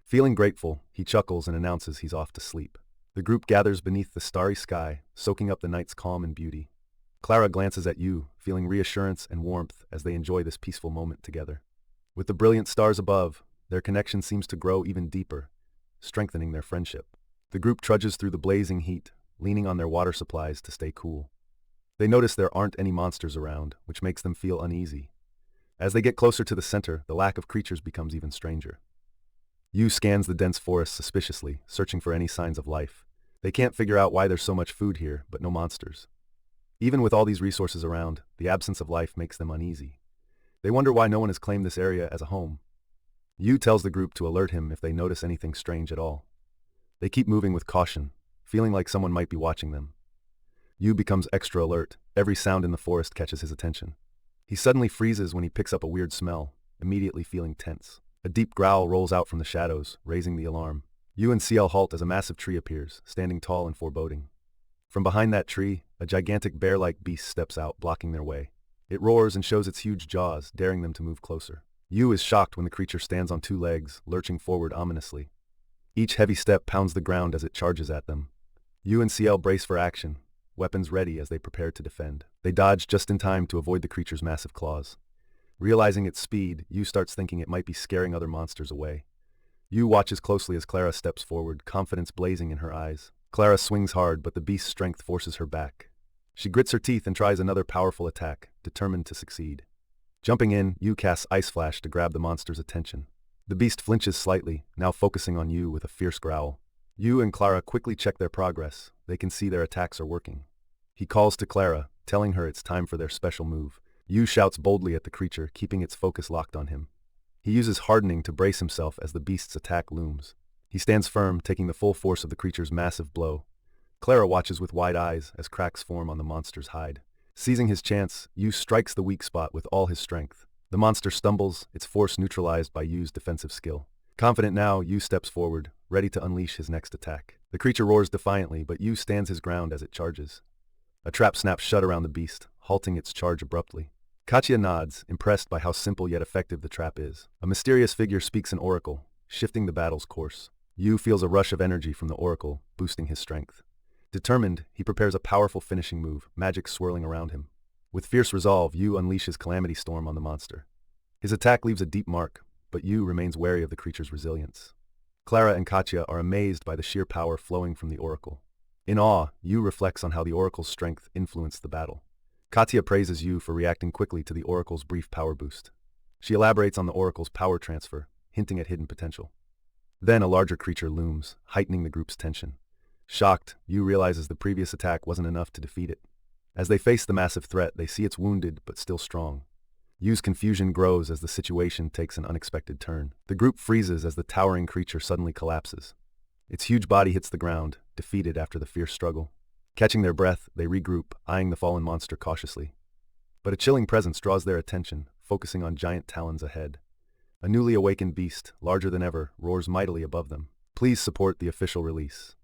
Feeling grateful, he chuckles and announces he's off to sleep. The group gathers beneath the starry sky, soaking up the night's calm and beauty. Clara glances at Yuu, feeling reassurance and warmth as they enjoy this peaceful moment together. With the brilliant stars above, their connection seems to grow even deeper, strengthening their friendship. The group trudges through the blazing heat, leaning on their water supplies to stay cool. They notice there aren't any monsters around, which makes them feel uneasy. As they get closer to the center, the lack of creatures becomes even stranger. Yuu scans the dense forest suspiciously, searching for any signs of life. They can't figure out why there's so much food here, but no monsters. Even with all these resources around, the absence of life makes them uneasy. They wonder why no one has claimed this area as a home. Yuu tells the group to alert him if they notice anything strange at all. They keep moving with caution, feeling like someone might be watching them. Yuu becomes extra alert. Every sound in the forest catches his attention. He suddenly freezes when he picks up a weird smell, immediately feeling tense. A deep growl rolls out from the shadows, raising the alarm. Yuu and CL halt as a massive tree appears, standing tall and foreboding. From behind that tree, a gigantic bear-like beast steps out, blocking their way. It roars and shows its huge jaws, daring them to move closer. Yuu is shocked when the creature stands on two legs, lurching forward ominously. Each heavy step pounds the ground as it charges at them. Yuu and CL brace for action, weapons ready as they prepare to defend. They dodge just in time to avoid the creature's massive claws. Realizing its speed, Yuu starts thinking it might be scaring other monsters away. Yuu watches closely as Clara steps forward, confidence blazing in her eyes. Clara swings hard, but the beast's strength forces her back. She grits her teeth and tries another powerful attack, determined to succeed. Jumping in, Yuu casts Ice Flash to grab the monster's attention. The beast flinches slightly, now focusing on Yuu with a fierce growl. Yuu and Clara quickly check their progress. They can see their attacks are working. He calls to Clara, telling her it's time for their special move. Yuu shouts boldly at the creature, keeping its focus locked on him. He uses hardening to brace himself as the beast's attack looms. He stands firm, taking the full force of the creature's massive blow. Clara watches with wide eyes as cracks form on the monster's hide. Seizing his chance, Yuu strikes the weak spot with all his strength. The monster stumbles, its force neutralized by Yuu's defensive skill. Confident now, Yuu steps forward, ready to unleash his next attack. The creature roars defiantly, but Yuu stands his ground as it charges. A trap snaps shut around the beast, halting its charge abruptly. Katya nods, impressed by how simple yet effective the trap is. A mysterious figure speaks an oracle, shifting the battle's course. Yuu feels a rush of energy from the oracle, boosting his strength. Determined, he prepares a powerful finishing move, magic swirling around him. With fierce resolve, Yuu unleashes Calamity Storm on the monster. His attack leaves a deep mark, but Yuu remains wary of the creature's resilience. Clara and Katya are amazed by the sheer power flowing from the oracle. In awe, Yuu reflects on how the oracle's strength influenced the battle. Katya praises Yuu for reacting quickly to the oracle's brief power boost. She elaborates on the oracle's power transfer, hinting at hidden potential. Then a larger creature looms, heightening the group's tension. Shocked, Yuu realizes the previous attack wasn't enough to defeat it. As they face the massive threat, they see it's wounded but still strong. Yu's confusion grows as the situation takes an unexpected turn. The group freezes as the towering creature suddenly collapses. Its huge body hits the ground, defeated after the fierce struggle. Catching their breath, they regroup, eyeing the fallen monster cautiously. But a chilling presence draws their attention, focusing on giant talons ahead. A newly awakened beast, larger than ever, roars mightily above them. Please support the official release.